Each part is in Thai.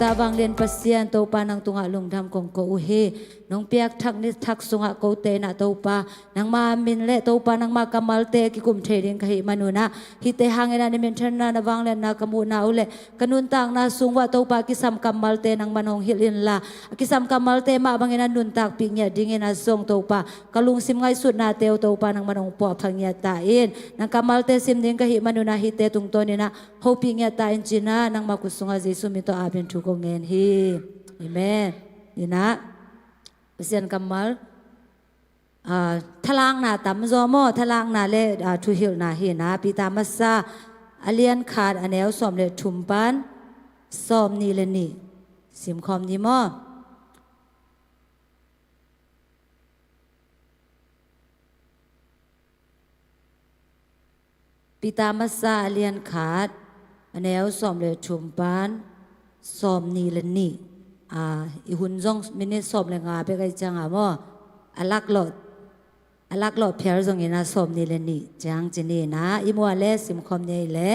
ตาบางเรียนปัสเซียนโตปานังตุงะลุงทำกงโกอุเฮน้องเปียกทักนิทักสุงะโกเตนะโตปานังมามินเลโตปานังมากำมัลเตกิกุมเทดิงกะหิมานุนะฮิเตหังเอนะนิมินทันนะบางเรียนนากมูนาอุเลกนุนตังนาสุงวะโตปากิสัมกำมัลเตนังมันองฮิลินลากิสัมกำมัลเตมาบางเอนะนุนตักปิงเงดิงเอนะทรงโตปากะลุงซิมไงสุดนาเตวโตปานังมันองปอพังเงตาอินนังกำมัลเตซิมดิงกะหิมานุนะฮิเตตุงโตนินะโฮปิงเงตาอินจินะนังมากุสุงะเจสุมิโตอาเบนทุกงเงินฮีAmen. Ina pasian kamal thalang na tam zomo thalang na le thu hil na hi na pita masa alian khat anel som le thumpan som ni le ni sim khom ni mo pita masa alian khat anel som le thumpan som ni le niอีหุ่นจงมินิสอบเลยงาไปไกลจังอ่ะมั้งอลักหลอดเพียรจงยินาสอบนี่เลยนี่จังจีนี่นะอีมัวเล่สิมคอมเนี่ยเล่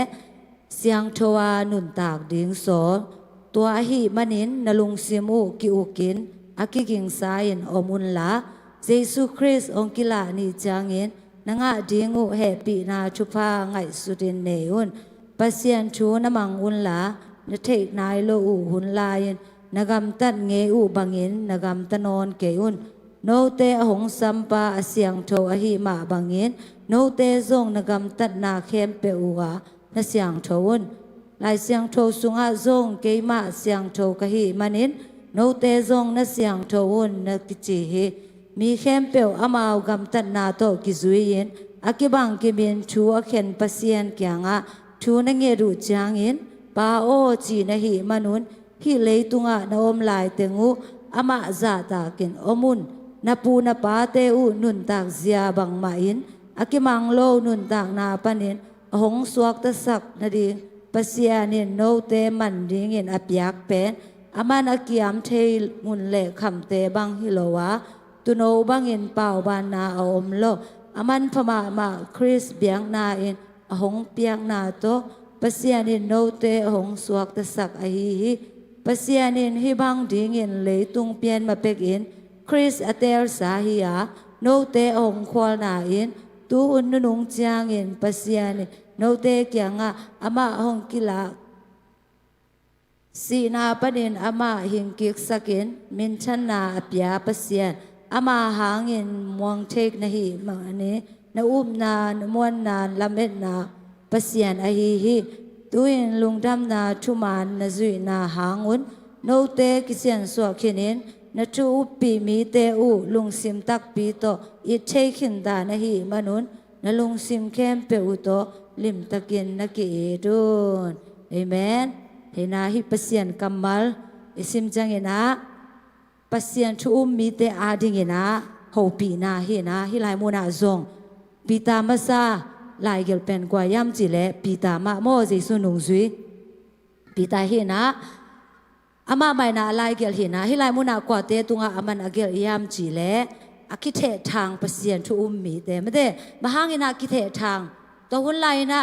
เสียงทวานุนตากดิ่งโสตัวหิมันินนลุงซิมูกิอุกินอากิกิงสายนอมุนละเยซูคริสต์องกิลานี่จังยินนังอาดิ่งอุเฮปีนาชุพาไงสุดินเนยุนปัสยันชูนมังอุนละนเทกนายโลอุหุนลายินนกำตัดเงอุบังอินนกำตันนเกยุนโนเตอหงสัมปาเสียงโทอหิมาบังอินโนเตซงนกำตัดนาเข้มเปอุวานเสียงโทอุนลายเสียงโทสุงอาซงเกยมาเสียงโทกะหิมันินโนเตซงนเสียงโทอุนนกิจิฮิมีเข้มเปวอามาวกำตัดนาโตกิจุยยินอากิบังกิบินชูอเข็นปัสยันเกียงะชูนเงรุจางอินปาโอจีนหิมานุนฮิเลยตุงะนาอมลายเตงูอามาซาตากินอมุนนาปูนาปาเตอุนุนตากเสียบังมาอินอากิมังโลนุนตากนาปนินหงสวกตะสักนาดีปัสยานินโนเตมันดิงินอภิยักเป็นอามันอากิยามเทมุนเล่คำเตบังฮิโลวาตุโนบังอินเป่าบานาอมโลอามันพมามาคริสเบียงนาอินหงเปียงนาโตปัสยานินโนเตหงสวกตะสักอหิปัสยานินฮิบังดิ่งอินเลยตุงเปียนมาเป็กอินคริสอเตลสาฮิยาโนเตองควอลนาอินตูอุนนุงจางอินปัสยานินโนเตเกียงะอามาหงกิลาสีนาปนินอามาหิงกิกสกินมินชันนาอปยาปัสยานอามาหางอินมวงเทกนะฮิมังอันนี้นาอุ้มนานมวนนานลำเม็ดนาปัสยานอหิฮิตุยนลุงดำนาทุมานนาจุยนาหางุนโนเตกิเซียนสวกินินนาจูอุปีมีเตอุลุงซิมตักปีโตอิเชขินดานะฮีมานุนนาลุงซิมเข้มเปอุโตลิมตะกินนักเอดุนเอเมนเฮนาฮิปัสยันกัมมัลอิซิมจังเอนะปัสยันชูอุมมีเตอาดิงเอนะฮูปีนาเฮนะฮิไลมูนาซงปีตามาซาลายเกลเป็นกว่ายำจีเล่ปีตามาโมเจสุนุงซุยปีตาเห็นนะอามาไม่น่าลายเกลเห็นนะฮิไลมุนากว่าเตตุงอามันอาเกลยำจีเล่อาคิเททางปัสยันทุอุมมีเตไม่ได้มาหางอินาคิเททางตัวหุ่นไลนะ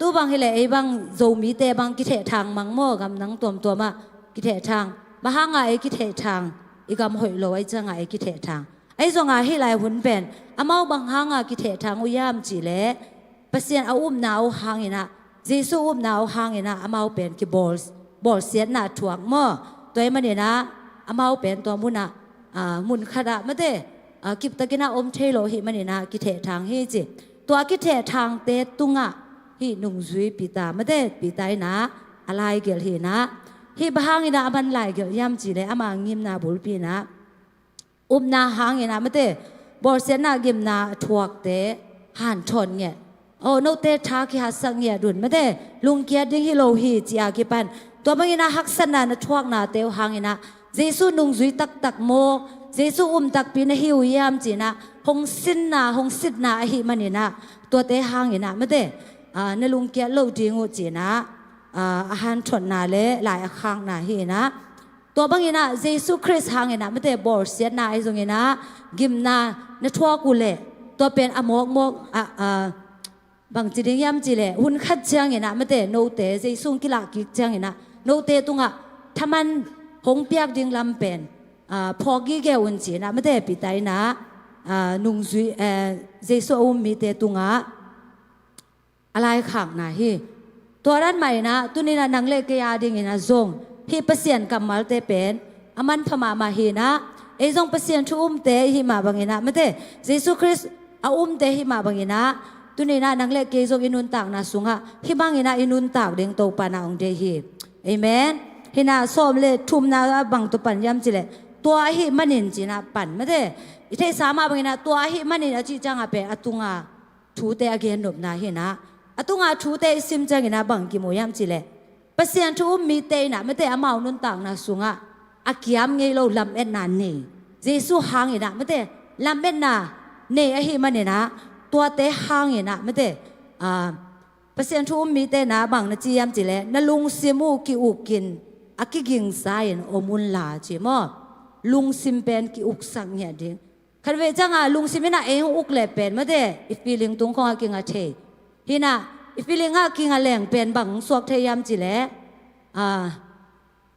ตู้บางฮิเลไอบางโจมีเตบางคิเททางมังโมกำนังตัวมาคิเททางมาหางไอคิเททางอีกำหอยลอยจังไอคิเททางไอ้ส่งอาให้ลายหุ่นเป็นอามาบางหางกิเททางอุยามจีเล่ปัสยันเอาอุ้มหนาวหางอินะเจสูอุ้มหนาวหางอินะอามาเป็นกิบอลเสียนหน้าถ่วงมั่วตัวมันเนี่ยนะอามาเป็นตัวมุนะมุนขดาไม่ได้กิบตะกินะอมเทโลหิมันเนี่ยนะกิเททางให้จีตัวกิเททางเตตุงะฮินุ่งซุยปีตาไม่ได้ปีตานะอะไรเกี่ยวหินะฮิบหางอินะมันไหลเกี่ยวยามจีเล่อามางิมนาบุลปีนะอุ้มนาหางเงินนะไม่ได้บอลเสนากิมนาทวกเตะหันชนเงี้ยโอ้โนเตท้าขี้หัสังเงี้ยดุนไม่ได้ลุงเกียรดิ้งฮิโลฮีจีอากิปันตัวบางเงินนะหักสนานะทวกนาเตะหางเงินนะเจสุนุงจุยตักโมเจสุอุ้มตักปีนะฮิวยามจีนะหงสินนาหิมันเนี่ยนะตัวเตะหางเงินนะไม่ได้ในลุงเกียรโลดิ้งอุจีนะอาหารชนนาเละหลายครั้งนาฮีนะตัวบางอย่างนะเยซูคริสต์หางอย่างนะไม่ได้บอลเสียนาไอ้ตรงนี้นะกิมนาในทั่วกุเลตัวเป็นอโมก บางจีดิงยามจีเล่หุ่นขัดเชียงเห็นะไม่แต่โนเตะใจสุ่งกิลากิกเชียงเห็นะโนเตะตุงอ่ะถ้ามันหงเปียกดิงลำเป็นพอกี้แกอุ่นจีนะไม่แต่ปีไตนะนุ่งซุยใจสุ่มมีเตะตุงอ่ะอะไรขังนะฮีตัวด้านใหม่นะตัวนี้นะนังเล็กยาดิงเห็นะซงฮีเปเซียนกับมาเตเป็นอามันพม่ามาฮีนะไอ้ซงเปเซียนชูเตะฮีมาบางเห็นะไม่แต่เยซูคริสต์เตะฮีมาบางเห็นะตุนีน่านังเล็กเกยงอินุนตากนาสุงะฮิบังอินาอินุนตากเด้งโตปานาองเดฮีเอเมนฮินาสอมเลทุมนาบังตุปันยามจิเลตัวฮิมันินจินาปันไม่ได้อิเทสามาบังอินาตัวฮิมันินอจิจังอาเปอตุงาทูเตอเกนนบนาฮินาอตุงาทูเตซิมจังอินาบังกิโมยามจิเลเปเซียนทูมีเตนะไม่ได้อามาอุนุนตากนาสุงะอากิยามเงยโลลำเอ็นนานนี่เยซูหางอินาไม่ได้ลำเอ็นนาเนอฮิมันนี่นะตัวเตะห่างอย่างน่ะไม่ได้เปอร์เซ็นต์ทุ่มมีเตะนะบางนะจียมจีเล่นลุงซิมูกิอุกินอากิกิงสายนอมุนลาจีมอลุงซิมเป็นกิอุกสังเนี่ยดิ้งคันเวจังลุงซิมน่ะเองอุกเล่เป็นไม่ได้อีฟีลิงตุงของอากิงอาเทฮิน่ะอีฟีลิงอากิงอาแหลงเป็นบางสวกเทียมจีเล่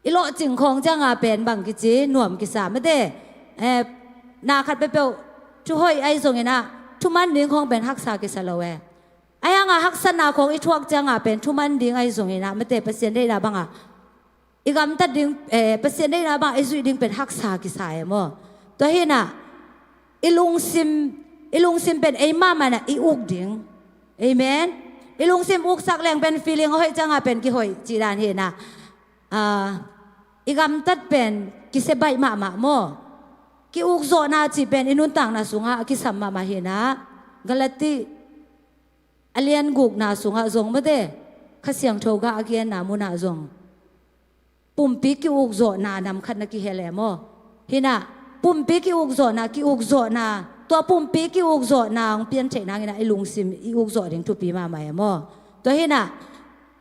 อีโลจิงของจังเป็นบางกิจีหน่วมกิสาไม่ได้นาคัดไปเปล่าช่วยไอ้ส่งเงี้ยนะทุมันดิ้งของเป็นฮักษากิสลาเวไอ้ยังฮักษณะของอีทวกจังเป็นทุมันดิ้งไอ้ส่งเงี้ยนะไม่แต่เปอร์เซ็นต์ได้ละบ้างอีกำตัดดิ้งเปอร์เซ็นต์ได้ละบ้างไอ้สุดดิ้งเป็นฮักษากิสายมั้งตัวเห็นน่ะอีลุงซิมเป็นไอ้มามันน่ะอีอุกดิ้งเอเมนอีลุงซิมอุกสักแรงเป็นฟีลิ่งเขาจังเป็นกี่หอยจีดานเห็นน่ะอีกำตัดเป็นกิเสบใบมามั้งกิอุกโซนาจีเป็นอินุนต่างนาสุงะกิสัมมาเห็นะกลติอเลียนกุกนาสุงะจงไม่ได้ข้าเสียงโทกะอาเกียนนามุนาจงปุ่มปีกิอุกโซนานำขันนักกิเฮเลมอเห็นะปุ่มปีกิอุกโซนากิอุกโซนาตัวปุ่มปีกิอุกโซนาเปลี่ยนเฉยนางนะไอลุงซิมอีอุกโซถึงทุปีมาใหม่มอตัวเห็นะ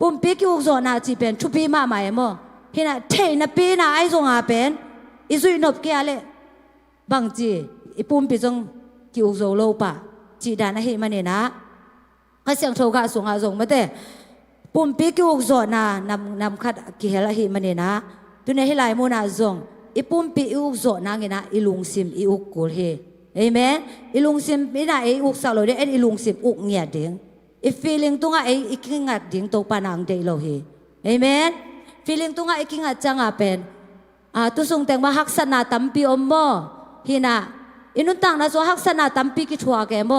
ปุ่มปีกิอุกโซนาจีเป็นทุปีมาใหม่มอเห็นะเทนปีนาไอจงอาเป็นอิสุยนบเกียเลบางจีอีปุ่มปีจงกิวโซโลปะจีดานะเฮมันเนี่ยนะก็เสียงโทกะส่งอาส่งมาแต่ปุ่มปีกิวโซนานำคัดกิเฮละเฮมันเนี่ยนะตัวนี้ให้หลายโมนาส่งอีปุ่มปีอิวโซนางเงนะอีลุงซิมอีอุกกูเฮเอเมนอีลุงซิมปีน่ะอีอุกสักโลเดอีลุงซิมอุกเงียดเด้งอีฟีลิ่งตุงะอีกิงัดเด้งโตปานางเดโลเฮเอเมนฟีลิ่งตุงะอีกิงัดจังเป็นตุส่งแต่งมาฮักษณะตัมปีอมโมฮินะอินุตังนะโซฮักษณะตัมปีกิชัวแกโม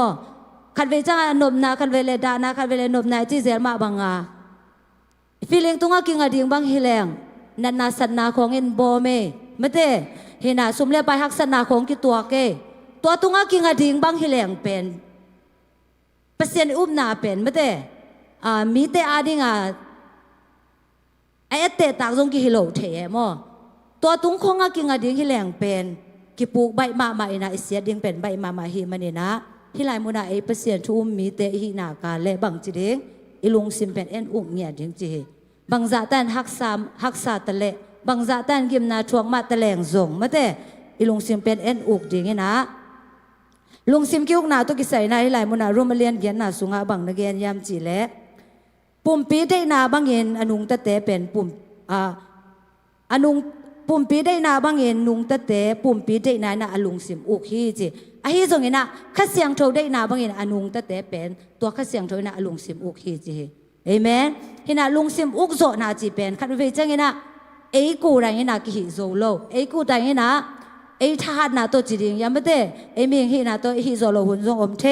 คันเวจังนบนาคันเวเลดานาคันเวเลนบนาจีเซลมาบังฟีลิ่งตุงะกิงอดิ่งบังฮิเลงนันนาสันนาของอินโบเมไม่ได้ฮินะสมเลไปฮักษณะของกิตัวเกตัวตุงะกิงอดิ่งบังฮิเลงเป็นเปอร์เซ็นต์อุ้มนาเป็นไม่ได้มีแต่อาดิ่งไอเตตากจงกิฮิโลเทโมตัวตุงคงกิงอดิ่งฮิเลงเป็นกิปูกใบมาใหม่นะเสียดิ่งเป็นใบมาฮีมันนี่นะที่ลายมุนาเอเปอร์เซ็นต์ทุ่มมีเตหินาการและบางจีดิ่งอีลุงซิมเป็นเอ็นอุกเนี่ยดิ่งจีบางจ่าตันฮักษาตะเละบางจ่าตันกิมนาช่วงมาตะแหลงส่งมาแต่อีลุงซิมเป็นเอ็นอุกดิ่งนะลุงซิมกิ้วนาตุกิใส่นาที่ลายมุนารูมาเลียนเกียนนาสุงาบางนักเรียนยามจีและปุ่มปีได้นาบางเงินอนุงตะเตเป็นปุ่มอนุงปุ่มปีได้นาบางเงินนุงตะเตปุ่มปีได้นานะอลุงซิมอุกฮีจีไอ้ส่งเงินนะข้าเสียงโทได้นาบางเงินอนุงตะเตเป็นตัวข้าเสียงโทนะอลุงซิมอุกฮีจีเอเมนเห็นนะลุงซิมอุกโซนาจีเป็นคันเวจังเงินนะไอ้กูได้เงินนะกิฮิโซโลไอ้กูได้เงินนะไอ้ทหารนาตัวจีดิงยังไม่ได้ไอ้เมียงเห็นนะตัวฮิโซโลหุ่นทรงอมเท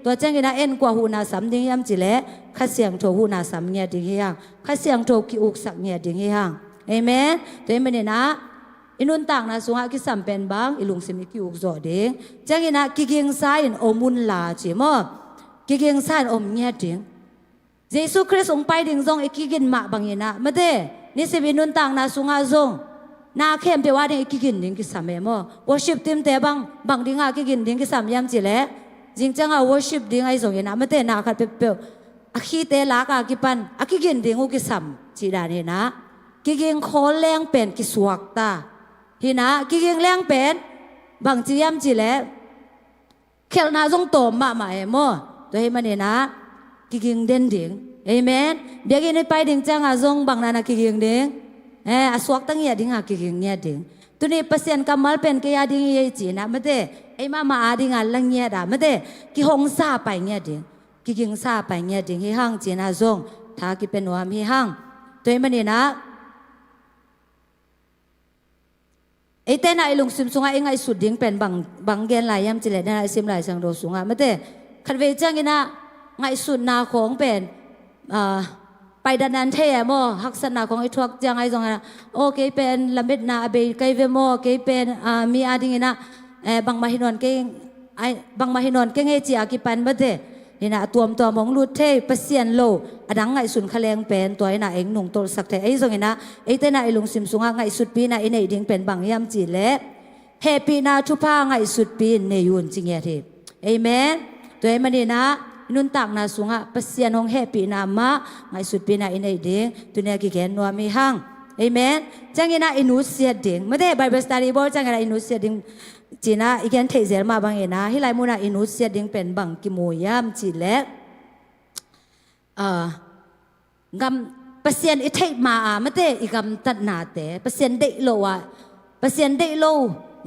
ตัวจังเงินนะเอ็นกว่าหูนาสามดิ้งยำจีเล่ข้าเสียงโทหูนาสามเงียดิ้งเฮียงข้าเสียงโทกิอุกสักเงียดิ้งเฮียงเอเมนตัวเองเป็นเนี่ยนะอินุนต่างนะสุงหากิสัมเป็นบางอิลุงซิมิกิอุกโซเด้งจังเงินนะกิเกงไซน์อมุนลาจีมอกิเกงไซน์อมเงียดิ้งเยซูคริสต์องค์ไปดิ้งซงกิกินมาบางเงินนะไม่ได้นี่สิบินุนต่างนะสุงหาซงนาเข้มไปว่าดิ้งกิกินดิ้งกิสัมเอมอ worship ทีมแต่บางดิ้งกิกินดิ้งกิสัมยามจีเล่จริงจังworship ดิ้งไอ้ซงเงินนะไม่ได้นาคัดเปรี้ยวขี้เตลากากิปันกิกินดิ้งอุกิสัมจีดานเห็นนะกิกินโคแรงเป็นกิสวกตาเห็นนะกิกินแรงเป็นบางจียามจีเล่เคลนาซงโตมาเอมอตัวเห็นมันเห็นนะ กิกิงเด่นเดียงเอเมนเบียกินในไปเดียงจังอาซงบางนานากิกิงเดียงอาสวกตั้งเงียดิ่งอากิกิงเงียดิ่งตัวนี้เปอร์เซ็นต์กำมัลเป็นกี่ยดิ่งยี่จีนะไม่ได้ไอ้มาอาดิ่งอันลังเงียด่าไม่ได้กิหงซาไปเงียดิ่งกิกิงซาไปเงียดิ่งฮิฮังจีน่าซงถ้ากิเป็นวามฮิฮังตัวมันนี่นะไอ้เต้นไอ้ลุงซิมสุงไอ้ไงสุดดิ่งเป็นบางเกณฑ์หลายยามจิเลนะไอ้ซิมหลายสังโดสุงไม่ได้ขัดเวจังกินะไงสุดนาของเป็นไปดันนันเทียมอฮักษณะของไอ้ทวกจังไอ้ตรงนั้นโอเคเป็นลำเบ็ดนาเบย์ไกเวมอเกเป็นมีอาดิงินะบางมาหินวนเก่งไอบางมาหินวนเก่งเฮจิอากิปันบัดเดนี่นะตัวมองรูดเทปเสียนโลอดังไงสุนคะแลงเป็นตัวไอ้น่ะเองหนุ่งตัวสักเทไอ้ตรงนี้นะไอ้เต้น่ะไอ้ลุงซิมสุงไงสุดปีน่ะไอ้ในดิ่งเป็นบางยามจีเล่เฮปีนาทุพาไงสุดปีในยุนจริงเงี้ยทีเอเมนตัวไอ้มันนี่นะนุนตักนาสุงะเปเสียนองเฮปีนามาไงสุดปีนาอินไอเด้งตัวเนี้ยกิเกนนัวมีหังเอเมนจังกินะอินุเสียดิ่งไม่ได้ไบเบิลสตาดีบอลจังกินะอินุเสียดิ่งจีน่าอีกแค่เทเซลมาบางเอ็นะฮิไลมูนาอินุเสียดิ่งเป็นบางกิโมยามจีเล็กกำเปเสียนอิเทมาไม่ได้อีกำตัดนาเตเปเสียนเดโลวะเปเสียนเดโล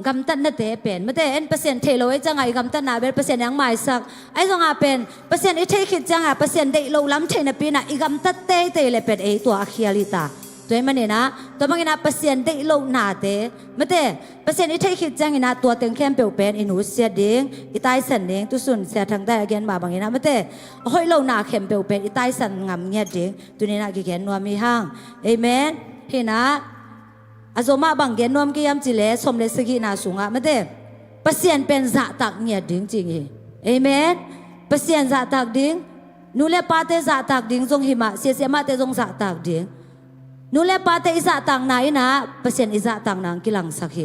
กำตันนั่นเตะเป็นไม่ได้เอ็นเปอร์เซ็นต์เทโลไอ้จังไงกำตันนาเป็นเปอร์เซ็นต์ยังไม่สักไอ้ตรงอาเป็นเปอร์เซ็นต์ไอ้เทคิดจังอ่ะเปอร์เซ็นต์เดโลล้ำเทนปีน่ะอีกำตัดเตะเลยเป็นไอ้ตัวอาคีลิตาตัวมันเนี่ยนะตัวมันเนี่ยเปอร์เซ็นต์เดโลนาเตะไม่ได้เปอร์เซ็นต์ไอ้เทคิดจังเนี่ยตัวเต็งเข้มเปลวเป็นอินูเสียดิ่งอีไตสันดิ่งตุสุนเสียทางได้แกนมาบางอย่างนะไม่ได้ห้อยโลนาเข้มเปลวเป็นอีไตสันงำเงียดิ่งตัวนี้นะกี่แกนนัวมีห้างเอเมนเห็นนะอาโซมาบางเกนนวมกิยามจิเลสมเลสกีนาสุงะไม่ได้เปอร์เซ็นต์เป็นจะตักเนี่ยดิ้งจริงเอเมนเปอร์เซ็นต์จะตักดิ้งนูเลปาเตจะตักดิ้งทรงหิมะเสียมาเตทรงจะตักดิ้งนูเลปาเตอิจะตักไหนนะเปอร์เซ็นต์อิจะตักนางกิลังสัก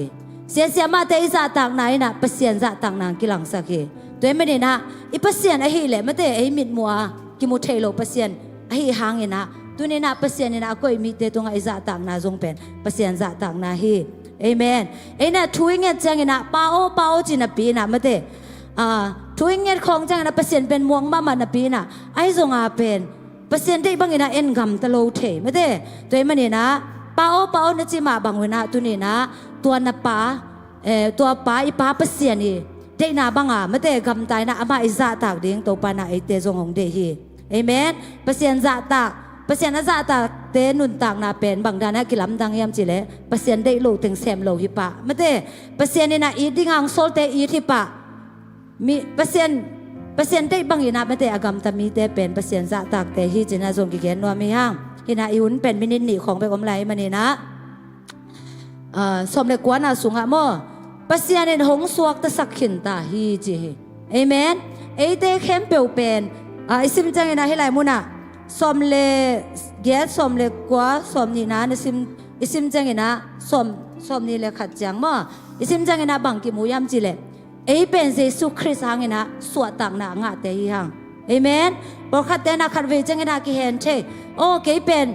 เสียมาเตอิจะตักไหนนะเปอร์เซ็นต์จะตักนางกิลังสักตัวไม่ได้นะอีเปอร์เซ็นต์ไอ้เหี้ยไม่ได้ไอ้มิดมัวกิมุเทโลเปอร์เซ็นต์ไอ้หางเงินนะตัวนี้นะเปอร์เซ็นต์นี่นะก็มีเตตรงไอ้จะตักนาทรงเป็นเปอร์เซ็นต์จะตักนาฮีเอเมนไอ้น่ะทุยเงี้ยจังนะป้าโอจีน่ะปีน่ะไม่ได้ทุยเงี้ยของจังนะเปอร์เซ็นต์เป็นม่วงมาน่ะปีน่ะไอ้ทรงอาเป็นเปอร์เซ็นต์ได้บางอย่างนะเอ็นกำตะโลเทไม่ได้ตัวมันนี่นะป้าโอนะจีมาบางเวนะตัวนี้นะตัวน่ะป้าตัวป้าอีป้าเปอร์เซ็นต์นี่ได้น่ะบางไม่ได้กำตายนะอามาอิจะตักดิ้งตัวป้าน่ะไอ้เตทรงของเดฮีเอเมนเปอร์เซ็นต์จะตักเปอร์เซ็นต์น่าจะตักเตนุนตักนาเป็นบางด้านนะกิลำดังยามจีเล่เปอร์เซ็นต์ได้โลถึงแซมโลฮิปะไม่ได้เปอร์เซ็นต์นี่นะอีดิ้งอังโซลเตอีทิปะมีเปอร์เซ็นต์ได้บางอย่างนะไม่ได้อากรรมตามีเตเป็นเปอร์เซ็นต์จะตักเตฮีจีน่าทรงกิเกนนัวมีห้างฮินาอิวุนเป็นมินิหนีของไปอมไหลมันนี่นะสมเด็จกวนอาสุงะโมเปอร์เซ็นต์เนี่ยหงสวกตะสักขินตาฮีจีเอเมนไอเตเข้มเปลวเป็นไอซิมจังนะให้ไหลมุนะสมเลเกศสมเลกว่าสมนี่นะอิซิมจังนะสมนี่เลขัดจังมั้งอิซิมจังนะบางกิมูยามจิเลไอเป็นเยซูคริสต์หังนะสวดต่างนะงาเตยหังเอเมนบอกขัดเตนะขัดเวจังนะกิเห็นเชโอ้เกเป็น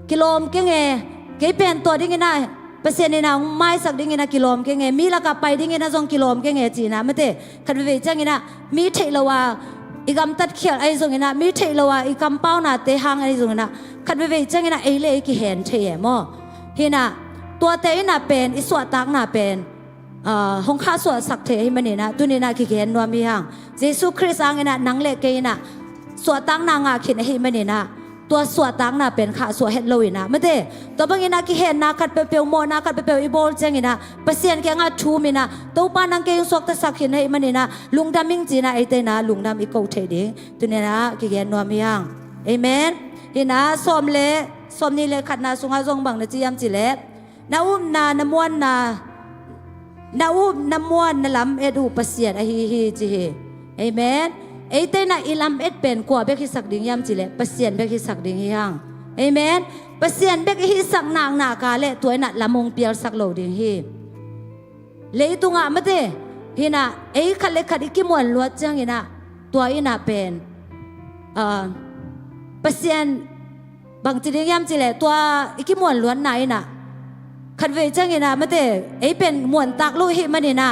กิโลมเกงเกเป็นตัวดิ้งนะเปอร์เซ็นต์นี่นะไม่สักดิ้งนะกิโลมเกงมีละกับไปดิ้งนะจงกิโลมเกงจีนะไม่เตขัดเวจังนะมีเทลว่าอีกำตัดเขียนไอ้ตรงนี้นะมีเทลว่าอีกำเป้าหน้าเตะหางไอ้ตรงนี้นะขัดไปจังนะไอ้เล่กี่เห็นเทียมอเห็นนะตัวเตะน่ะเป็นอิสวดตักน่ะเป็นหงข้าสวดสักเทให้มันนี่นะตัวนี้นะกี่เห็นนัวมีหางเยซูคริสต์อังนะนังเล็กเกยนะสวดตักนางอาขินให้มันนี่นะตัวสวดตักน่ะเป็นข้าสวดเฮดโลยนะไม่ได้ตัวบางอย่างนะกี่เห็นนะขัดไปเปียวโมนะขัดไปเปียวอีโบลจังนะเปอร์เซ็นต์แกงอาชูมินะตัวปานังเกยสวดตะสักขินให้มันนี่นะลุงดำมิงจีนะไอเตนะลุงดำอีโกเทดิตัวนี้นะกี่เห็นนัวมีหางเอเมนเห็นนะสมนี่เลยขัดนาสุงหาทรงบังนะจียามจีเล่นาอุ้มนาน้ำมวนนาอุ้มน้ำมวนนาลำเอ็ดอุปเสียดฮีจีเอเมนไอเตน่ะอิลำเอ็ดเป็นกว่าเบกิสักดิ่งยามจิเลปเสียนเบกิสักดิ่งฮิฮังเอเมนปเสียนเบกิฮิสักนางนากาเลตัวน่ะละมงเปียลสักโลดิ่งฮีเลยตุงอ่ะไม่ได้ฮิน่ะไอขัดเล็กขัดอีกกี่มวนลวดจังฮิน่ะตัวอิน่ะเป็นปเสียนบางจิดิ่งยามจิเลตัวอีกกี่มวนลวดไหนน่ะขัดเวจังฮิน่ะไม่ได้ไอเป็นมวนตักลุยฮิมันนี่น่ะ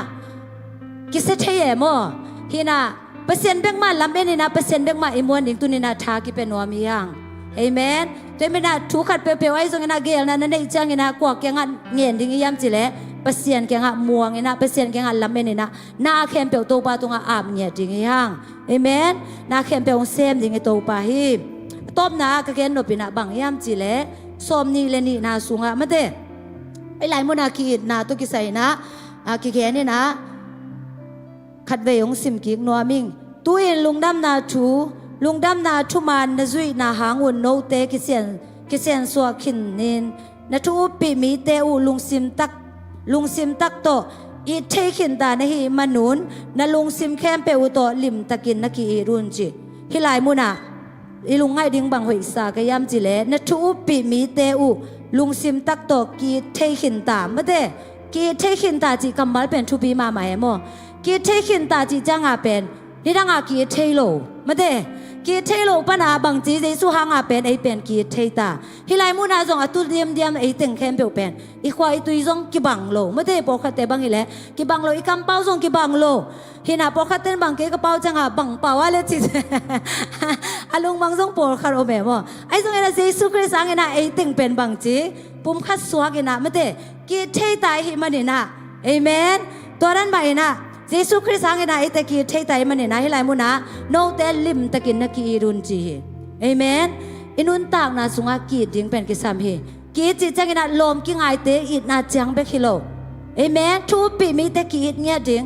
กิเสเทียมอฮิน่ะเป เปอร์เซ็นต์เบงมาลำเอ็นนี่นะเปอร์เซ็นต์เบงมาอิมวนดิ่งตุนี่นะทากิเป็นวามียังเอเมนเจไม่น่าทุกขัดเปลวๆไอ้ทรงนะเกลนะนั่นได้จังนะกว่าแกงานเงียนดิ่งยามจิเล่เปอร์เซ็นต์แกงานมัวไงนะเปอร์เซ็นต์แกงานลำเอ็นนี่นะนาเข้มเปลวโตปาตรงอาบเงียดิ่งยังเอเมนนาเข้มเปลวเซมดิ่งโตปาฮิต้มนะก็แกนโนปินะบังยามจิเล่สมนี่เลนี่นาสุงะมาเด้ไอ้หลายมุนาคีนาตุกิใส่นะกิแกนี่นะขัดเวงสิมกิกนัวมิงตุยลุงดำนาชูลุงดำนาชุมานนาจุยนาหางวนโนเตกิเซียนสัวขินนินนาทูปีมีเตอูลุงซิมตักโตอีเทขินตาในหิมนุนนาลุงซิมแคมเปอุโตลิมตะกินนักอีรุนจิฮิลายมุนาอีลุงให้ดิ้งบังหอยสากยามจิเลนาทูปีมีเตอูลุงซิมตักโตกีเทขินตาไม่ได้กีเทขินตาจีกำบัลเป็นทูปีมาใหม่โมกีเทขินตาจีจังอาเป็นนี่ดังอากีเทโลไม่ได้กีเทโลปนาบางจีเจสุหังอาเป็นไอเป็นกีเทตาฮิไลมุนาจงอตุเดียมไอตึงแคมเปลเป็นอีควายตุยจงกีบังโลไม่ได้ปกติบางฮิเลกีบังโลอีกำเป้าจงกีบังโลฮินาปกติบางเกกระเป๋าจังอาบังเป้าอะไรจีอาลุงบางจงปวดคาร์โอเมมไอจงเอเจสุคริสังเอนาไอตึงเป็นบางจีปุ่มคัดสวกเอนาไม่ได้กีเทตาฮิมันเอนะเอเมนตัวนั้นไปนะเยซูคริสต์สังเกตไอ้ตะกี้เทใจมันเนี่ยนะให้หลายมุนะโนเตลิมตะกินนักกีรุนจีเอเมนอินุนตากนาสุงากีดิ่งเป็นกิสามเฮกีจิจังนะลมกิ้งไอเตอิดนาจังเบคิโลเอเมนทูปีมีตะกี้อิดเนี่ยดิ่ง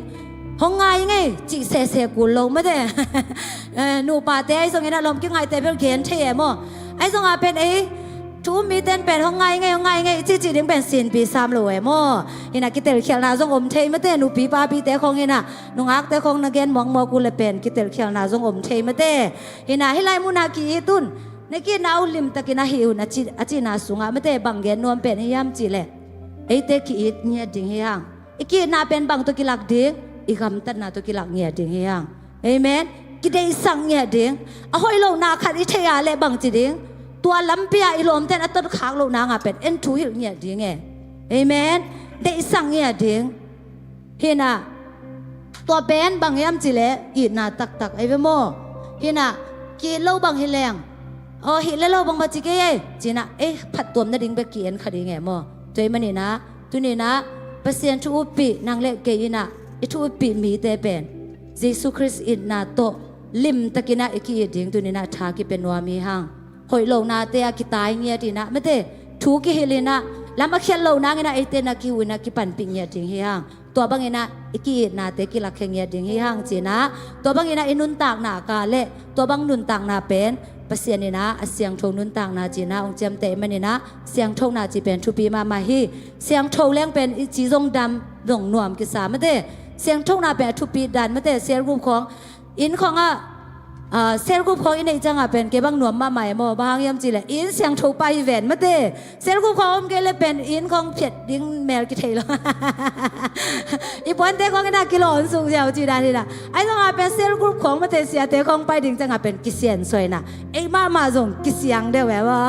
ห้องไงไงจิเสเสกุลงไม่ได้หนูป่าเตไอ้สงเงนะลมกิ้งไอเตเป็นเขียนเทียมไอ้สงอาเป็นไอ้ทูมีเต้นเป็นห้องไงจีดิ่งเป็นสินปีสามโลเอโมเห็นนะกิเตลเขียนนาจงอมเทมาเต้หนูปีปาปีเตคงเห็นนะหนูอักเตคงนักเรียนมองมอกุเลเป็นกิเตลเขียนนาจงอมเทมาเต้เห็นนะให้ไล่มุนากีตุนในกินเอาลิมตะกินหิวนะจีนาสุงะมาเต้บังเกนนวมเป็นให้ยามจีเล่ไอเตกีอิดเนี่ยดิ่งเฮียงอีกีนาเป็นบังตุกิลักดิ่งอีกำตัดนาตุกิลักเนี่ยดิ่งเฮียงเอเมนกิเดสังเนี่ยดิ่งเอาห้อยลงนาขัดอิเทียเล่บังจีดิ่งตัวลำเปียอีลมเต้นอัตตขางโลนางาเป็นเอ็นทูหิลเนี่ยดิ่งเอเมนได้สั่งเนี่ยดิ่งเห็นนะตัวเป็นบางยามจิเลอีน่าตักไอ้เวโมเห็นนะกีเล่าบางเฮแรงเห็นแล้วเล่าบางมาจิเกยจีน่ะผัดตัวนั่นดิ่งไปเกียนคดีไงโมตัวมันนี่นะตัวนี้นะเปอร์เซ็นต์ทูปีนางเล็กเกยน่ะทูปีมีแต่เป็นเยซูคริสต์อินนาโตลิมตะกินะอีกีดิ่งตัวนี้นะทากิเป็นวามีหังหอยโลนาเตะกิตายเงียดีนะไม่เตะถูกกิเฮเลนะแล้วมาเขียนโลนาเงนะไอเตนะกิวินะกิปันปิงเงียดิงเฮียงตัวบางเงนะอีกีนาเตกิลักเงียดิงเฮียงจีนะตัวบางเงนะอินุนตากนากาเละตัวบางนุนตากนาเป็นเปเสียนี่นะเสียงโทนุนตากนาจีนะองเจมเตมันนี่นะเสียงโทนาจีเป็นทุปีมาฮีเสียงโทแรงเป็นจีจงดำดงนวมกิสาไม่เตะเสียงโทนาเป็นทุปีดันไม่เตะเสียงรูปของอินของเซลกุพของอินในจังเป็นเก็บังหนวมมาใหม่โมบางยามจีเลยอินเสียงถูกไปแหวนมาเต้เซลกุพของเกลเป็นอินของเผ็ดดิ้งแมวกิเทลอีปอนเต้ของน่ากิโลนสูงเจ้าจีได้ที่ละไอ้ต้องเป็นเซลกุพของมาเต้เสียเต้ของไปดิ้งจังเป็นกิเซียนสวยนะไอ้มาส่งกิเสียงเด้อแหวะ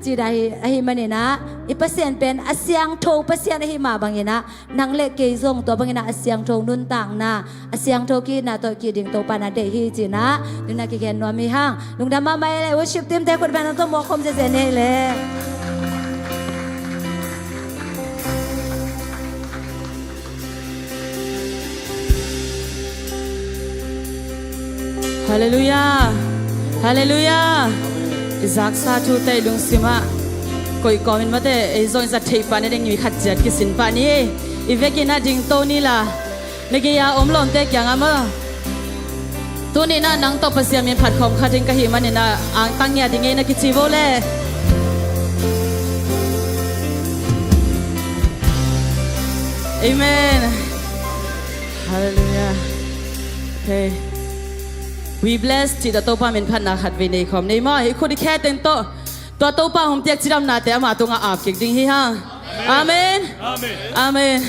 จีได้ไอ้มันนี่นะอีเปอร์เซ็นต์เป็นเสียงถูกเปอร์เซ็นต์ไอ้มาบางอย่างนะนางเล็กเกยส่งตัวบางอย่างนะเสียงถูกนุ่นต่างนะเสียงถูกกีนะตัวกีดิ้งตัวปานาเดฮีจีนะลุงนักเขียนนัวมีห้างลุงดำมาไม่เลยว่าชิปเต็มแต่คนเป็นต้องบอกคมจะเจเน่เลยฮาเลลูยาฮาเลลูยาจักสาธุเตลุงสิมาคอยกอมินมาเตไอซอนจะเทปานเด้งมีขัดจัดกิสินปานี่อีเวกินาจิงโตนี่ล่ะนกยาอมลมเตกยังอ่ะมั้งตัวนี้นะนังตบเสียมีผัดของข้าจึงกะหิมันนี่นะอ่างตั้งเนี่ยดิ่งไงนะกิจิโวเล่เอเมนฮาเลลูยาเฮ้ we bless ที่ตัวป้าเป็นพันนาขัดวินัยของในม้อให้คนที่แค่เต็มโตตัวป้าผมเตียกจิดำนาแต่มาตัวงาอาบเก่งดิ่งฮิฮะอาเมนอาเมน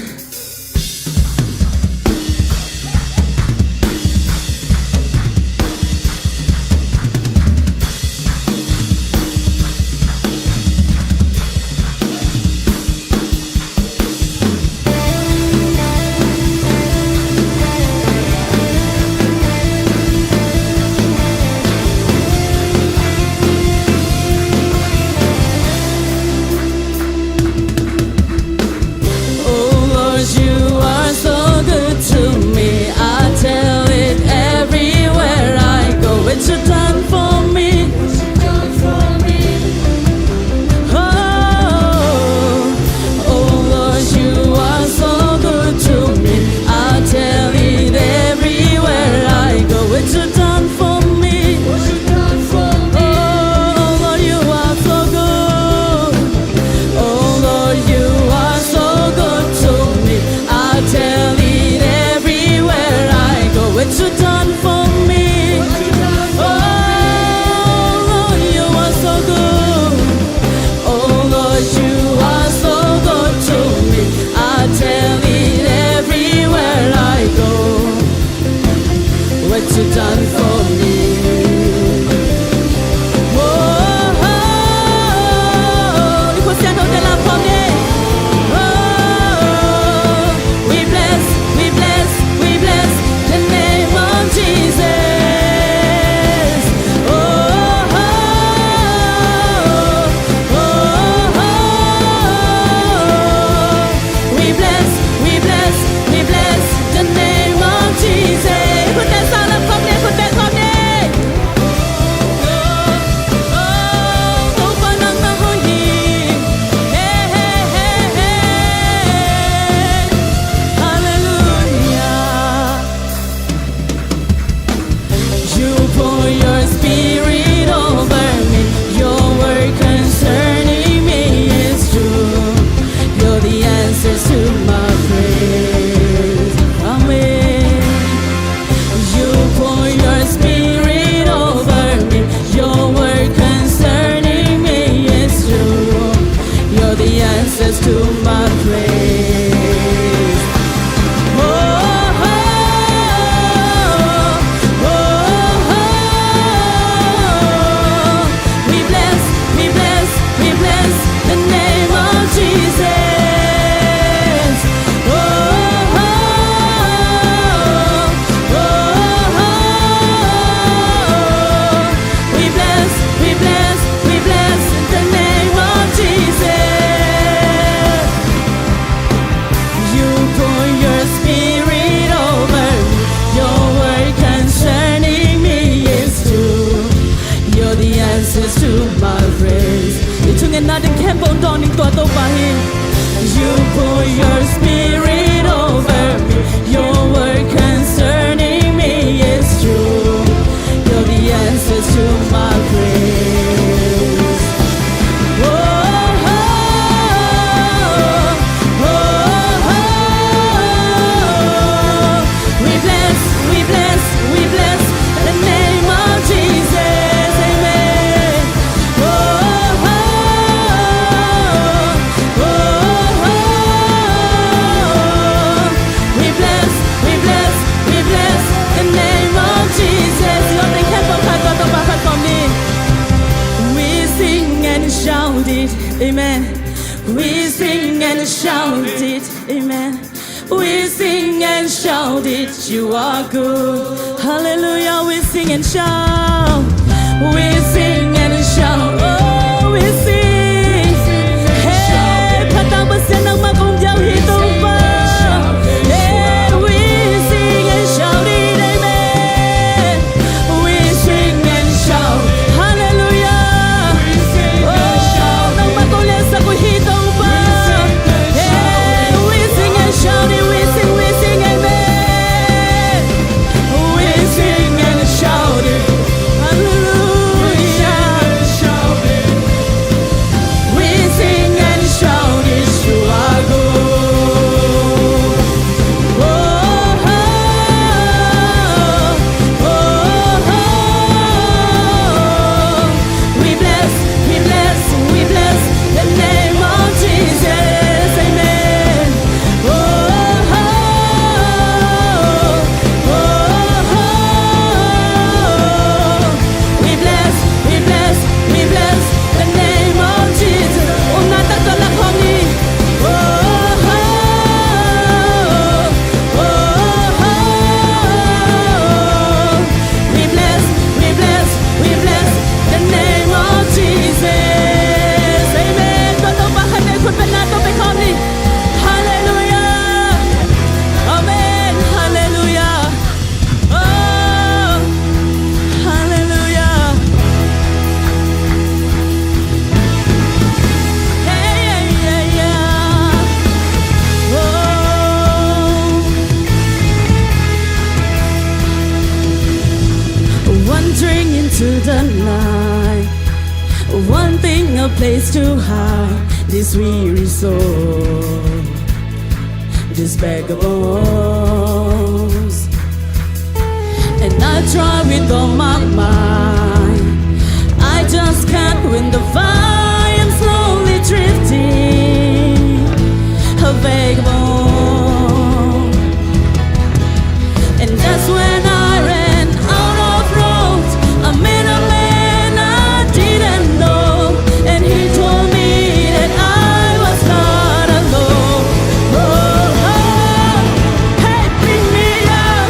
Amen. We sing and shout it. Amen. We sing and shout it. You are good. Hallelujah. We sing and shout. We sing and shout. Oh, we sing. Hey, patang besen ng makumjau hitung pa. Hey, we sing and shout it. Amen. We sing and shout. Hallelujah. Oh, nang makulit sa kuhitong pa. Hey, we sing and shout it. We sing, amen. We sing and shout it. Hallelujah. We sing and shout it. You are good. Oh, oh, oh, oh. We bless the name of Jesus. Amen. Oh, oh, oh, oh. We bless the name of Jesus. Oh, oh, oh, oh. We bless the name of Jesus. Amen. Tolong bahkan ay kun benato pe kami. Hallelujah. Amen. Hallelujah. Oh. Hallelujah. Hey, yeah, yeah. Oh. Wandering into the night, wanting a place to hide this weary soul, this vagabonds. And I try with all my mind, I just can't win the fight. I'm slowly drifting, a vagabond. And that's when I ran out of roads. I met a man I didn't know, and he told me that I was not alone. Oh, oh. Hey, pick me up,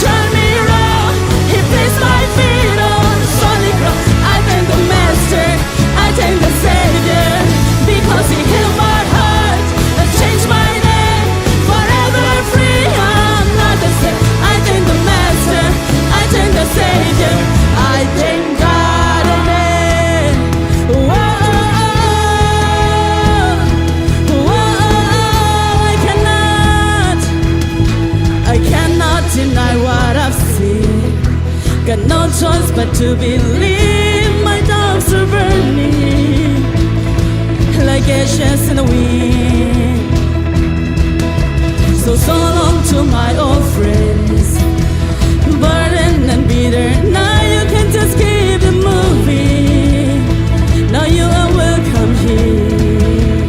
turn me around. He placed my feet on solid ground. I thank the Master, I thank the Savior, because He healed my heart and changed my name. Forever free, I'm not the same. I thank the Master, I thank the Savior, I thank God. Amen. Whoa, whoa, I cannot deny what I've seen. Got no choice but to believe. My doubts are burning like ashes in the wind. So long to my old friends, burdened and bitter. Now you can just keep it moving. Now you are welcome here.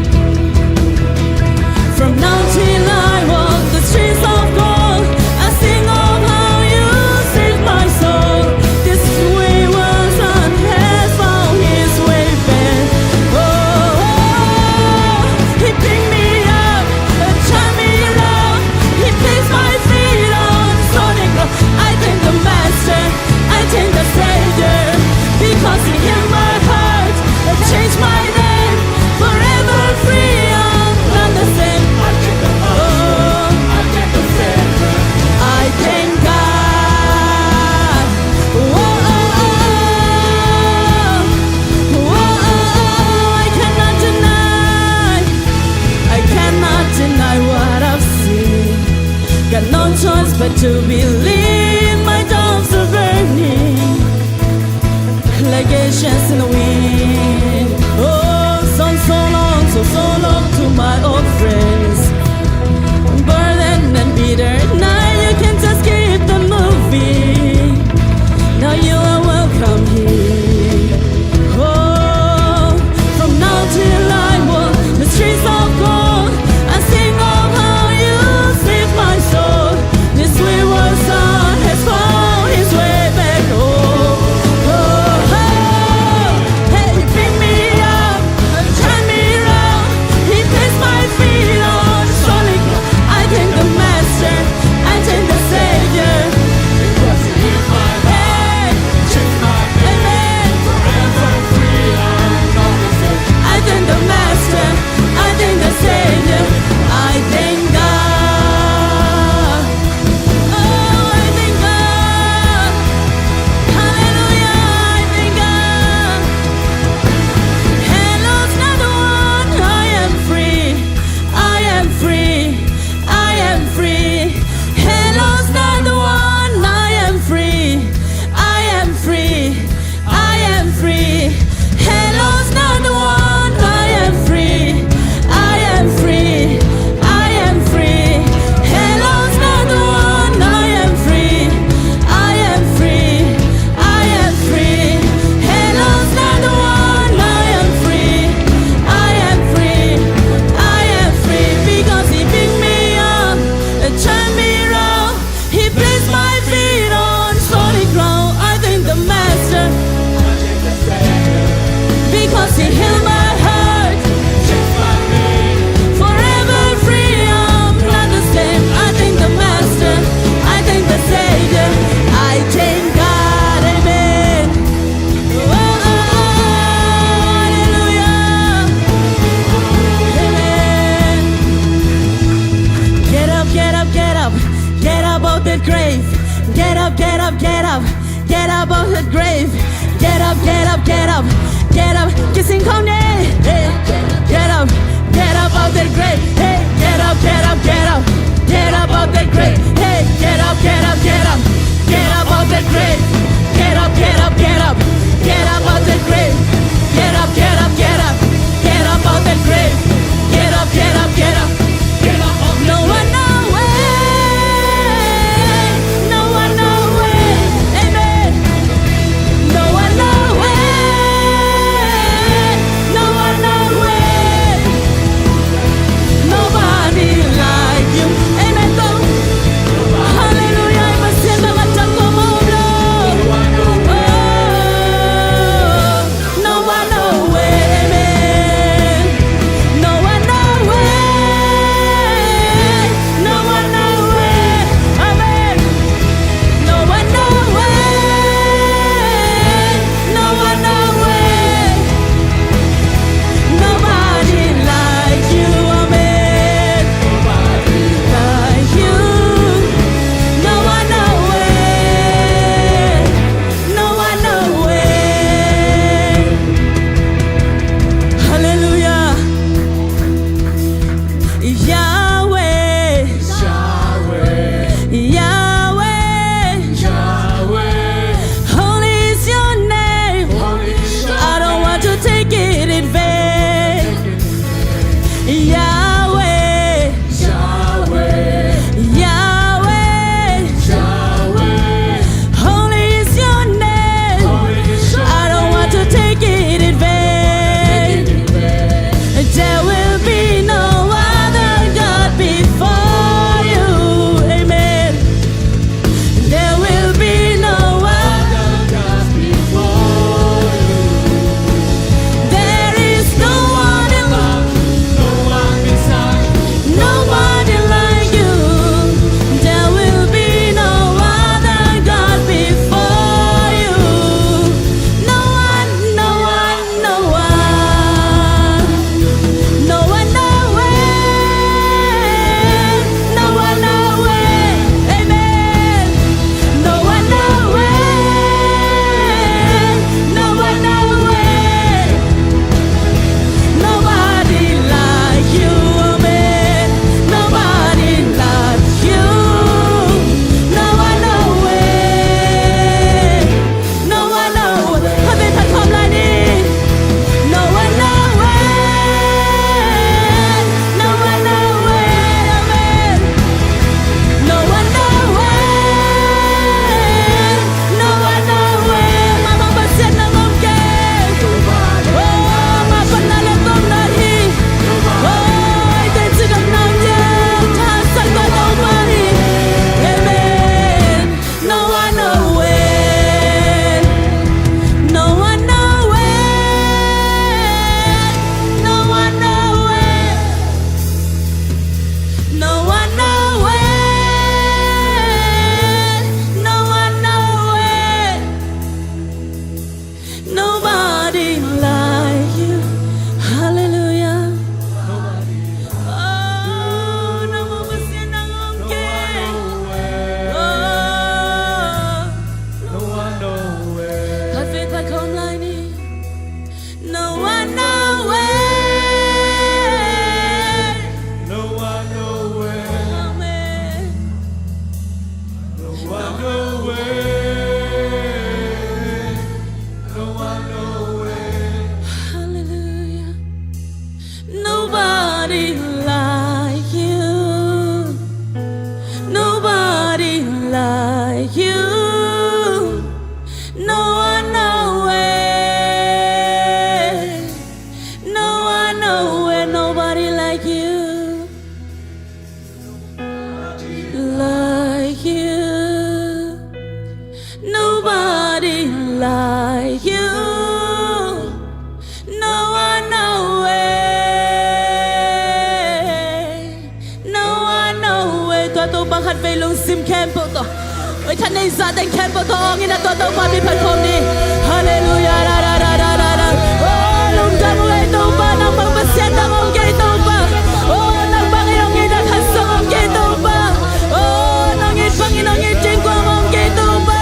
From now till I walk the streets of gold, I sing of how you saved my soul. This wayward son has found his way back. Oh, He picked me up and turned me around. He placed my feet on solid ground. I thank the Master, I thank the Savior, because He healed my heart and changed my name. Forever free, I'm not the same. Oh, I thank God. Whoa, I cannot deny what I've seen. Got no choice but to believe. My doubts are burning like ashes in the wind. Oh, so long to my old friends, burdened and bitter. Now you can just keep the moving. Now you are welcome here. Oh, from now till I walk the streets of gold, I sing of how you saved my soul. This wayward son has found his way back home. Oh, oh, hey, up out the grave. Get up, get up, get up, get up. Kissing come hey, get up out the grave. Hey, get up, get up, get up, get up out the grave. Hey, get up, get up, get up, get up out the grave. Get up, get up, get up, get up out the grave. Get up, get up, get up, get up out the grave. Get up, get up, get up, get up. No one, no way, no one, no way. Amen. No one, no way, no one, no way. Nobody like you. Amen. Hallelujah. Masenda matako maulo. No one, no way. Amen. No one, no way. No one, no way. Amen. No one, no way. No one, no way. Nobody like you. Amen. Nobody like you. No one, no way. No one, no way. Hallelujah. Yahweh. Yahweh. Holy is your name. I don't want to take it in vain. Yahweh. Yahweh. Holy is your name. I don't want to take it in vain. There will be no other God before you. Amen. There will be no other God before you. There is no one in love, no one beside, nobody like you. There will be no other God before you. No one, no one, no one. No one, no way. No one, no way. Amen. No one, no way. No one, no way. Nobody like you. Amen. Nobody like you. No one, no way. No one, no way. ถ้าเป็นแพลตฟอร์มไลน์นี้ No one, no way. No one, no way. Amen. No one, no way. No one, no way. Mama pasien na mungkin. Oh, mapanala tumnahi. Oh, ito'y sigat ng Diyos. Tasan ba ng mari? Amen. No one, no way. No one, no way. No one, no way. No one, no way. No one, no way. Nobody like you. Hallelujah. Oh, namamasin ng ongking. Oh, at faith like online. No one, no way. Amen. Hallelujah. Nobody like you. Nobody like you. No one, no way. No one, no way. Nobody like you. Like you. Nobody like you. No one, no way. No one, no way. Tua tu bang hat về lung sim camp to. Ôiท่านในซาแต่งแคมป์toงี้นะตัวมามีแพลตฟอร์มนี้ Hallelujah. Oh, lung kan mulai tu ba nang bang pasien nang ong kay tu ba. Oh, nang bang ilong ina kasang ong kay tu ba. Oh, nang it bang ilong it jeng kwang ong kay tu ba.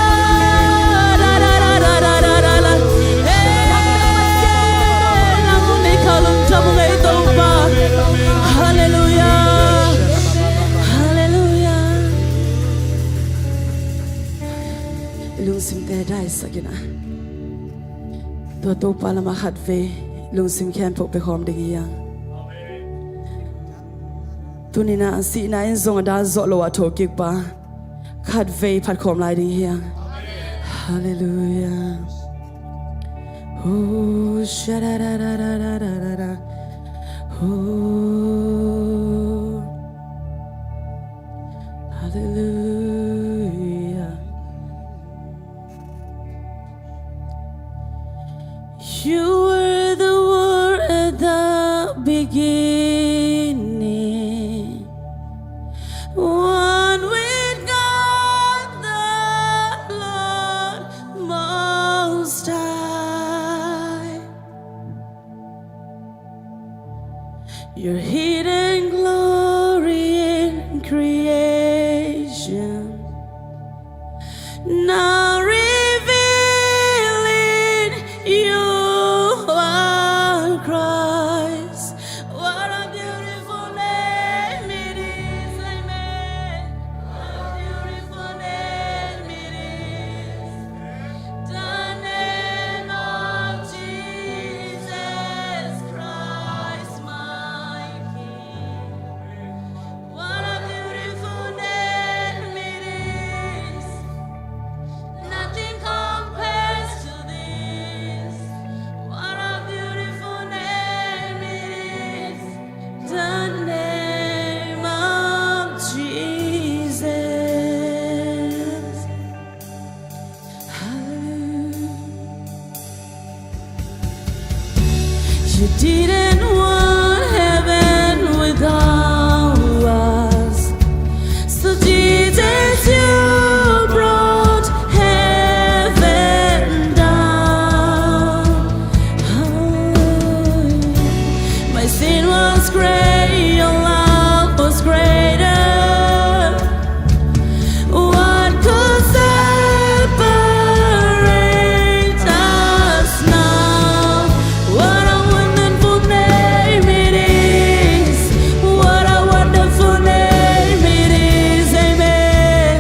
sakina. Tua pala mahat ve lung sim khem po pe khom de giang. Tunina si na in zong da zo lo atho kik pa. Khat ve phat khom lai ding hiang. Hallelujah. Oh, shada da da da da da da. Oh, hallelujah. You were the word at the beginning, one with God the Lord Most High. Your hidden glory in creation, now revealing you are Christ. What a beautiful name it is, amen. What a beautiful name it is, the name of Jesus Christ, my King. What a beautiful name it is. Nothing compares to this. What a beautiful name it is. The name of Jesus. You didn't want heaven without us. So Jesus, you brought heaven down. My sin was great, your love was greater. What could separate us now? What a wonderful name it is. What a wonderful name it is. Amen.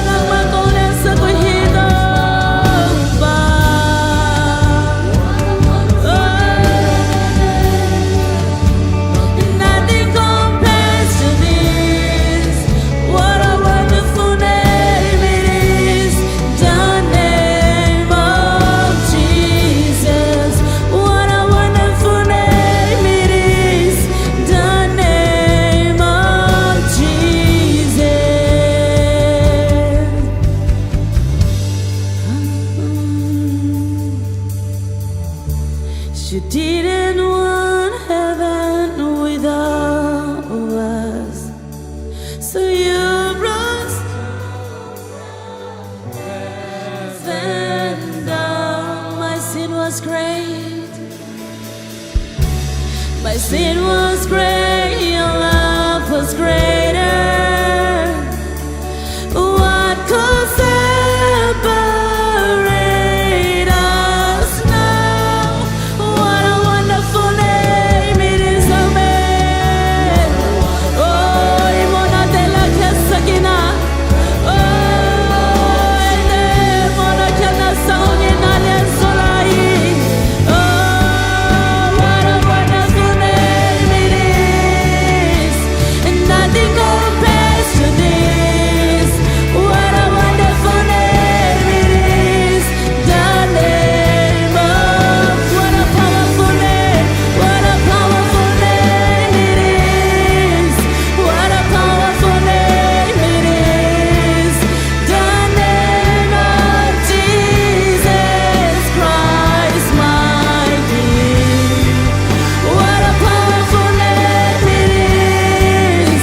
Nang makulit sa kuhidong pa. Nothing compares to this. What a wonderful name it is. The name of Jesus. What a wonderful name it is. The name of Jesus. You didn't want heaven without us, so you brought heaven down. My sin was great. My sin was great. Your love was greater. What could separate us now? What a wonderful name it is, amen. Oh, imona de la kesakina. Oh, ende mona kena sauni nalen solai. Oh, what a wonderful name it is. And nothing compares to this. What a wonderful name it is. The name of, what a powerful name. What a powerful name it is. What a powerful name it is. The name of Jesus Christ, my King. What a powerful name it is.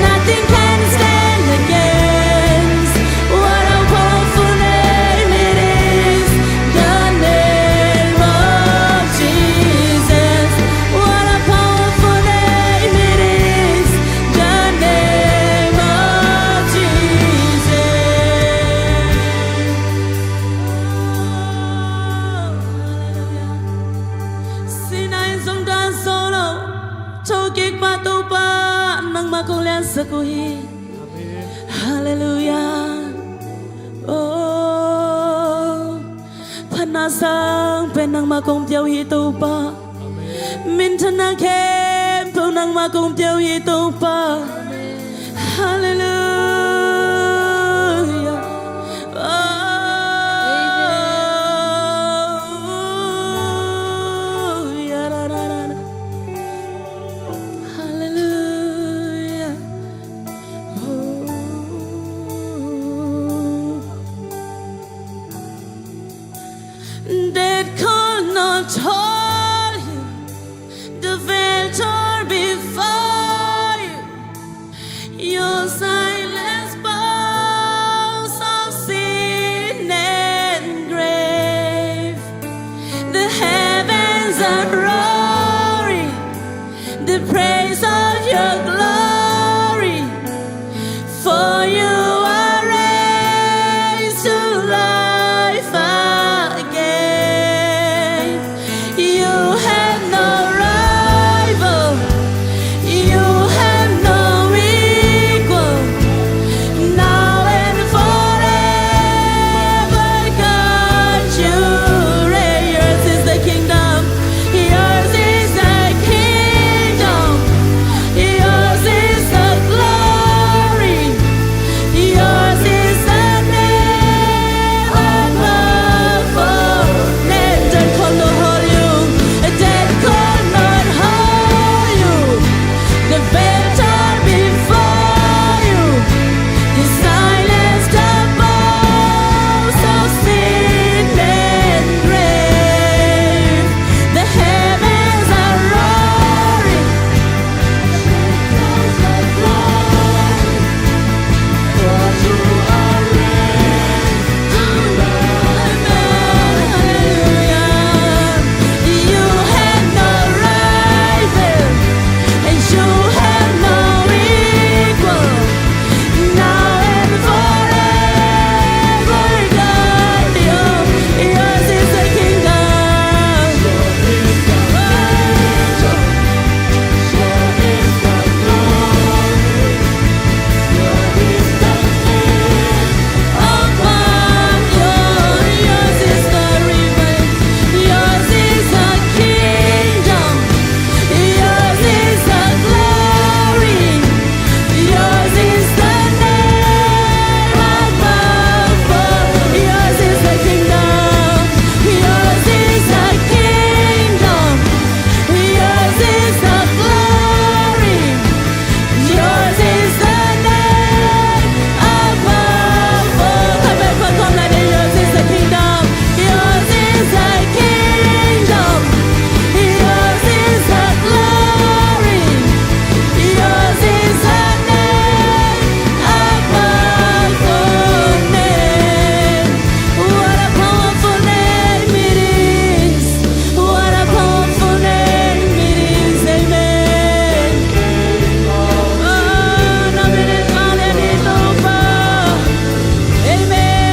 Nothing can stand against. What a powerful name it is. The name of Jesus. What a powerful name it is. The name of Jesus. Sinain song dan solo, chokik patupa nang makulian sakuhi. Hallelujah. sang pen nang ma kong tiêu hi tu pa min thân na kem phong nang ma kong tiêu hi tu pa hallelujah That could not hold you, the veil tore before you. Your silence bows of sin and grave. The heavens are roaring, the praise of your glory. For you are raised to life again. You have no rival, you have no equal. Now and forever, God, you reign. Yours is the kingdom, yours is the kingdom, yours is the glory, yours is the name above all names. Death could not hold you, death could not hold you. The veil tore before you, you silenced the bones of sin and grave. The heavens are roaring, you have no rival, and you have no equal. Now and forever, God, yours is the kingdom. Yours is the river, yours is the kingdom, yours is the glory, yours is the name above all. Yours is the kingdom, yours is the kingdom, yours is the glory, yours is the name above all. Come and proclaim that yours is the kingdom, yours is the kingdom, yours is the glory, yours is the name above all names. What a powerful name it is! What a powerful name it is! Amen. Amen.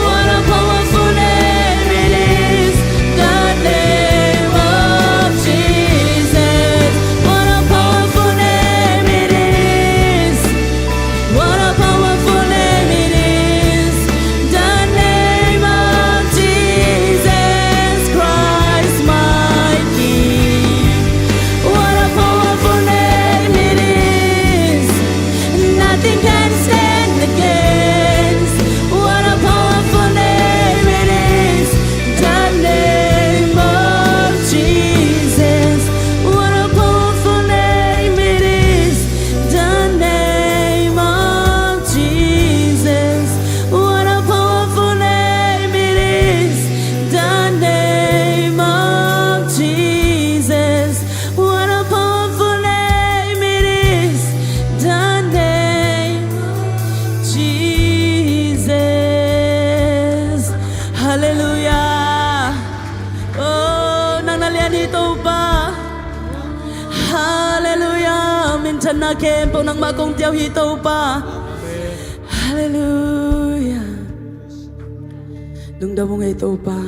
What a powerful name it is, the name of Jesus. What a powerful name it is. What a powerful name it is, the name of Jesus Christ, my King. What a powerful name it is, nothing can stand against. What a powerful name it is, the name of Jesus. What a powerful name it is, the name of Jesus. What a powerful name it is, the name of Jesus. What a powerful name it is, the name of Jesus. Hallelujah. Oh, nang nalian dito ba? Hallelujah. Minsan na kempo nang makong tiyaw hito pa. Hallelujah. Nung damo nga ito pa.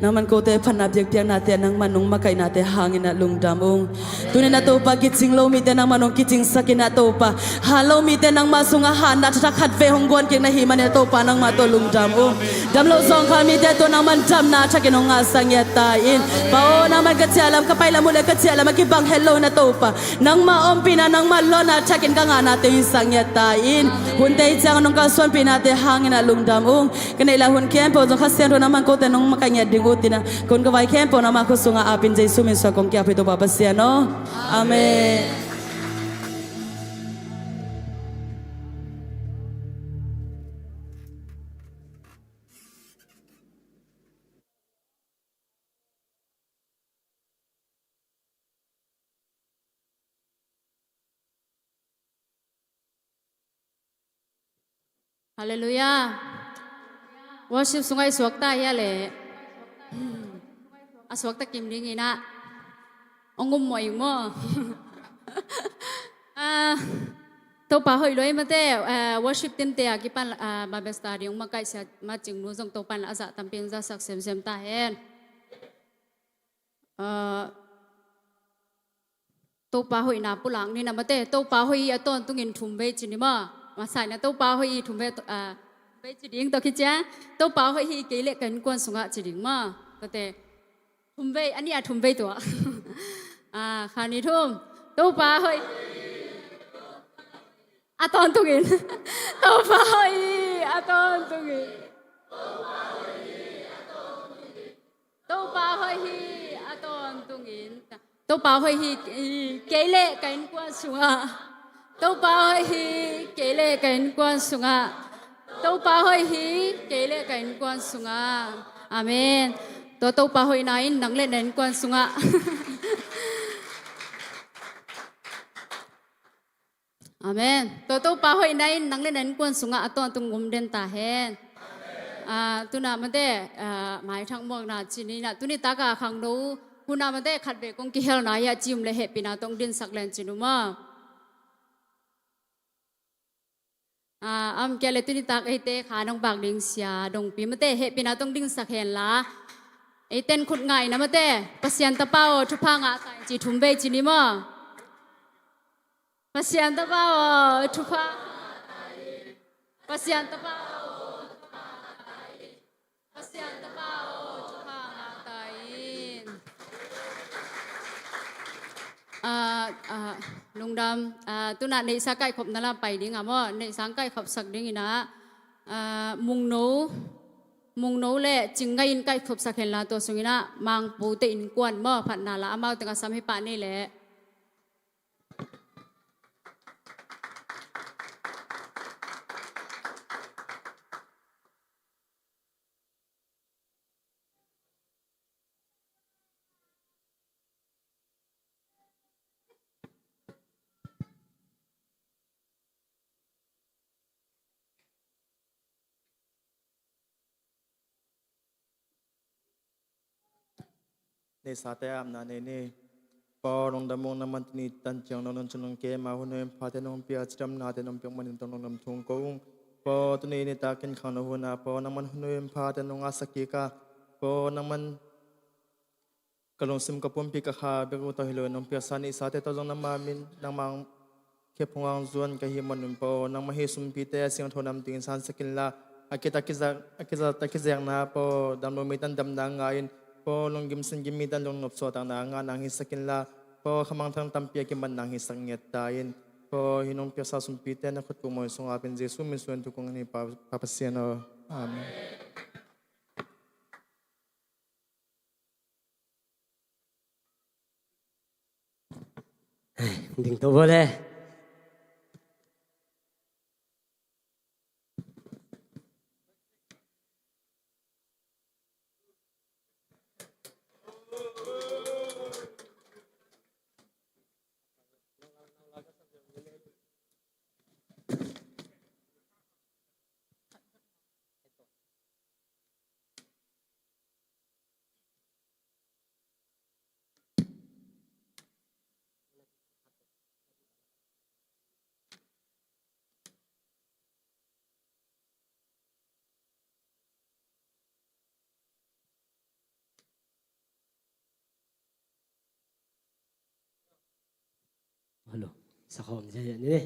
nang man ko te phanap jak piang na te nang manung makai na te hangin na lungdam ong tuni na to pa kiching lo mi te nang manong kiching sakina to pa halo mi te nang masunga han na thak khat ve hong gon ke na hi man to pa nang ma to lungdam ong dam lo song kha mi te to nang man dam na thakin ong asang ya ta in pa o nang man ka chalam ka pai la mule ka chalam ki bang hello na to pa nang ma om pina nang ma lo na thakin ka nga na te sang ya ta in hun te chang nong ka son pina te hangin na lungdam ong kanai la hun kem po jong kha sen ro nang man ko te nong makanya dingo tina kon ka vai kem po na ma ko sunga apin jesu min so kong kya pito pa pasya no amen. Hallelujah. Worship sungai suakta ya le. Aswakta kim ring ina. Ongum mo yung mo. Tau pa hoi loi mate worship tin te akipan Bible study yung makai sa matching nu jong tau pan asa tampin za sak sem sem ta hen. Tau pa hoi na pulang ni na mate tau pa hoi aton tungin thumbe chinima. Masai na tau pa hoi thumbe bây chỉ điếng tao khi cha tao bảo hơi hi kỹ lệ cảnh quan sung hạ chỉ điếng mà tao tệ thùng vây anh đi thùng vây tuổi khá ní thùng tao bảo hơi toàn tụi in tao bảo hơi toàn tụi in tao bảo hơi hi toàn tụi in tao bảo hơi hi kỹ lệ cảnh quan sung hạ tao bảo hơi hi kỹ lệ cảnh quan sung hạ tâu pa hoi hi kể lệ cảnh quan sunga amen tâu pa hoi nai nang lệ cảnh quan sunga amen tâu pa hoi nai nang lệ cảnh quan sunga aton tung ngum den ta hen tu na mate mai thang mok na chini na tu ni ta ka khang do ku na mate khat be kong ki hel na ya chim le he pina tong din sak len chinu ma am kia lệ tuni tak ấy te khá nông bạc đinh xia đồng pi mate hệ pina tông đinh sắc hèn lá ấy tên khut ngài na mate pasian tapao thupa nga tai chi thumbe chi ni ma pasian tapao thupa pasian tapao pasian tapao thupa nga tai lung đam tu na nei sa kai khop na la pai ding amo nei sang kai khop sak ding ina mung no le chingai in kai khop sak hen la to sungina mang pu te in kwan mo phat na la amau tanga sam hi pa ni leในสาแต่อำนาจนี้ปอลงดำมงน้ำมันติดตันเจียงนนชนงเกมาหุ่นเอ็มพาเทนงเปียจำนาเทนงเปียมันตนงนำทุงกงปอตัวนี้ในตากินข้าวหัวนาปอน้ำมันหุ่นเอ็มพาเทนงอาสกิกาปอน้ำมันกลงซิมกับปุ่มปีกขาเบกุตหิโลนงเปียสานิสาแต่ตัวลงน้ำมามินน้ำมังเขียบพวงจวนกับหิมันปอน้ำมันเฮสุมปีเตเสียงโทนำติงสันสกินละอากิตากิจังนาปอดำลงมีตันดำนางไงพอลงกิมสินกิมีดันลงนบสวดต่างๆงานนางฮิสกินละพอขมังทางตำเปียกิมันนางฮิสังเงตตายินพอหินงเปียสาสุมปีเตนักขุดกุมวยสงอาเป็นเจสุมิส่วนทุกคนนี้ปาปเสียนอาเมนดิ่งตัวเลย halo sakhom je ni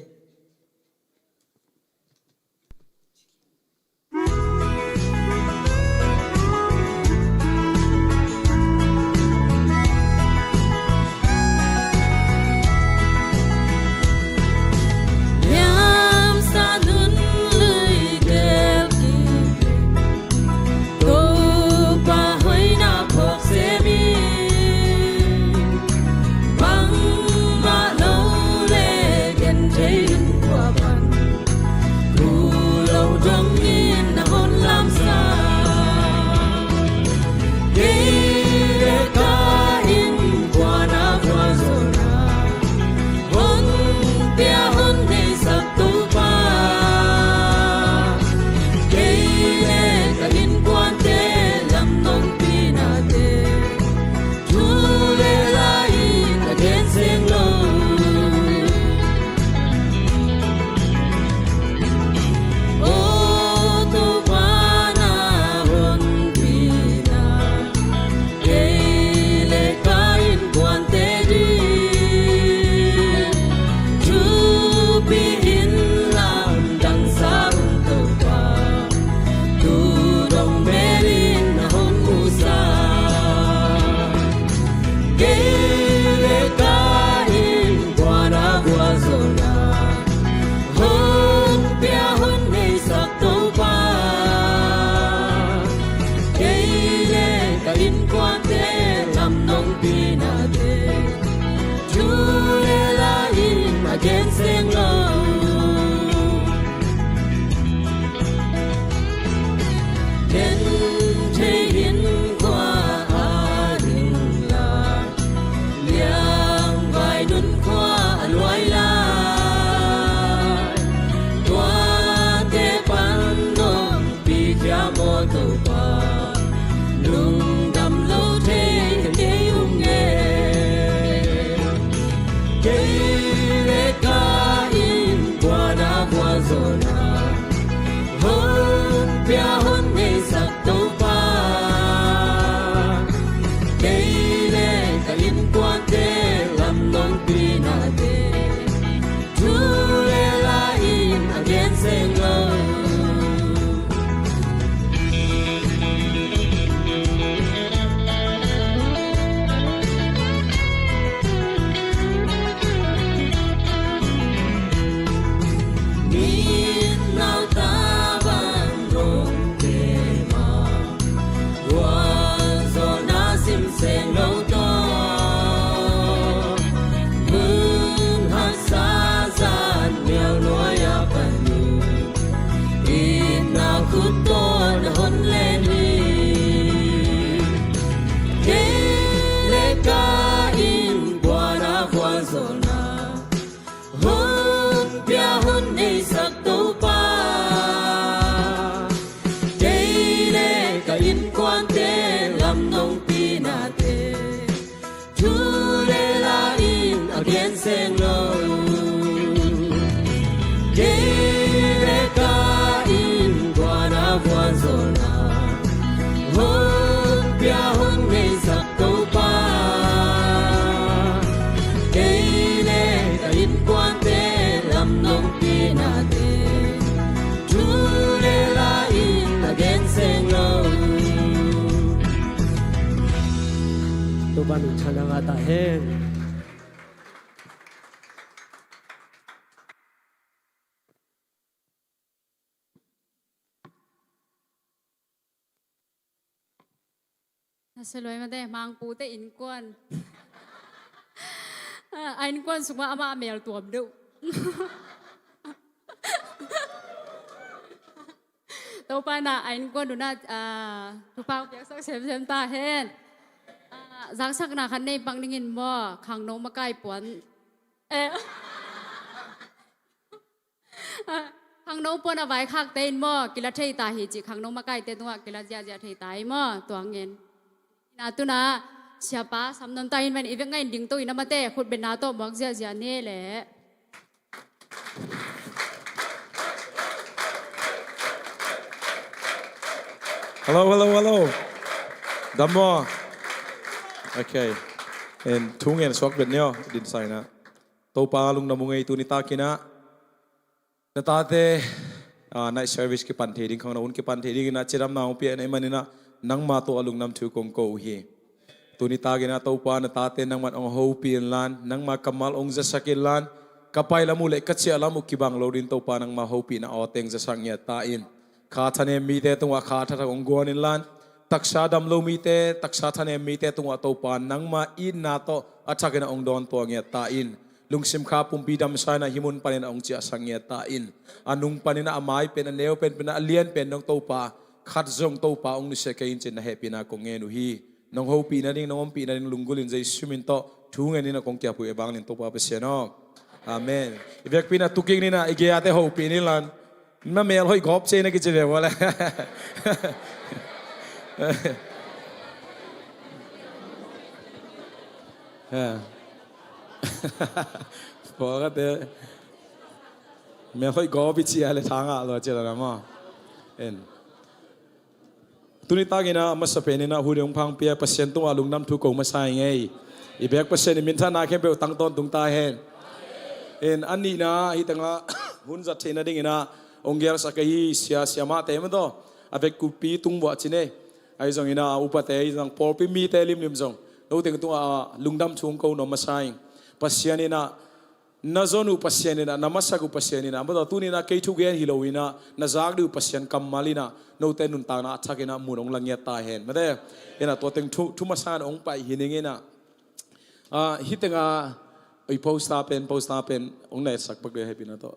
tu ban chana nga ta henสลวยมาแต่มังปูแต่อินกวนอินกวนสุมาอามาเมลตัวดุตัวปานะอินกวนดูน่าทุกปากเปียกสักเซมตาเห็นสักสักนาคันในปังนิ่งบ่ขังน้องมาใกล้ปวนขังน้องปวนเอาไว้คักเต้นบ่กิลาเทยตาหิจิขังน้องมาใกล้เต้นตัวกิลาเจียเทยตายบ่ตัวเงินtu na siapa samnon tayin man ibig ngayon ding to inamate khut benato magzia zia nele hello Damo okay and tung and sok bet neo din sai na to pa lung na mungai tu ni ta kina na ta te night service ki pan the ding khang na un ki pan the ding na chiram na pi nei manina nang ma to alung nam thu kong ko hi tu ni ta kina to pa na ta te nang mat ong ho pi lan nang ma kamal ong za sakil lan kapai la mu le ka chia la mu ki bang lo din to pa nang ma ho pi na o teng za sang ya ta in kha thane mi te tu wa kha tha ong gon in lan taksha dam lo mi te taksha thane mi te tu wa to pa nang ma in na to athakena ong don to nge ta in lungsim kha pumpi dam sana himun panin ong chia sang ya ta in anung panina amai pen aneu pen pen alien pen nong to pa khat zong to pa ong ni se ke in chen na happy na ko nge nu hi nong ho pi na ding nong pi na ding lungulin jai sumin to thu nge ni na kong kya pu e bang nin to pa pe se no amen ivek pi na tuking ni na ige ate ho pi ni lan ma mel hoi gop che na ki che wala bỏ cái thế mẹ phải có bị chia lại thang à rồi chưa là mà em tụi ta cái na mà sắp đến na hu đông phang pia pasien tung alung nam thu cầu mà sai ngay ibek pasien min thana kem bel tang ton tung ta hen en ani na hi tanga hun zat thena ding na ongger sakai sia siama te ma do avec kupi tung bo chine ai zong ina upate ai zong por pi mi te lim lim zong no teng tung lungdam chung ko no ma sai pasien ina na zonu pasien ina namasaku pasien ina ma do tu ni na ke thu gen hilowina na zag du pasien kam malina no te nun ta na thakena munong langya ta hen ma de ina to teng thu ma san ong pai hiningena hitenga oi post pen ong nei sak pak de happy na to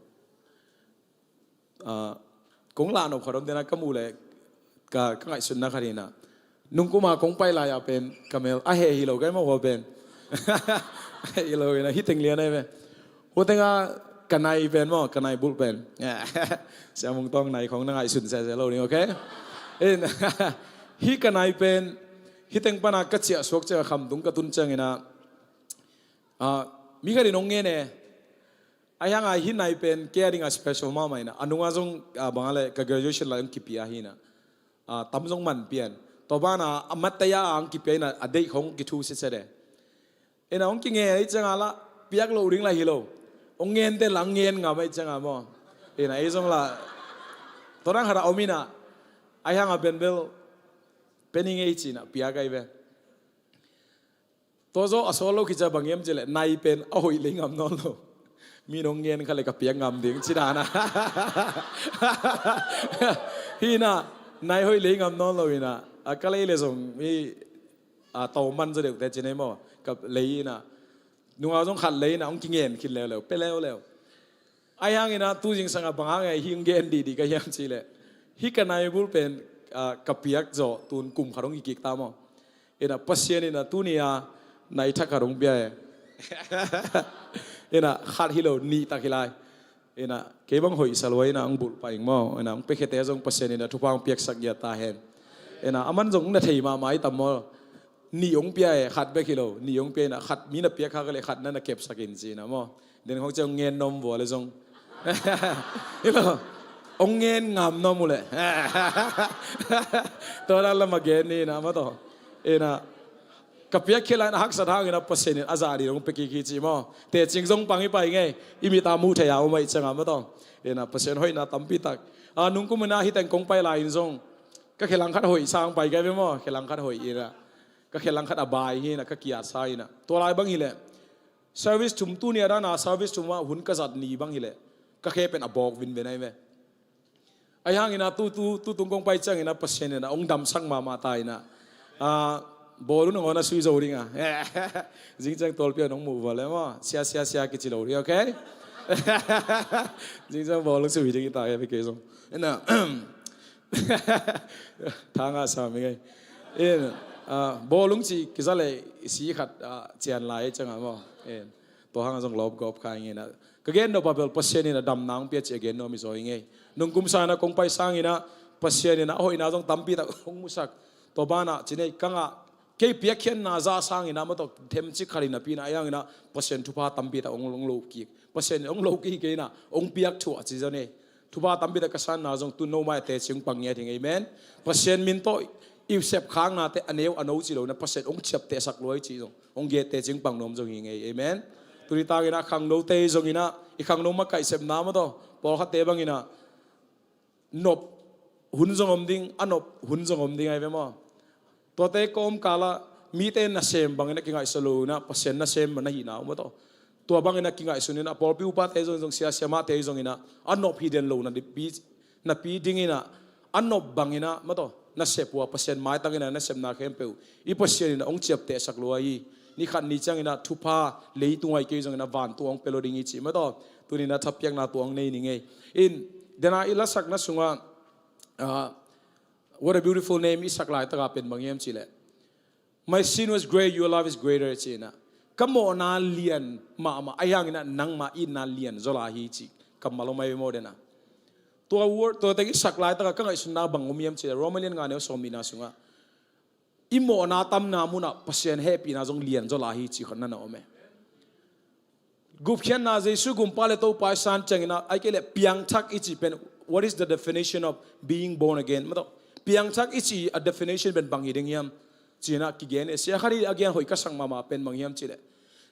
kong la no khorom dena kamu le ka ngai sun na kharina nung kuma kong pai la ya pen kamel a he hilo kai ma ho pen hilo na hiteng lia nei ve ho tenga kanai pen mo kanai bul pen sa mong tong nai khong na ngai sun sa lo ni okay en hi kanai pen hiteng pana ka chia sok cha kham dung ka tun chang ina mi ga ri nong nge ne ayang ai hin nai pen caring a special mama ina anunga jong bangale ka graduation la ki pia hina tam jong man pian to bana amataya ang ki pia na adei khong ki thu se de ena ong ki nge ai changa la piak lo ring la hilo ong ngen te lang ngen nga mai changa mo ena ai jong la torang hara omina ayang a ben bel pening ei china pia kai ve to zo asolo ki cha bangem chele nai pen ahoi lingam non lo mi nong ngen khale ka piang ngam ding chidana hina nai hoi le ngam non lo ina akale le song mi to man je de te chine mo ka le ina nunga jong khat le na ong ki ngen kin le pe le ayang ina tu jing sanga banga ngai hing gen di ka yang chi le hi ka nai bul pen ka piak zo tun kum kharong ikik ta mo ina pasien ina tu nia nai tha karong bia ina khat hilo ni takilai ina ke bang hoi salwai na ang bul paing mo ina ang pekete jong pasien ina thupang piak sak ya ta hen ina aman jong na thei ma mai tam mo ni ong pia khat be kilo ni ong pia na khat mi na piak kha le khat na na kep sakin ji na mo den hong jong ngen nom bo le jong ilo ong ngen ngam nom mu le to la ma gen ni na ma to ina kapia khela na hak sa thang ina pasien azari ong peki ki chi mo te ching jong pangi pai nge imi ta mu thaya o mai changa ma to ina pasien hoi na tampi tak nung ku mana hi teng kong pai lai in jong ka khelang khat hoi sang pai ga be mo khelang khat hoi ira ka khelang khat abai hi na ka kia sai na to lai bang hi le service tum tu ni ara na service tum wa hun ka zat ni bang hi le ka khe pen abok win be nai me ayang ina tu tung kong pai chang ina pasien na ong dam sang ma tai na bolu nong ona sui zo ringa jing chang tol pia nong mu wa le mo sia ki chi lo ri okay jing chang bolu sui ji ta ya bi ke so na thanga sa mi ngai en bolung chi ki za le si khat chian lai chang mo en to hang jong lob gop khai nge na ka gen no babel pasien ina dam nang pia che gen no mi zo nge nung kum sa na kong pai sang ina pasien ina hoi na jong tampi ta ong musak to bana chine kanga ke pia khen na za sang ina ma to them chi khari na pi na yang ina pasien thu pa tampi ta ong long lo ki pasien ong lo ki ke na ong piak thu chi zo ne thu pa tampi ta ka san na jong tu no mai te ching pang nge thing amen pasien min to if sep khang na te aneu ano chi lo na pasien ong chep te sak loi chi jong ong ge te ching pang nom jong nge amen ตุนิตากินะขังโนเตยจงอินะอีขังโนมาไก่เสพน้ำมาต่อพอขัดเตบังอินะนบหุ่นจงอมดิ้งอันนบหุ่นจงอมดิ้งไอ้เว้ยมั้งตัวเตะกอมกาละมีเตนน่ะเซมบางอินะกิงไอสโลนะพัศยันน่ะเซมมันน่ะหินามาต่อตัวบางอินะกิงไอสุนินะพอพิวปาเตยจงเสียเสียมาเตยจงอินะอันนบฮีเดนโลนะดิปีน่ะปีดิ้งอินะอันนบบางอินะมาต่อน่ะเสพวัวพัศยันไม้ตั้งอินะน่ะเซมนาเข้มเปิวอีพัศยันอินะองเจ็บเตะสักลัวอีนี่ขันนี่จังอินะทุพาเลยตัวไอ้เกยจงอินะวานตัวองเปโลดิ้งอีจีมาต่อตัวนี้นะทับยังนาตัวองนี่ไงอินเดน่าอิลัสักนะสุงะwhat a beautiful name อิสักหลายตะกาเป็นบางอย่างสิแหละ my sin was great your love is greater จีนะกัมโมนาเลียนมาไอ้ยังนะนังมาอินนาเลียนโซลาฮีจีกัมมาลงไม่โมเดนะตัว word ตัวแต่อิสักหลายตะกาก็ไอ้สุนาบังอมยามสิแหละโรมาเลียนงานเนี่ยสมินาสุงะอิโมนาตัมนามุนะพัศยันเฮปีนาจงเลียนโซลาฮีจีคนนั้นนะโอเมกุบเขียนนาเจสุกุมปาเลโตปายสันจังนะไอ้เกลเปียงทักอิจิเป็น what is the definition of being born again มาต่อเปียงทักอิจิ a definition เป็นบางอย่างยามจีน่ากิเกนเสียคดีagainหอยกระสังมาเป็นบางอย่างจีเล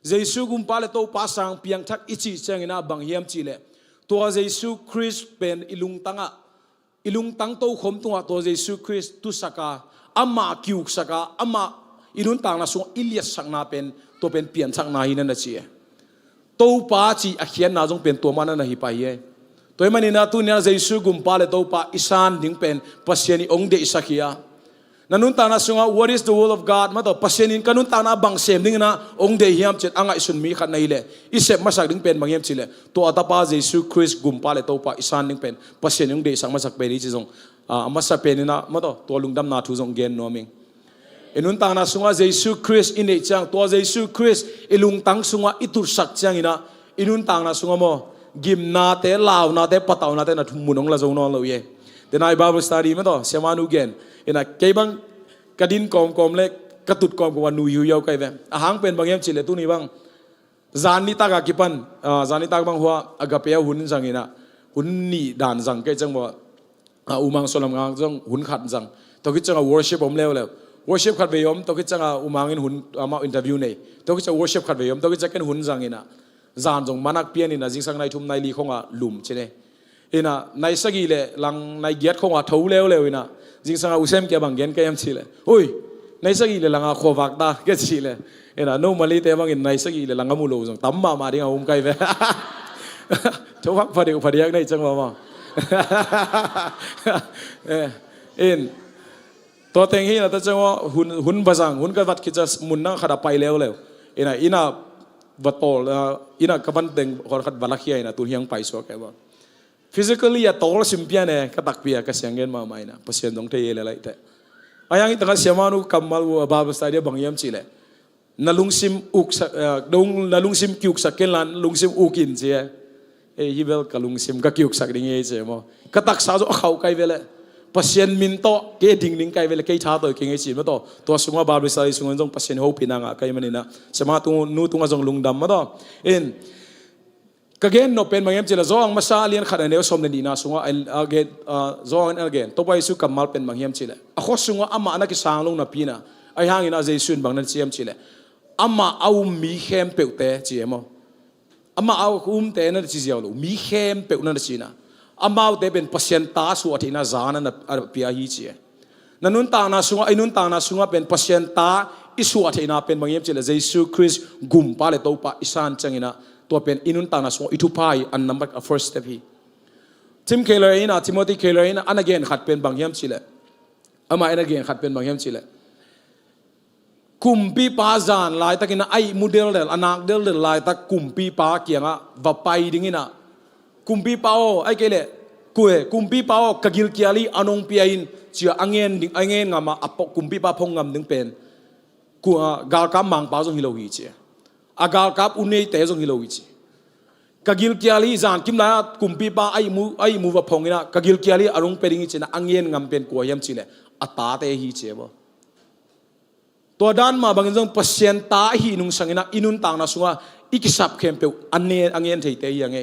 เจสุกุมปาเลโตปาสังเปียงทักอิจิจังนะบางอย่างจีเลตัวเจสุคริสต์เป็นอิลุงตังโตขมตัวเจสุคริสต์ตุสกาอามาคิวสกาอามาอิลุนตังนะส่งอิเลียสักนาเป็นตัวเป็นเปลี่ยนสักนาหินันนะจีตัวป้าจีอาเขียนน่าจงเป็นตัวมันนะฮิปายเย่ตัวมันนี่นะตัวนี้เจสุกุมปาเลตัวป้าอิสานดิ้งเป็นพัศยันองเดอิสักยานั่นนุ่นตานะสุงะ what is the will of God มาตัวพัศยันกันนุ่นตานะบังเสมดิ้งนะองเดฮิมเจ็ดอ่างไอสุนมีขัดในเลยอิเสพมาสักดิ้งเป็นบางอย่างสิเลยตัวอัตป้าเจสุคริสต์กุมปาเลตัวป้าอิสานดิ้งเป็นพัศยันองเดสักมาสักเป็นนี่จงมาสักเป็นนี่นะมาตัวลุงดำนาทุจงเกณฑ์นัวมิงinun tang na sunga Jesu Christ in chang to Jesu Christ ilung tang sunga itur sak chang ina inun tang na sunga mo gim na te law na te pataw na te na thumunong la zong no lo ye then I Bible study ma to semanu gen ina keibang kadin kom le katut kom ko nu yu yau kai ve ahang pen bang yam chile tu ni bang zani ta ga kipan zani ta bang hua agape hun jang ina hun ni dan jang ke chang bo umang solam ngang jang hun khat jang to ki chang worship om lew worship ขัดเบียมตัวกิจงาอุมางินหุ่นมาอินเทอร์วิวเนี่ยตัวกิจ worship ขัดเบียมตัวกิจกันหุ่นจังอินะจานจงมานักเปียนินะจิงสังในทุ่มในลีของอ่ะลุมใช่ไหมอินะในสกีเลยหลังในเกียรติของอ่ะทูเลวอินะจิงสังอุเซมเกี่ยบังเกียนเกี่ยมชีเลยโอ้ยในสกีเลยหลังอ่ะโควักตาเกี่ยชีเลยอินะโนมาลีเตบังอินในสกีเลยหลังอ่ะมูโลจงตั้มมาดิ้งอ่ะอุ้มไก่เว้ยทุกพักพอดีในจังหวะอินตัวเต็งฮีนะแต่จังว่าหุ่นภาษาหุ่นกับวัดคิดจะมุนนั่งขัดไปแล้วอินะวัดโตอินะกับวันเต็งคนขัดบัลลักเฮียนะตัวเฮียงไปสัวแกว่า physically อะโตแล้วสิมเปียเนี่ยก็ตักเปียก็เสียงเงินมาใหม่นะเพราะเสียงตรงเทียอะไรแต่อายังอีตั้งแต่เสียมานุกำมาลูบาบสไตล์บางยามจีเลยนาลุงซิมอุกดงนาลุงซิมกิวสักเกลันลุงซิมอุกินเสียฮิเบลกับลุงซิมก็กิวสักดิ่งเงี้ยเสียมั้งก็ตักสาวจะเขาไกลเวลพัศยันมินโตเกดิ่งดิ่งไกลเวลาเกยชาตัวเก่งไอ้จีมาตัวสุงว่าบาบริษัทสุงว่าจงพัศยันเขาพินังอ่ะไกลมันนี่นะสมาตุนูตุงว่าจงลุงดำมาต่อก็เกณฑ์นเป็นบางอย่างจีละจ้องมาซาเลียนขัดเนี่ยสมเด็จดีนะสุงว่าเกณฑ์จ้องเกณฑ์ตัวไปสุกัมมาเป็นบางอย่างจีละข้อสุงว่าอามาอันนั้นก็สร้างลงนับปีนะไอ้ห่างอินะเจสุนบางนั้นเชียมจีละอามาเอามีเข้มเปิลเตะจีมั้งอามาเอาเตะนั่นจีเจียวลูมีเข้มเปิลนั่นจีนะอามาเอาเตเป็นพัศยันตาสุวัตินาจานันพิอาฮีจีนั่นนุ่นตานาสุงไอ้นุ่นตานาสุงเป็นพัศยันตาอิสุวัตินาเป็นบางอย่างจีละเจสุคริสต์กุมปาเลโตปาอิสานจังอินะตัวเป็นอินุนตานาสุงอิทุพายอันนับเป็น first step ฮีทิมเคเลอร์อินะทิโมธีเคเลอร์อินะอันนั้นเกณฑ์ขัดเป็นบางอย่างจีละอามาอันนั้นเกณฑ์ขัดเป็นบางอย่างจีละกุมปีป้าจานลายตะกินไอ้โมเดลเดลอนาคเดลเดลลายตะกุมปีป้าเกี่ยงอ่ะว่าไปดิ้งนะกุมปีป้าไอ้เกล่กุมปีป้ากกิลเกียลีอนงปีอินเชื่ออังเงินงามาอัปกุมปีป้าพงงามดึงเป็นกูกาลกามมังป้าจงฮิโลวิจิอากาลกามอุนเนยเตจงฮิโลวิจิกกิลเกียลีจานคิมลายกุมปีป้าไอ้มูว่าพงนะกกิลเกียลีอนงเป็นดิ้งจินะอังเงินงามเป็นกัวยามจิเลยอัตตาเตฮิจิบ่ตัวด้านมาบางอย่างพัศยันตาหินุงสังอินะอินุนต่างนะสุงว่าอีกสับเข้มเปวอันเนอังเงินเทยเตยยังไง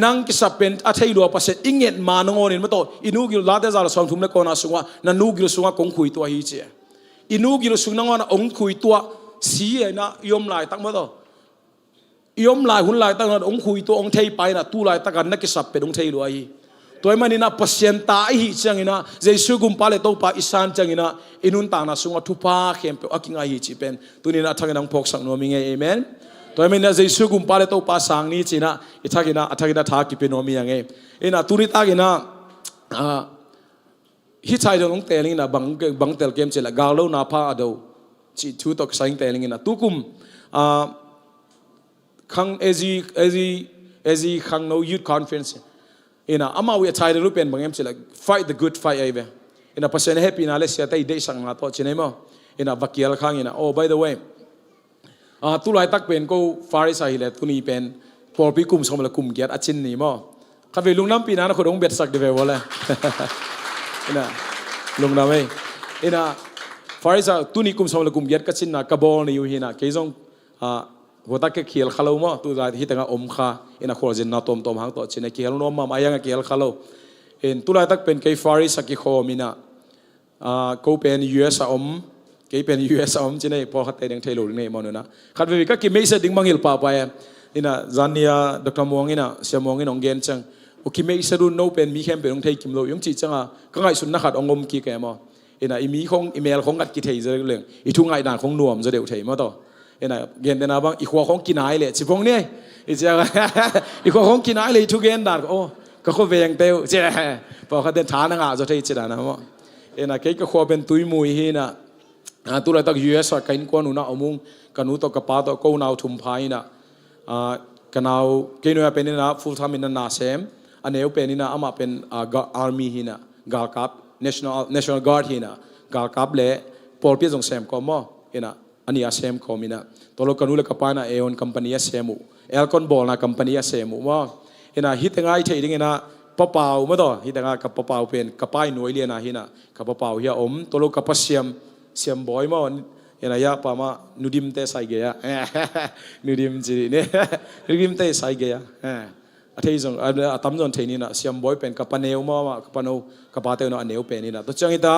นั่งกิสับเป็นอาศัยรัวพัศยันอิงเงินมานงอนินมาโตอินูกิลลาเดซาลสองทุ่มเล็กคนนะสุงว่านันนูกิลสุงว่าคงคุยตัวฮิเจอินูกิลสุงนังว่าองคุยตัวสีนะยมลายตั้งมาโต ยมลายหุ่นลายตั้งนั้นองคุยตัวองเทยไปนะตู้ลายตั้งกันนักสับเป็นองเทยรวยตัวมันนี่นะพัศยันตาอิจังอินะเจสุกุมปาเลโตปาอิสานจังอินะอินุนตานะสุงทุปาเข้มเปอกิงไอฮิจิเป็นตัวนี้นะทักนังพกสังโนมิงเอเมนตัวมันนะเจสุกุมปาเลโตปาสังนี้จีนะอิทักอินะทักกิเป็นโนมิยังเอนะตุริตากินะฮิตไซด์องเตลิงนะบังเตลเกมเจละกาโลนาพาอโดจีทูตกไซน์เตลิงนะตุกุมขังเอซีขังโนยูทคอนเฟรนซ์อินะอามาวิไซด์รูปเป็นบางเอ็มเจละ fight the good fightไอ้เบ้อินะพัศน์แฮปปี้นะเลสเซียแต่อีเดย์สังนาตัวเช่นไหมอินะบักเกียลขังอินะ oh by the way ตุลายตักเป็นก็ฟาริสาฮิเลตุนีเป็นพอปีกุมสมละกุมเกียรติชินนี่มั้งข้าไปลุงน้ำปีนั้นคนองเบ็ดสักเดเวลเลยนะลงดาวเอ้นะฟาริสาตุนีกุมสมละกุมเกียรติก็ชินนะกระบอกนี่อยู่ที่นะเคยส่งหัวตาเกี่ยวขลุ่มตัวใจที่ตั้งอมขานะคนจะน่าตอมหางตัวชินเกี่ยวน้อมมาอย่างเกี่ยวขลุ่มตุลายตักเป็นเคยฟาริสากี่ข้อมีนะก็เป็น US อมเคยเป็น US อมชินพอขัดแต่ยังเทลุนี่มันนะขัดวิก็คิดไม่ใช่ดึงบังหิลป่าไปนะจานียดร.มองนี่นะเสียมองนี่น้องเกนจังโอเคไม่ใช่รุ่นโนเป็นมีแค่เป็นองค์ไทยกิมโลยงจีจังอ่ะก็ไงสุนนะขัดองค์กี่แกมั้งนะอีมีของอีเมลของกัดกี่ไทยจะเรื่องอีทุ่งไงด่านของนวมจะเดือดไทยมั้งต่อนะเกนเดนะบ้างอีขวาของกินไอเลยสิพงเนี่ยอีเจ้าอีขวาของกินไอเลยทุกเกนด่านโอ้ก็เขาเวียงเตวเจ้าพอเขาเดินฐานงาจะไทยจะด่านะมั้งนะเกี่ยก็ขวาเป็นตุยมุยฮีนะตุลาตัก US กันกวนอุณาอมุงกันอุตกปาตก็อุณาทุ่มพายนะกันเอาเกณฑ์ว่าเป็นนี่นะ full time นี่นะเซมอันนี้เป็นนี่นะอามาเป็นarmy ฮีนะกาลกับ national guard ฮีนะกาลกับเล่พอลพิจงเซมก็มั่งนะอันนี้เซมก็มีนะตัวเรากันอุลกับปานะเอออนคัมพานีเซมุเอลคอนบอลนะคัมพานีเซมุมั่งนะฮิตง่ายที่ดิ้งนะปะเปาไม่ต่อฮิตง่ายกับปะเปาเป็นกับป้ายหน่วยเลียนะฮีนะกับปะเปาเฮียตัวเรากับเสียมบ่อยมั่งนะยาปามานูดิมเตใส่เกียนูดิมจีเนี่ยนูดิมเตใส่เกียอาทิตย์จงตั้มจงเทนี่นะเสียมบ่อยเป็นกับปนเนวมากับปนเอากับปาเตวนะอันเนวเป็นนี่นะตัวจังอิตา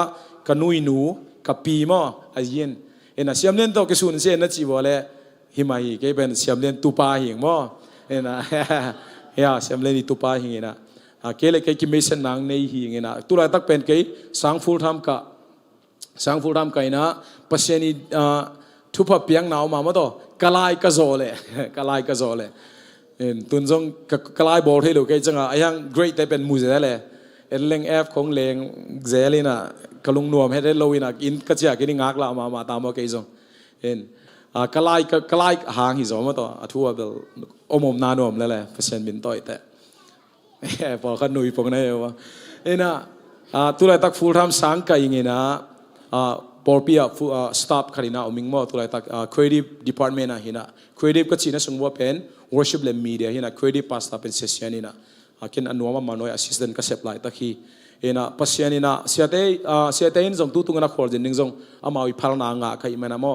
กับนุยนูกับปีมาอาเย็นนะเสียมเล่นตัวกิสุนเสียนจีบว่าเลยหิมาฮีก็เป็นเสียมเล่นตุปาหิงมานะเฮียเสียมเล่นตุปาหิงนะเกล็ดก็กิมเมสันนางในหิงนะตัวอะไรตักเป็นก็สังฟูลทำกับสังฟูรามไก่นะปัศนีทุบเปียงหนาวมาต่อกลายกระโจเลยกลายกระโจเลยตุนจงกลายบอลให้ลูกไอ้จังอ่ะยัง great แต่เป็นมูเซเลยเล่งแอฟของเล่งเซลีน่ะกลุงนวมให้ได้โลวินะกินกระเจี๊ยกินงักละมาตามมาไอ้จังกลายหางหิจอมาต่อทั่วเบลอมนานวมเลยปัศนีบินต่อยแต่พอขันนุยพวกนั้นวะนะตัวอะไรตักฟูลทำสังกัยยังไงนะพอพี่สตาฟคารินาอมิงมอตัวอะไรตักcreative department นะฮินะ creative ก็ชีนะสมว่าเป็น worship และ media ฮินะ creative pasta เป็น session นี่นะคินอันนัวมาหน่อย assistant ก็เสพไล่ตักฮีนะปัศยานี่นะเสียเตยนจงตุ้งนะขอร์จินนึงจงอามาวิพารนางะใครมันนะมอ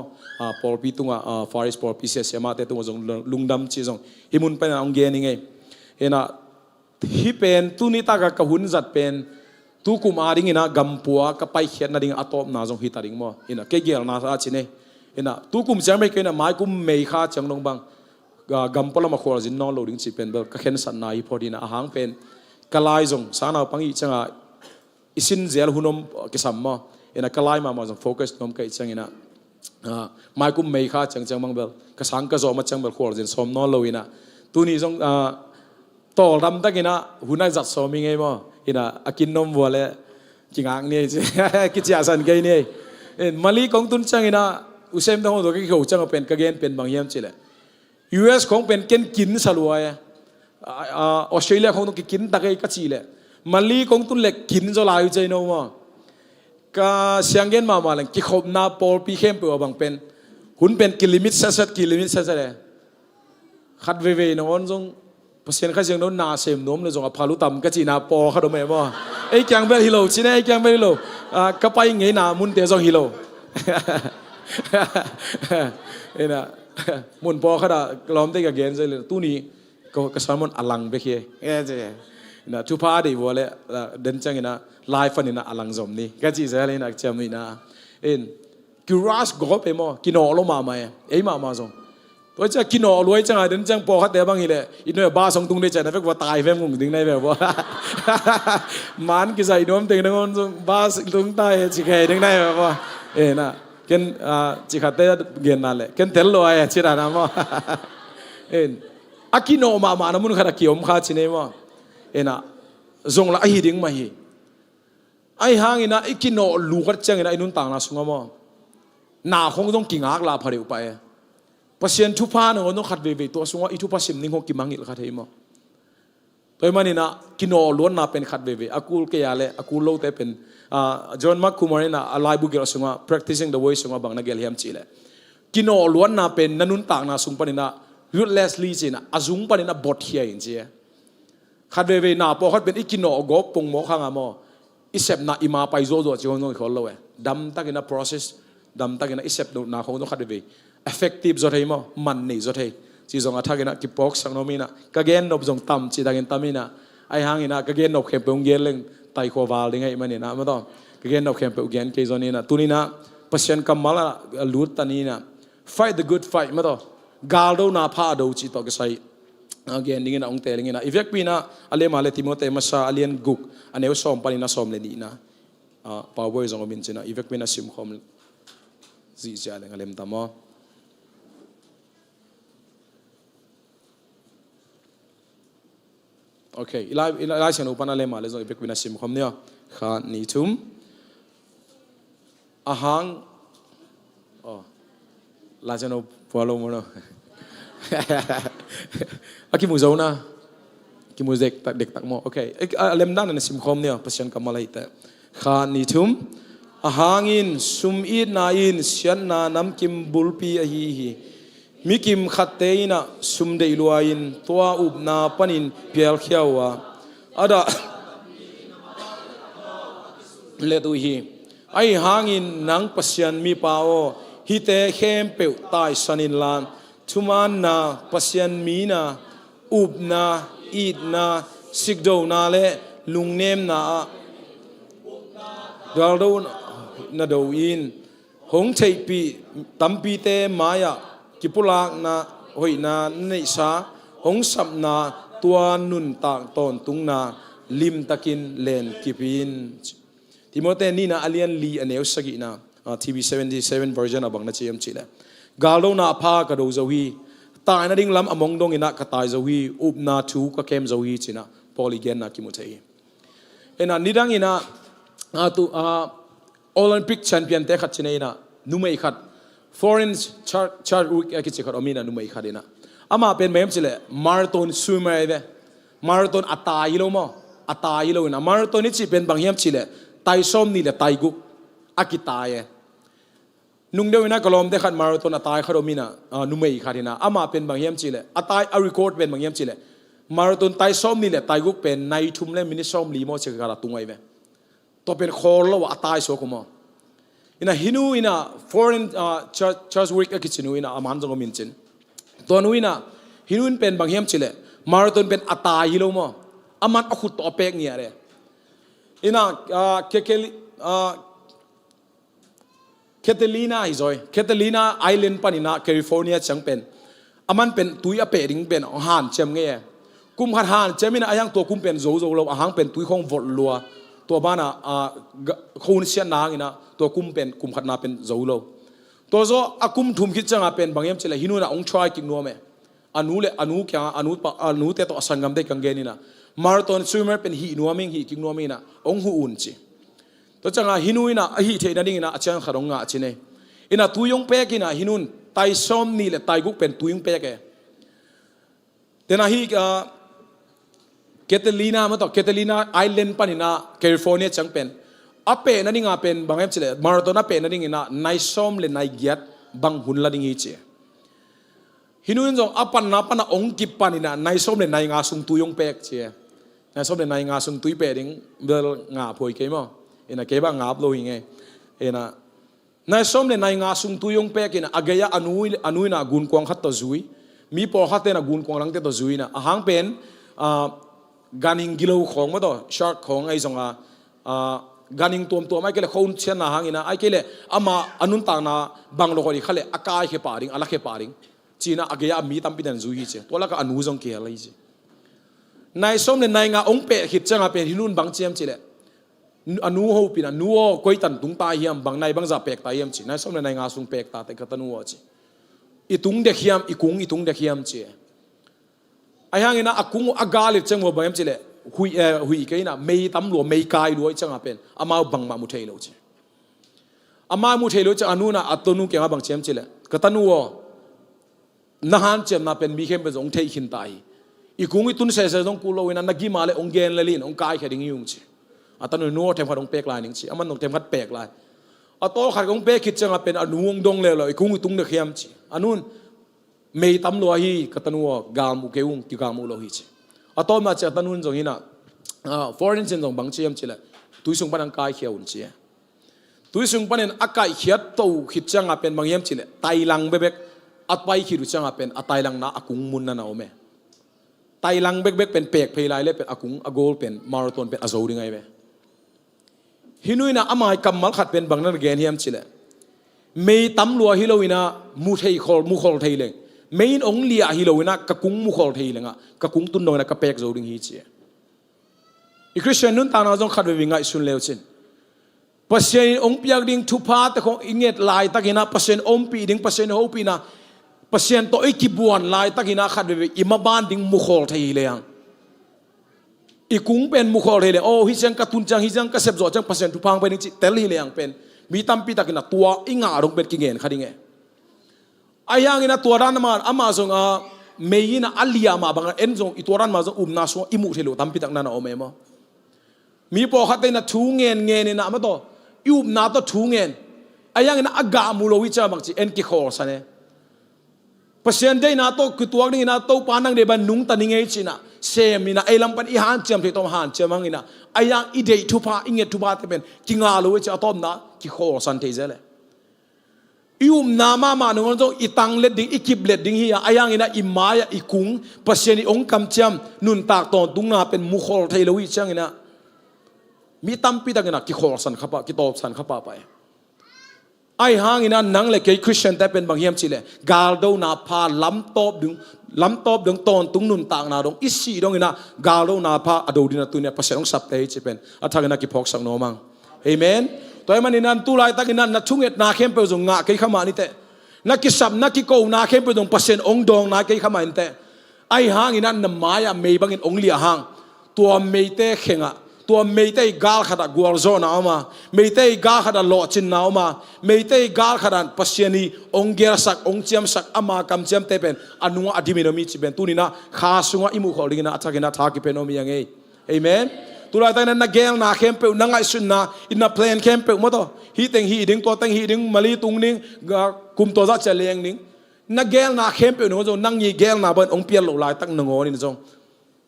พอพี่ตุ้งforest พอพี่เสียมาแต่ตุ้งจงลุงดำชีจงฮิมุนเป็นองเกนี่ไงนะฮิเป็นตุนิตากะหุ่นจัดเป็นtu kumari ina gampua kapai khiat na ding atop na jong hitaring mo ina ke gel na sa chine ina tu kum chang me ke na mai kum mei kha chang long bang gampola ma khor jin no loading chi pen bel ka khen san na hi phodina ahang pen kalai jong sana pangi changa isin zel hunom ke samma ina kalai ma jong focus nom kai chang ina mai kum mei kha chang chang bang bel ka sang ka zo ma chang bel khor jin som no lo ina tu ni jong tol ram ta kina hunai zat so mi ngai mo ina akin nom wale kingang ni kichia san kai ni mali kong tun chang ina usem dong do ki ko chang pen ka gen pen bang yam chile US kong pen ken kin salwa Australia kong ki kin ta kai ka chile mali kong tun le kin zo lai chai no mo ka siangen ma ma lang ki khop na pol pi khem pe bang pen hun pen ki limit sa le khat ve no on jongเพราะฉะนั้นข้าจึงโน้นนาเสมโน้มเลยจงอภาลุตัมก็จีนาปอข้าดูไหมว่าไอ้แกงเบลฮิโลจีน่ไอ้แกงเบลฮิโลก็ไปไงนามุนเตจงฮิโลเอ็นะมุนปอข้าด่าล้อมเตกับเกนเลยตู้นี้ก็สามมันอลังไปเคียเจ๊นะทุพาดีวัวเลยเดินจังนะไลฟ์ฟันนี่นะอลังจอมนี่ก็จีเจเลยนะเจ้านี่นะกิรัสกอบไปมั้งกินออลมาไหมไอ้มาจง ตัวจะกินอรวยจังไงเดินจังปอคัดแต่บางทีเลยอินโนบ้าส่งตุงได้ใจนะเพื่อว่าตายแฟมงงถึงได้แบบว่ามันกิใส่นวมถึงนั่งบ้าตุงตายจิกถึงได้แบบว่าน่ะเกินจิกขัดแต่เกินนั่นแหละเกินเทลลอยชิรานะมั้งอากินอมานะมุนขนาดเกี่ยวมขาชินเองมั้งน่ะจงละไอ้ดิ่งมาฮีไอ้หางน่ะไอ้กินอลูกัดจังน่ะไอ้นุ่นต่างนะสุงมั้งหน้าคงต้องกิ่งอักลาพาเร็วไปภาษาทุพานะคนต้องขัดเวตัวสงว่าอีทุพาสิมนิ่งหกิมังอิลขัดเฮมตัวมันนี่นะกินอล้วนน่าเป็นขัดเวอากูเกียร์เลยอากูโลเตเป็นจอห์นมักคุมารีน่ะอะไรบุกเกลสงว่า practicing the way สงว่าบางนักเกลียมจีเลยกินอล้วนน่าเป็นนันนุนต่างน่ะสุงปนิน่ะ ruthlessly จีน่ะอาจุงปนิน่ะบดเฮียอินจีขัดเวน่ะพอขัดเป็นอีกินอกบปงหมอข้างอ่ะมั้งอิเซปน่ะอิมาไปโจโจจีฮงต้องขอเล่าดำตักิน่ะ process ดำตักิน่ะอิเซปน่ะคงต้องขัดเวeffective จดให้มั้งมันนี่จดให้จีจงอาทักนะกิปอกสังโนมีนะก็เกณฑ์นบจงต่ำจีตักินต่ำมีนะไอ้หางนี่นะก็เกณฑ์นบเข้มเปงเกณฑ์เล่งไตขวาลยังไงมันนี่นะไม่ต้องก็เกณฑ์นบเข้มเปงเกณฑ์เกจนี่นะตัวนี้นะพัศยันกำมาละลุดตันนี้นะ fight the good fight ไม่ต้องกาลดูนาพาดูจีต่อก็ใส่เกณฑ์นี่นะองเตลิงนะอีเวกปีนะอะไรมาเลยทิโมเตมาซาอเลียนกุกอันนี้ว่าซ้อมปานินะซ้อมเลยนี่นะpower จงมินจีนะอีเวกปีนะซิมคอมจีจ่าเลยอะไรมั่งมั้งโอเคอีไลเชนอุปนัลเลมาเลซองอีเบกวินาชิมคอมเนี่ยขานิทุมอาหารลาเชนอุปวาลงมั้งอากิมูโซนะกิมูเด็กตักโมโอเคเลมด้านนั้นชิมคอมเนี่ยพัศยันกำมาเลยแต่ขานิทุมอาหารอินซุมอีนาอินเชียนนาน้ำกิมบุลปีอฮีมิกิมขัดเตยนะสุมเดลวายินตัวอุบนาปนินเพียลเขียววะอาดาเลตุฮีไอหางอินนังปัศยันมีปาวฮิเตเข้มเปิวตายสันินลานทุมานนาปัศยันมีนาอุบนาอีดนาสิกโดนาเลลุงเนมนาดาลโดนาโดอินหงเทปีตัมปีเตมายากิปุลากนาหอยนาในสาหงสับนาตัวนุนตากตอนตุงนาลิมตะกินเลนกิปินทิโมเตนี่นะอเลียนลีอันเอวสกินาTV 77 version อบังนาเจียมจิเลกาโลนาพากระโดจวีตายนาดิ่งล้ำอมงดงอินะกตายจวีอุบนาทูกเข้มจวีจินะพอลิเกนนากิมุเตยนะนิดังอินะตัวโอลิมปิกแชมเปี้ยนเตะขัดจินะอินะนุ่มอีขัดforeign chart week กิจกรรมมีนะนุ่มอีขัดอินะอามาเป็นแบบจิเลมาราธอนสวิมเมอร์เดมาราธอนอัตตายิโลมั้งอัตตายิโลนะมาราธอนนี่จิเป็นบางอย่างจิเลไตส้มนี่แหละไตกุกอากิตายนุ่งเดียวนะกลอมเด็กขัดมาราธอนอัตตาขัดมีนะนุ่มอีขัดอินะอามาเป็นบางอย่างจิเลอัตตาอาริโคดเป็นบางอย่างจิเลมาราธอนไตส้มนี่แหละไตกุกเป็นในทุ่มเล่มินิส้มลีโมเชกการะตุงไงเว้ตัวเป็นโคลแล้วอัตตาโซกุมออินะฮินูอินะ foreign church week กิจนูอินะอามันจงมินจินตัวนู้อินะฮินูอินเป็นบางอย่างจิเลมาราธอนเป็นอัตตาฮิโลมั้งอามันอขุดต่อเปกเนี่ยเลยอินะเคเทลีนาฮิจอยเคเทลีนาไอแลนด์ปานินะแคลิฟอร์เนียจังเป็นอามันเป็นตุยอเปดิงเป็นอาหารเชมเงี้ยกุมขัดหานเชมินะอายังตัวกุมเป็นโจโจเราอาหารเป็นตุยของวอลลัวตัวบ้านะคูนเชียนนางอินะตัวกุมเป็นกุมขัดนาเป็นโจโลตัวโจอากุมทุ่มคิดจังเป็นบางอย่างเฉลยฮินูนะองทรายกิงนัวเมอนุแค่อนุเตตัวสังกัมได้กังเกนินะมาราธอนสวิมเมอร์เป็นฮีนัวมิงฮีกิงนัวมินะองหูอุ่นจีตัวจังฮินูนะฮีเทนันดิ้งนะอาจารย์ขรองงาจีเนอินะตุยงเปกินะฮินุนไตซ้อมนี่แหละไตกุกเป็นตุยงเปกแต่นะฮีเคเทลีนามาต่อเคเทลีนาไอแลนด์ปานินะแคลิฟอร์เนียจังเป็นอเปนันดิ้งเป็นบางอย่างเฉลยมาราธอนอเปนันดิ้งนะไนซ้อมเลยไนเกียรบางหุ่นละดิ้งฮีเจฮินุนจงอปันนะองกิปปานินะไนซ้อมเลยไนงาสุงตุยงเปกเจไนซ้อมเลยไนงาสุงตุยเปดิ้งเบลงาพวยเกมั้งเอ็นะเก็บงาบโลหิงไงเอ็นะนายส้มเนี่ยนายงาสุงตุยงเปกินะอากยะอนุยนะกุนกวางขัดตัวจุยมีปอขัดเตนะกุนกวางหลังเตตัวจุยนะอาหางเป็นการิงกิโลของมาตัวชาร์กของไอ้สงการิงตัวไม่เกี่ยวกับคนเชียนนะหางอินะไอ้เกี่ยวกับอามาอนุนต่างนะบางโลกนี่เขาเลยอากาศเขปาริงอะไรเขปาริง จีน่าอากยามีตั้มปีนันจูฮีเจตัวละก็อนุจงเกี่ยอะไรเจนายส้มเนี่ยนายงาองเปะหิดจังอาเป็นฮินุนบางเจียมจีเลยอนุหูปีนันนัวก้อยตันตุงตาเฮียมบางนายบางจะเปกตาเฮียมจีนายส้มเนี่ยนายงาสุงเปกตาแต่ก็ตันนัวจีอีตุงเด็กเฮียมอีกุงอีตุงเด็กเฮียมจีไอ้ยังงี้นะอากุงอากาลิจังวัวบางเฮียมจีเลยหุยกันนะไม่ตั้มหลัวไม่กายหลัวจังอาเป็นอามาบังมามุเทโลจีอามามุเทโลจะอนุนะอัตโนเกี่ยงบางเจียมจีเลยก็ตันนัวนาฮันเจียมน่าเป็นมีเข้มเป็นองเทขินตายอีกุงอีตุนเสษต้องกูโลวินันนักกิมาเลยองเกนเลลินองกายแค่ดิ่งยุงจีอัตโนนัวเทมขัดองเปกลายนิ่งจีอามันองเทมขัดเปกลายอัตโตขัดองเปกคิดจังเป็นอนุงดงเลยอีกุงอีตุงเด็กเฮียมจีอนุนไม่ตั้มลัวฮีก็ตันนัวกามุเกอุงที่กามุโลฮีจีอัตโตมาเจตันุนจงหินะforeign เจนจงบางเจียมจีเลยตุยสุงปันองกายเขียวอุ่นจีตุยสุงปันเองอากาศเขียดโตคิดจังเป็นบางเฮียมจีเลยไตลังเบกอัตไปคิดจังเป็นอัตไตลังนะอากุงมุนนั่นเอาไหมไตลังเบกเป็นเปกเพลายเลยเป็นอากุงอโกลเป็นมาราธอนเป็นอาโซดิไงไหมฮินุยนะอามายกัมมัลขัดเป็นบางนั่นเกนเฮียมจิเลไม่ตั้มลัวฮิโลวินะมูเทยคอลมูคอลเทยเลงไม่อินองเลียฮิโลวินะกะกุงมูคอลเทยเลงอ่ะกะกุงตุนโดนะกะเปกโซดิงฮีจีอีคริสเตียนนุ่นตานาจงขัดเววิงไงสุนเลวชินเปอร์เซ็นต์องเปียกดิ่งทุพาแต่ของอิงเงตลายตะกินะเปอร์เซ็นต์อมปีดิ่งเปอร์เซ็นต์โฮปีนะเปอร์เซ็นต์ตัวไอ้กิบวนลายตะกินะขัดเววิอิมาบานดิ่งมูคอลเทยเลงอีกุงเป็นมุขเลยเลยโอ้ฮิจังกระตุนจังฮิจังกระเสพจอจังเปอร์เซ็นต์ทุพังไปนี่จิเตลี่เลยยังเป็นมีตั้มปีตะกินตัวอิงารงเป็นกิเงินขัดยังไงไอ้ยังงี้นะตัวร้านมาอามาส่งเมยินะอัลลียามาบางเอ็นส่งอีตัวร้านมาส่งนาสวอิมุเทโลตั้มปีตะนั่นเอาเมมมีพอขัดเลยนะทูเงินเงินนี่นะมาต่อยุบนาต่อทูเงินไอ้ยังงี้นะอากามูโลวิจาบางจิเอ็นกิโคอสันเนี่ยเปอร์เซ็นต์ได้นาโตคือตัวนี้นาโตปานังเดบันนุงตันยังไงจีน่ะเซมินะไอ้ลำปันอีหานเจียมที่ต้องหานเจียมังอินะไอ้ยังอีเดย์ทุพาอิงเงทุพาที่เป็นกิงาลูวิจะต้มนะกิโคสันเทเจเลยยุมนามาหนึ่งคนต้องอีตังเล็ดดิ้งอีกิบเล็ดดิ้งเฮียไอ้ยังอินะอิมายอีกุงเปอร์เซ็นต์องกำเจียมนุนตากตอนตุงนาเป็นมุขลเทลวิจังอินะมีตั้มปีตังอินะกิโคสันขับกิโตสันขับไปไอ้ห้างอินะนังเลยเกย์คริสเตียนแต่เป็นบางเฮียมชิเลกาลโดนาพาล้ำตบดึงตอนตุงนุนต่างนาดงอิสิดงอินะกาลโดนาพาอดูดินะตัวเนี่ยภาษาองสับเตยจะเป็นอัฐกันนักกิพอกสังโนมังเอเมนตัวมันอินันตุลายตักินันนักชุ่งเอ็ดนาเข้มไปจงงะเกย์ขมานิเตนักกิสับนักกิโกนาเข้มไปจงภาษาองดองนาเกย์ขมานิเตไอ้ห้างอินันนำมายาเมย์บางอินองเลียห้างตัวเมย์เตเข่งะตัวเมย์เตกาลขัดกัวร์โซนเอามาเมย์เตกาลขัดหล่อจินเอามาเมย์เตกาลขัดปัสยานีองเกรสักองเจียมสักอามากำเจียมเตเป็นอนุอดีมิโนมิจิเป็นตุนินะข้าสุงอิมุขอลิกินะอัตกินะทากิเป็นโนมิยังไงเอเมนตุลาตันนักเกลนาเข้มเปนังไอสุนนะอินนับเพลนเข้มเปมาต่อฮีเต็งฮีดิ้งตัวเต็งฮีดิ้งมาลีตุงนิ่งกุมตัวจัดเจริญนิ่งนักเกลนาเข้มเปนึกว่าจงนั่งยีเกลนาเป็นองเปียลหลายตั้งหนึ่งโอนี่จง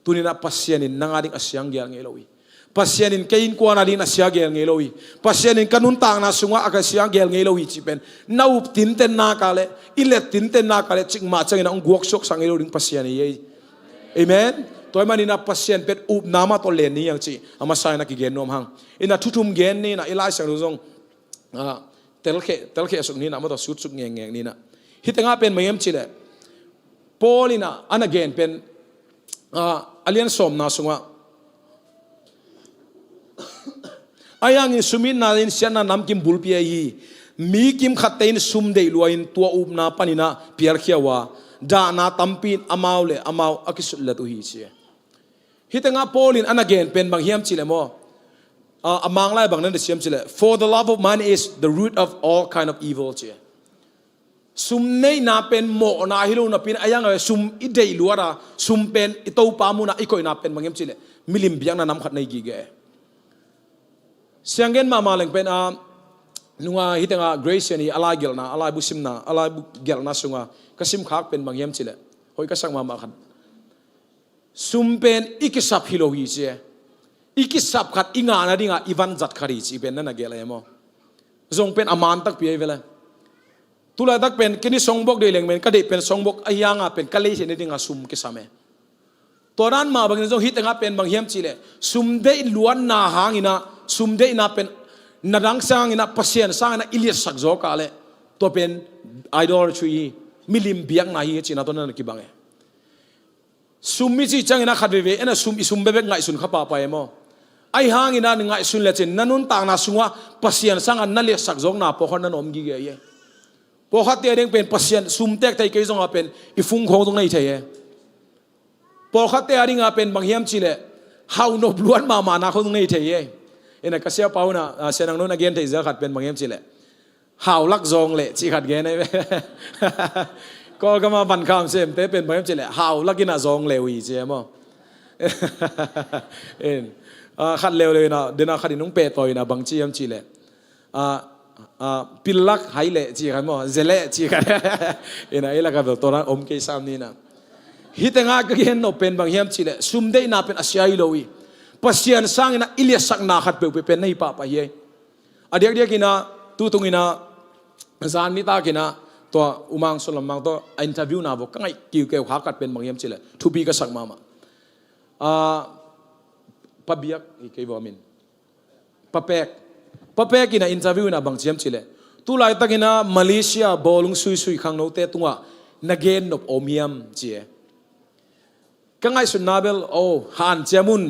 ตุนินะปัสยานีนั่งอดิ้งอาศัยเกลเงลวิpasienin kain ko na din asya gel ngelowi pasienin kanun tang na sunga akasya gel ngelowi chipen naup tinten na kale ilet tinten na kale ching ma changina ong guaksok sang ngelowi pasiani ye amen toy manina pasien pet up nama to len ni yang chi ama sai na ki gen nom hang ina thuthum gen ni na ilai sang zong telkhe asuk ni na ma to sut suk ngeng ni na hitenga pen mayem chile polina an again pen alien som na sunga ayang in sumin na in siya na nam kim bulpia yi mi kim khatein sum dei luain tua up na panina piar khiawa da na tampin amaw akisul la tu hi chi hitenga polin an again pen bang hiam chile mo amang lai bang nan de siam chile for the love of money is the root of all kind of evil chi sum nei na pen mo na hilo na pin ayang sum idei luara sum pen itau pa mu na ikoi na pen bang hiam chile milim biang na nam khat nei gi ge sianggen mama leng pen nunga hitenga grace ni alai gel na alai busim na alai gel na sunga kasim khak pen bang yam chile hoi ka sang mama khan sum pen ikisap hilo hi che ikisap khat inga na dinga ivan jat khari chi pen na gel emo zong pen aman tak pi vela tula tak pen kini songbok de leng men ka de pen songbok ayanga pen kale se ne dinga sum kisame toran ma bang zong hitenga pen bang yam chile sum de luan na hangina sumde ina pen nadang sang ina pasien sang ina ilis sakzo kale to pen idolatry มิลิมเบียงนาฮีจีน่าตัวนั้นกี่บังเอซุมมิจีจังนะขัดเวเอ็นะซุมอิซุมเบเบกไงสุนขับป่าไปมั้งไอ้ห่างอินาไงสุนเลจินนั่นนุ่นต่างนาสุงว่าปัสยันสังอันนั่นเลี้ยสักจงนาพอคนนั้นอมกิเกยพอขัดเตียงเป็นปัสยันซุมเตกไทยเกยจงอาเป็นอิฟุงของตรงไหนเทยพอขัดเตียงอาเป็นบางเฮียมจิเลฮาวนบล้วนมานาของตรงไหนเทยเอ็นะก็เสียเป้านะเสียนังนู้นนักเรียนเทยจะขัดเป็นบางเฮียมจิเลฮาวลักจงเลจิขัดเกยนะก็มาบันคำเสียมเตเป็นบางเฮียมจิเลฮาวลักกินาจงเลวีเจียมั้งขัดเร็วเลยนะเดี๋ยวนะขัดนุ่งเปต่อยนะบางจีมจีเล่ปิลลักไฮเล่จีกันมั้งเจเล่จีกันเอ็นะเอลักกับตัวนั้นอมเกยสามนี่นะฮิตงาก็เห็นโอเป็นบางยามจีเล่ซุมเดย์น่าเป็นอาเซียโลวีปัสยานสังนะอิเลียสักนาขัดเปเป็นในป่าไปเย่อเดียกกินะตู้ตรงนี้นะจานนิตากินะตัวอุมังสุลมังตัวอินเทอร์วิวนะบอกก็ไงกิ้วเกี่ยวขากัดเป็นบางยามจีเล่ทูบีก็สักมาปะเบียกอีกกี่วันมินปะเป็กกินอินเทอร์วิวนะบางเชียมชิเลตุลายตะกินะมาเลเซียบอลลุงซุยข้างโน้ตเตตัวนักเกนนบอมิยมเจี๋ยกังไงสุนนาเบลโอฮันเจมุน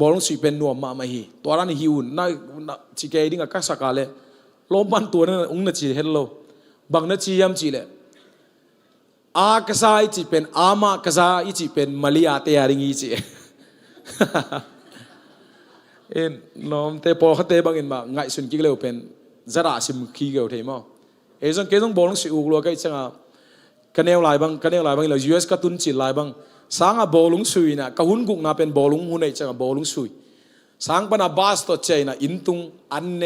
บอลลุงซุยเป็นนัวมาฮีตัวนั้นฮิวน่าจิเกย์ดิ้งกับสักการ์เลลมปันตัวนั้นนั่นจีเฮลโลบางนั่นจียมชิเลอากษาอิจิเป็นอามากษาอิจิเป็นมาลีอาเตียริงอิจิเอ็นน้อมเตปอเขาเตบังอินมาไงสุนกิเลวเป็นจระสิมขี้เกลเทมอเอซังเกซังบอลงสิอุกลัวก็จังอ่ะกันเนวลายบังเรา US ก็ตุนจิลายบังสังอ่ะบอลงสุยนะกะหุนกุกน่ะเป็นบอลงหุ่นไอจังอ่ะบอลงสุยสังปนาบาสตัวเจนะอินตุงอันเน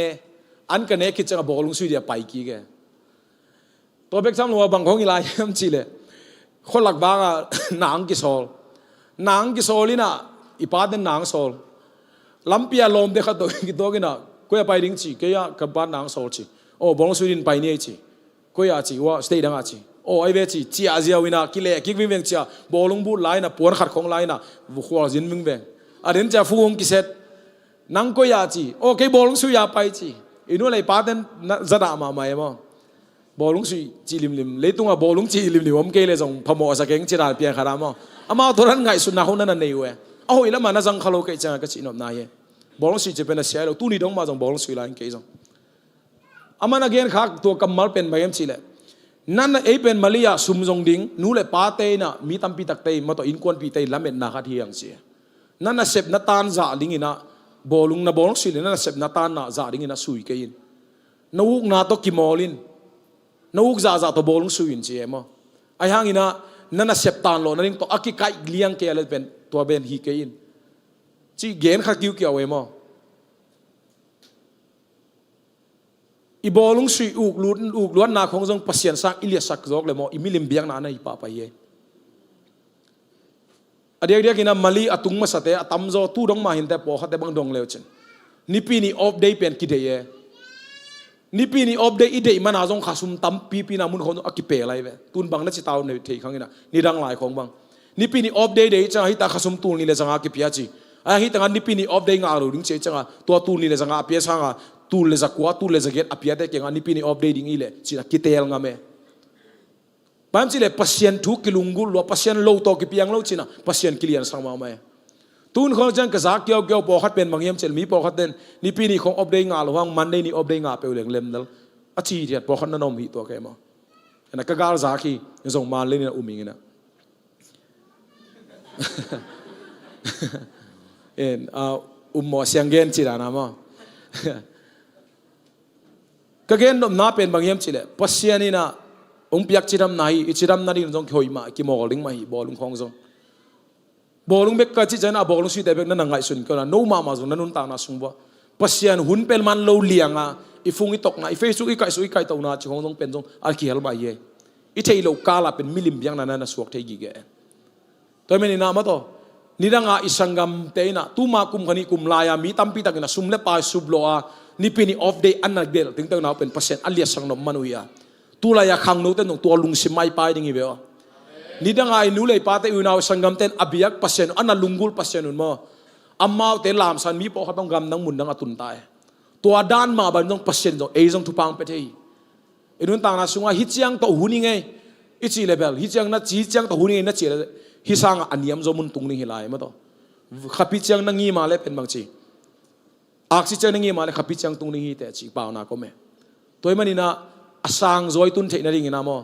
อันกันเนคิดจังอ่ะบอลงสุยเดียไปกี่แกตัวเบกซ้ำลัวบังของอีลายยัมจิเลคนหลักบางอ่ะนางกิโซลินะอีปาดนางโซลลัมเปียลมเด็กตัวกินะก็อย่าไปดิ้งจีก็อย่ากับบ้านนางโซลจีโอ้บอลสุรินไปนี่จีก็อย่าจีว่าสเตย์ดังอาจีโอ้ไอเวจีอาเซียวินากิเลกิกวิ่งเวงจีบอลลงบูดไลน์นะปวนขัดของไลน์นะบุคคลจินวิ่งเวงอันนี้จะฟูงกิเซตนางก็อย่าจีโอ้แค่บอลลงสุยาไปจีอินู้นอะไรปาดนจะด่ามาไหมมั้งบอลลงสุยจีลิมเลยตุ้งอ่ะบอลลงจีลิมผมเกเลยส่งพมอสักเก่งจีราเปียขารามอามาตัวนั้นไงสุดน่าคนนั้นนี่เว้ยโอ้ยแล้วมันน่าจังขลุ่ยจังก็จีนอบนายบอลสุยจะเป็นอาเซียเราตู้นี้ต้องมาจังบอลสุยไลน์เกยจังอามานักเรียนข้าตัวกำมัลเป็นไปยังจีเลยนั่นเอเป็นมาลียาซุ่มจงดิ้งนู้เลยป้าเตยน่ะมีตั้มปีตักเตยมาต่ออินควนปีเตยล้ำเป็นนาคาที่ยังเสียนั่นน่ะเสพนัตตานจ่าดิ้งอินะบอลลุงน่ะบอลสุยเลยนั่นน่ะเสพนัตตานน่ะจ่าดิ้งอินะสุยเกยินนู้กน่ะตัวกิมอลินนู้กจ่าตัวบอลลุงสุยนเสียมั้งไอ้ห่างอินะนั่นน่ะเสพตานโลนั่นเองตัวอักกิไกเลี้ยงเกลเป็นตัวเป็นฮีเกยินจีเกนขัดกิ้วเกี่ยวเว้ยมั้งอีบอลลุงสุยอุกล้วนนาของจงปัสยันสักอิเลียสักจอกเลยมั้งอีมิลิมเบียงนาในป่าไปเย่อเดียกินะมาลีอตุงมาสเตะตั้มโจตู้ดงมาหินแต่ปอเขาแต่บังดงเลวจันนิปีนี่ออฟเดย์เป็นกิเดียนิปีนี่ออฟเดย์อีเดย์มันอาจงขาสุมตั้มปีนามุนเขาต้องอักกิเปอะไรเว้ยตุนบังนั่นจิตเอาในเทครั้งนี้นะนี่ดังหลายของบังนิปีนี่ออฟเดย์เดย์จังฮิตาขาสุมตูนี่เลยจังอักกิเปียจีไอ้ฮิตางันนิปีนี่ออฟเดย์งารูดิ้งเชจังตัวตูนี่เลยจังอักเปียสังตูเลยจักว่าตูเลยจักเก็ตอักเปียแต่เก่งอันนิปีนี่ออฟเดย์ดิ้งอีเลยจีนักกิเตลงาเมบางทีเลยปัสยันทุกกิลุงกุลว่าปัสยันโลโตกิเปียงโลจีน่ะปัสยันกิเลียนสังมาเมตูนเขาจังกษักเกี่ยวปอคัดเป็นบางยามเชลมีปอคัดเด่นนิปีนี่ของออฟเดย์งาหรือว่ามันได้นี่ออฟเดย์งาเปล่งเล็มนั่นอาชีพพอขันนมหิตัวแกมั้งนักการสาขียังส่งมาเลยเนี่ยมิงนะหมอเสียงเกนจีรานะมั้งก็เกนนมน่าเป็นบางยามจีเลยปัสยานี่นะองค์พิยักจีรำนายจีรำนาดีนจงข่อยมากิมอลิงมาฮีบอลลุงของจงบอลลุงเบกกะจีเจนะบอลลุงสุดแต่เบกนั่นไงสุนก็นะโนมาจงนั่นนุ่นตางนะสุงบ่ปัสยานหุ่นเป็นมันโลเลียงอ่ะอีฟุงอีตกนะอีเฟซุกอีไก่สุกอีไก่ตัวน่ะจีของจงเป็นจงอาร์คิเฮลมาเย่อีเทยโลกาลาเป็นมิลิมยังนั่นน่ะสวกเทยิเกตัวไม่นี่นามาต่อนี่ดังอ่ะอิสังกัมเตยน่ะตู้มาคุมขันนี่คุมลายมีตั้มปีตักน่ะซุ่มเล็บปลายซุบโลอ่ะนี่เป็นออฟเดย์อันนักเดลถึงตัวน่ะเป็นปัสยานอัลเลียสังนมมนุยาตู้ลายขังโน้ตเป็นตัวลุงสิไม่ไปดิ่งอีเบลนี่ดังอ่ะนู้เลยป้าเตยน่ะสังกัมเตนอภิยักปัสยานอันนั้นลุงกุลปัสยานุนมั้งอามาเตลามสันมีพอเขาต้องกำนังมุนดังอตุนตายตัวด้านมาบันต้องปัสยันจงเอจงทุพังไปที่เอ inun tang na sunga hi chiang to hu ni nge ichi level hi chiang na chi chiang to hu ni na chi hi sang aniam zo mun tung ni hi lai ma to khapi chiang na ngi ma le pen bang chi ak si chiang na ngi ma le khapi chiang tung ni hi te chi pau na ko me toy mani na asang zoi tun the na ring na mo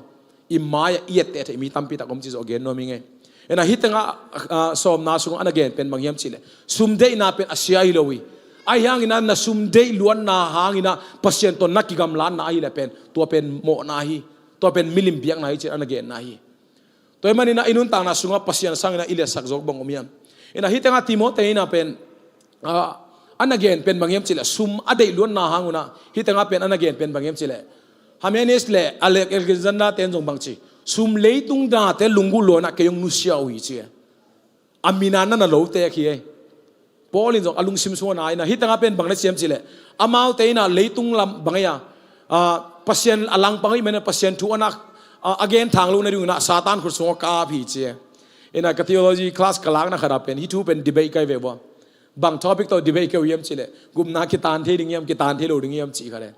imaya iet te mi tampi ta kom chi zo gen no mi nge ena hitanga som na sung an again pen mangyam chile sumde na pen asia hilowi ai hang ina na sumde luan na hang ina pasien to nakigam lan na hi le pen to pen mo na hi to pen milim biak na hi chi an again na hi toy mani na inun tang na sunga pasien sang na ile sak jok bang omiam ena hitanga timote ina pen an again pen mangyam chile sum adei luan na hanguna hitanga pen an again pen mangyam chile hamenes le alexander ten jong bangchi sum leitung da te lungu lo na kayong nusiaw hi chi amina na lo te khi polin jong alung sim so na ina hitanga pen bangna chem chile amau te na leitung lam bangaya pasien alang pangai mena pasien thu anak again thang lu na ring na satan khur so ka phi chi ina ka theology class kalang na khara pen hi thu pen debate kai ve bo bang topic to debate ke yem chile gum na ki tan the ding yam ki tan the lo ding yam chi khare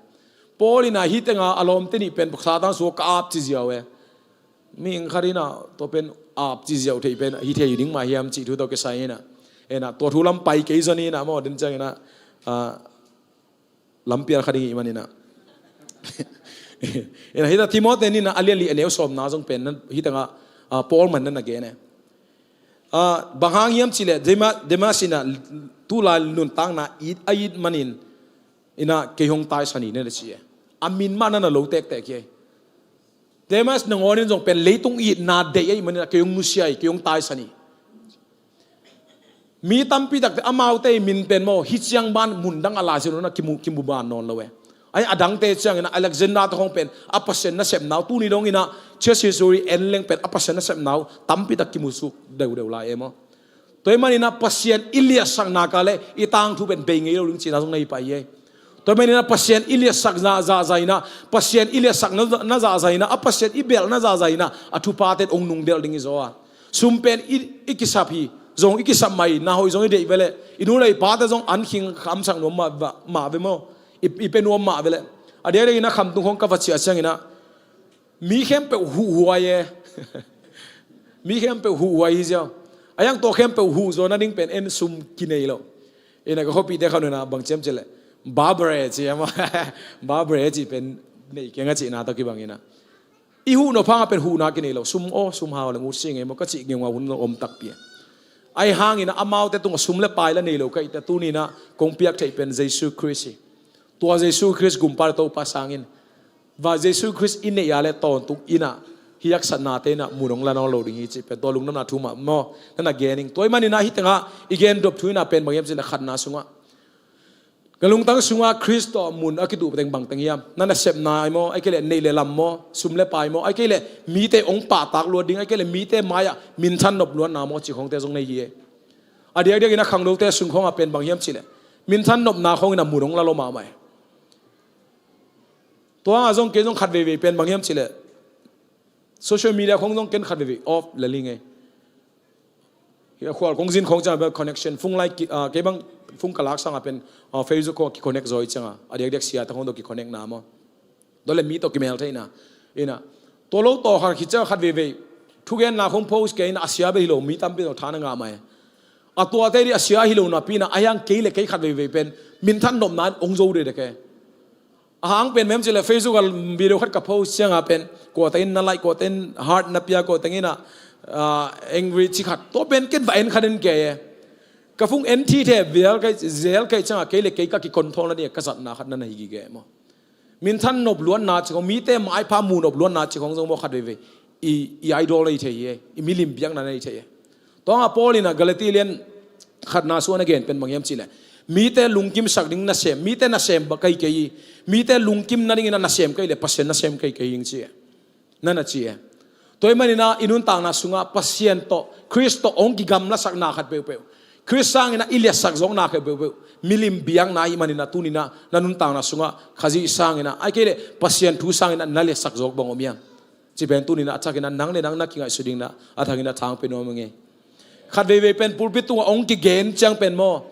polina hitanga alom te ni pen satan so ka ap chi jiawe mi kharina to pen ap chi jiaw thei pen hi the ding ma hiam chi thu to ke sai na ena to thu lam pai ke zani na mo din chang na lam piar khari mani na ena hita timote ni na aliali eneu som na jong pen hitanga paul man na ge ne bahang yam chile dema sina tu la nun tang na ait manin ina ke hong tai sani ne chi amin ma na lo tek tek ye demas nongonin jong pen leitung i na de ai man ke hong nusiai ke hong tai sani mi tampi dak amau te min pen mo hi chiang ban mun dang ala jero na kimu ban non lowe ai adang te chiang ina alexander to hong pen apasen na sem naw tu ni dong ina chesi suri en leng pen apasen na sem naw tampi dak kimu su deu la emo toy manina pasien ilia sang na kale itang thu pen be ngei lo ling chi na jong nei pai ye toy manina pasien ilia sak za zaina pasien ilia sak na za zaina apasien ibel na za zaina athu patet ong nung del ding izoa sumpen ikisapi zong ikisam mai na hoi zong dei vele inu lei pa ta zong an khing kham sang no ma ve mo ipe no ma vele ade ina kham tung hong ka vachi achang ina mi khem pe hu huwa ye mi khem pe hu huwa hi ja ayang to khem pe hu zo na ding pen en sum kinei lo ina ko hopi de khanu na bang chem chele babre chi ama babre chi pen nei kenga chi na to ki bang ina i hu no phanga pen hu na kinei lo sum o sum ha la ngu sing e mo ka chi ngewa hun no om tak pi ai hangina amau te tung sum le pai la nei lo kai ta tu ni na kong piak thei pen jesu christ tua jesu christ gum par to pasangin va jesu christ in ne ya le ton tuk ina hiyak sana te na murong la no lo ding hi chi pe to lung na thu ma mo na gening toy mani na hitanga igen dop thuina pen bangem sin khat na sunga galung tang sunga christ to mun akitu teng bang teng yam na na sep na mo ai kele nei le lam mo sum le pai mo ai kele mi te ong pa tak lo ding ai kele mi te maya min than nop lo na mo chi khong te jong nei ye adia dia ina khang lo te sung khong a pen bang yam chile min than nop na khong na murong la lo ma mai to a jong ke jong khat ve pen bang yam chile social media khong jong ken khat ve off la ling e ya khwal kong jin khong cha ba connection phung like ke bang phung kalak sang apen facebook ko ki connect zoi changa adia dia sia ta khong do ki connect na mo dole mi to ki mail thaina ina to lo to kha ki cha khat ve thu gen na khong post ke in asia be lo mi tam pe no thana nga mai atwa te ri asia hi lo na pi na ayang ke le ke khat ve pen min than nom nan ong zo de ke ahang pen mem chile facebook al video khat ka post changa pen ko ten na like ko ten heart na pia ko tengina angry chi khat to pen ken va en khaden ke ka phung en thi the vial kai zel kai changa ke le ke ka ki control na ni ka sat na khat na hi gi ge mo min than nop luan na chi ko mi te mai pha mu nop luan na chi khong jong mo khat ve i idol ai the ye i milim biang na nei the ye to nga polina galatian khat na so na gen pen mangyam chile mi te lungkim sakding na sem mi te na sem ba kai kai mi te lungkim na ring na sem kai le pasen na sem kai kai ing chi na na chi toy manina inun tang na sunga pasien to kristo ong ki gam la sak na khat pe pe krisang ina ilia sak zong na ke pe pe milim biang na i manina tunina nanun tang na sunga khaji sang ina ai ke le pasien thu sang ina na le sak zok bang omiam chi ben tunina achak ina nang le nang na kinga suding na athangina thang pe no menge khat ve pen pulpit tu ong ki gen chang pen mo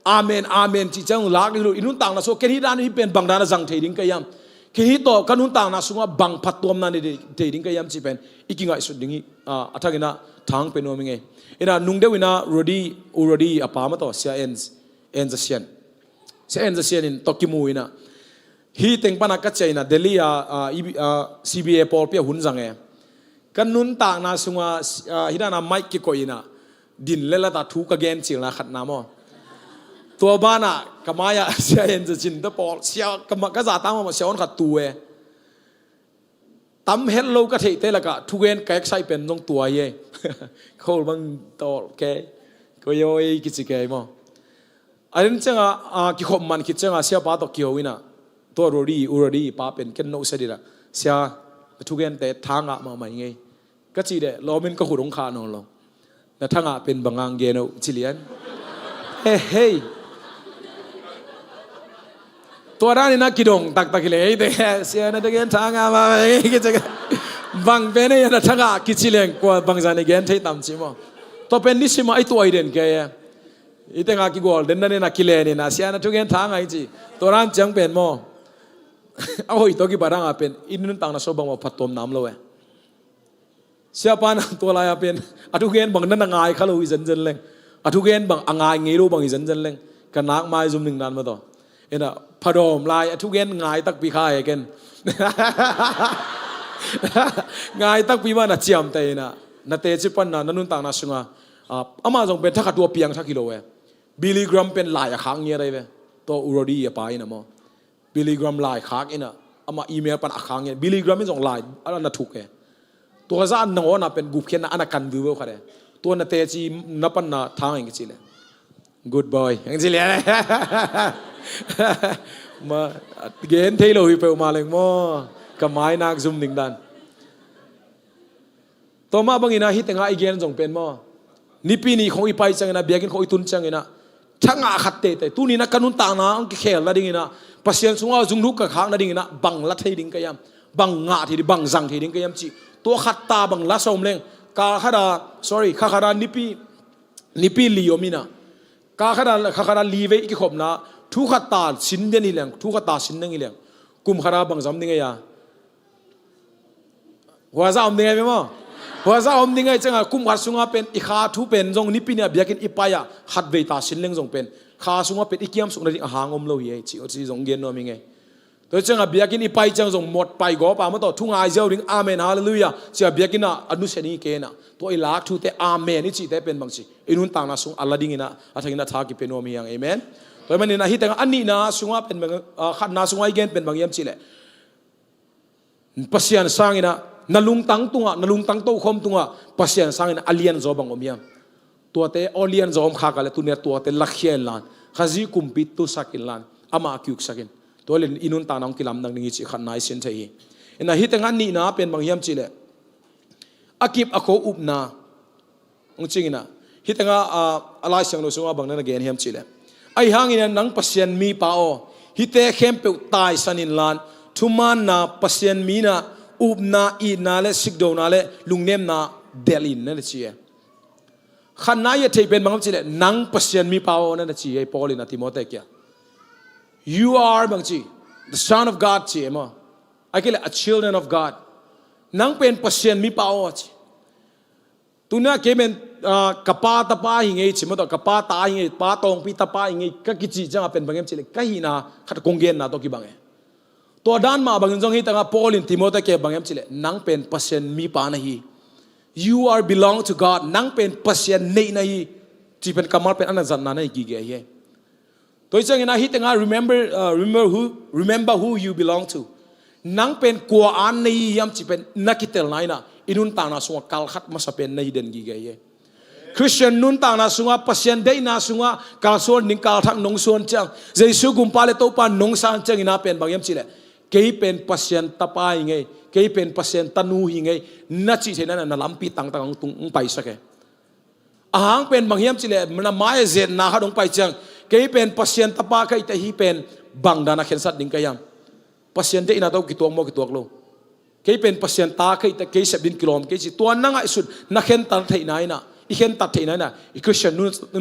amen amen chi chang lag lu inun tang na so ke hi dan hi pen bang dan jang thei ding kayam khi hi to kanun ta na sunga bang phatom na ni de ding ka yam chi pen ikinga isu dingi athagina thang pen no minge ina nungde wina urodi apa ma to sia ends sian sia ends sian in tokimu ina hi tengpana ka chaina delhi cba pol pia hun jange kanun ta na sunga hidana mic ki ko ina din lela ta thu ka gen chil na khat na moตัวบ้านอ่ะกมายอ่ะเสียเอ็นจะจินตะปอเสียกมก็จะตามมาเสียอนขัดตัวตั้มเฮลโลก็เทเตละก็ทุกเอ็นแกใส่เป็นตรงตัวเย่เขาบังต่อแกก็ย่อยกิจแกมั้งอันนี้จังอ่ะกิขมมันคิดจังอ่ะเสียป้าตกเกี่ยววินะตัวอุรดีป้าเป็นกันโนเสดีละเสียทุกเอ็นแต่ทางอ่ะมาใหม่ไงก็จีเดะล้อมันก็หุ่นองคานองลงแต่ทางอ่ะเป็นบางงานเกณฑ์จิเลียนเฮ้ยตัวด้านนี้นักกิดงตักเลยแต่เสียนั่นเองทางมาคิดจะบางเป็นเนี่ยนะทางกิจเลี้ยงกว่าบางจานเองที่ต่ำชิมตัวเป็นนิสิมาไอตัวไอเดนแกอีแต่งากิกอลเดนนั่นเนี่ยนักกิเลนี่นะเสียนั่นทุกเองทางไอจีตัวด้านจังเป็นมั้งเอาอีตัวกี่บารังเป็นอินนุนต่างนะชอบบังว่าพัดต้มน้ำเลยเสียปานตัวลายเป็นทุกเองบางนั่นงายเขาเลยจันเลยทุกเองบางงายงี้รู้บางจันเลยกันนักไม้ซุ่มหนึ่งนั้นมาต่อเอ็นะพระดมลายทุกเย็นง่ายตักปีข้ายกันง่ายตักปีมาหน้าเจียมเตยนะนาเตจิปันนะนั่นต่างนาชงอามาจงเป็นทักตัวเปียงทักกิโลบิลลิกรัมเป็นลายค้างเงี้ยอะไรเว้ตัวอุรดีไปนะมั้งบิลลิกรัมลายค้างเองนะอามาอีเมลปันค้างเงี้ยบิลลิกรัมเป็นจงลายอะไรน่ะถูกตัวซะอันนั้นน่ะเป็นกุบเขียนอันนั้นกันวิวเขาเลยตัวนาเตจินับปันนะทางอย่างงี้เลย good boy อย่างงี้เลยมาเกณฑ์ที่เราไปมาเลยมั้งกับไม้นักซุ่มหนึ่งดันต่อมาบางทีนะฮิตงาอีเกณฑ์จงเป็นมั้งนี่ปีนี้ของอีไปจังนะเบียกินของอีตุนจังนะช่างอาขัดเตะแต่ตู้นี้นะกันุนต่างนะอังกฤษเขลละดิ่งนะปัสยันสุงอาจุงลุกกับข้างละดิ่งนะบังละที่ดิ่งก็ยำบังงาที่ดิ่งบังจังที่ดิ่งก็ยำจีตัวขัดตาบังละสมเลงกาขดา sorry ข้าขดานิปีลีโอมินะกาขดาลีเวอีกขบนะทุกขตาสินเดนิเลียงทุกขตาสินเดนิเลียงกุมขราบังจำดิ่งไงยาหัวจะอมดิ่งไงมั้งหัวจะอมดิ่งไงจังกุมขัดสุงาเป็นอีขาทุเป็นจงนิปีเนี่ยเบียกินอีปายะขัดเวตาสินเลียงจงเป็นขาสุงาเป็นอีเกียมสุงนั่นหางอมโลหิตจีจงเกียนโนมิงไงตัวจังเบียกินอีไปจังจงหมดไปก็ป่ามาต่อทุ่งไอเจ้าดิ่งอาเมนฮาเลลูยาเจ้าเบียกินน่ะอนุเสนีเกน่ะตัวอีลักทุเตอาเมนนี่จีเตเป็นบางจีอินุนต่างน่ะสุงอัลลาดิ่งน่ะอาทิตย์น่ะทากิเป็นโนมิยังเอเมนตัวมันนี่นะฮิตแต่อันนี้นะสุงาเป็นบางขัดนาสุงาอีเกนเป็นบางยามจีเลยปัสยันสร้างนะนลุงตังตุงะนลุงตังโตคมตุงะปัสยันสร้างนะอเลียนจอบังอมยามตัวเตอเลียนจอมขากาเลตุเนี่ยตัวเตลักเขียนลานข้าจีคุมปิดตุสักินลานอามาคิวสักินตัวเล่นอินุนตานองกิลามดังนี้จีขันนายเซนเทย์นะฮิตแต่อันนี้นะเป็นบางยามจีเลยอากิบอโคอุบนาองจริงนะฮิตแต่อะไรเสียงเราสุงาบังนั่นเกณฑ์ยามจีเลยไอ้หางนี่นังปัสยันมีป่าวฮิตแต่เข้มเปวตายสันินลานทุมันนาปัสยันมีนาอุบนาอีนาเลสิกโดนาเลลุงเนมนาเดลินนั่นเชียขันนายเทเป็นบางทีเลยนังปัสยันมีป่าวนั่นเชียปอลินาติโมเตเกีย you are บางที the son of God เชียมั้งไอ้เกล a children of God นังเป็นปัสยันมีป่าวจีตัวนี้เกเป็นกับป้าตาป้าอย่างงี้ชิมต่อกับป้าตาอย่างงี้ป้าตองปีตาป้าอย่างงี้ก็กิจจังเป็นบางอย่างจีเลยก็หินาขัดกงเกนนะตัวกี่บางอย่างตัวด้านมาบางอย่างที่ตั้งแต่ปอลินติโมเตเก็บบางอย่างจีเลยนังเป็นปัสยันมีป่านะฮี you are belong to God นังเป็นปัสยันนี่นะฮีจีเป็นกำมัลเป็นอันนั้นจันนานะฮีกี่เกย์ตัวจังงี้นะฮีตั้งแต่ remember who you belong to นังเป็นกัวอันนี่ยามจีเป็นนักกิเตลไนนะอินุนต่างนาสวงกัลขัดมาสเป็นในเด่นกี่เกย์คริสเตียนนุนต่างนาสุงาปัสยันได้นาสุงากาลส่วนนิงกาลทักนงส่วนจังเจสุกุมปาเลโตปานงสานจังอินาเป็นบางยามจีเลยเกย์เป็นปัสยันตาปายไงเกย์เป็นปัสยันตานูหิไงนัดจีเท่านั้นน่ะลำปีต่างๆตุงไปสักแค่อาหางเป็นบางยามจีเลยมันมาเจนนาฮะดงไปจังเกย์เป็นปัสยันตาปาใครแต่ฮีเป็นบางดานาเข็นสัตดิงกายามปัสยันได้อินาโตกิตัวโมกิตัวกโลเกย์เป็นปัสยันตาใครแต่เกย์เสบินกิโลมเกย์จีตัวนั่งไอสุดนักเข็นตันเท่าไหนนะอีกเห็นตัดที่ไหนนะอีกคริสเตียน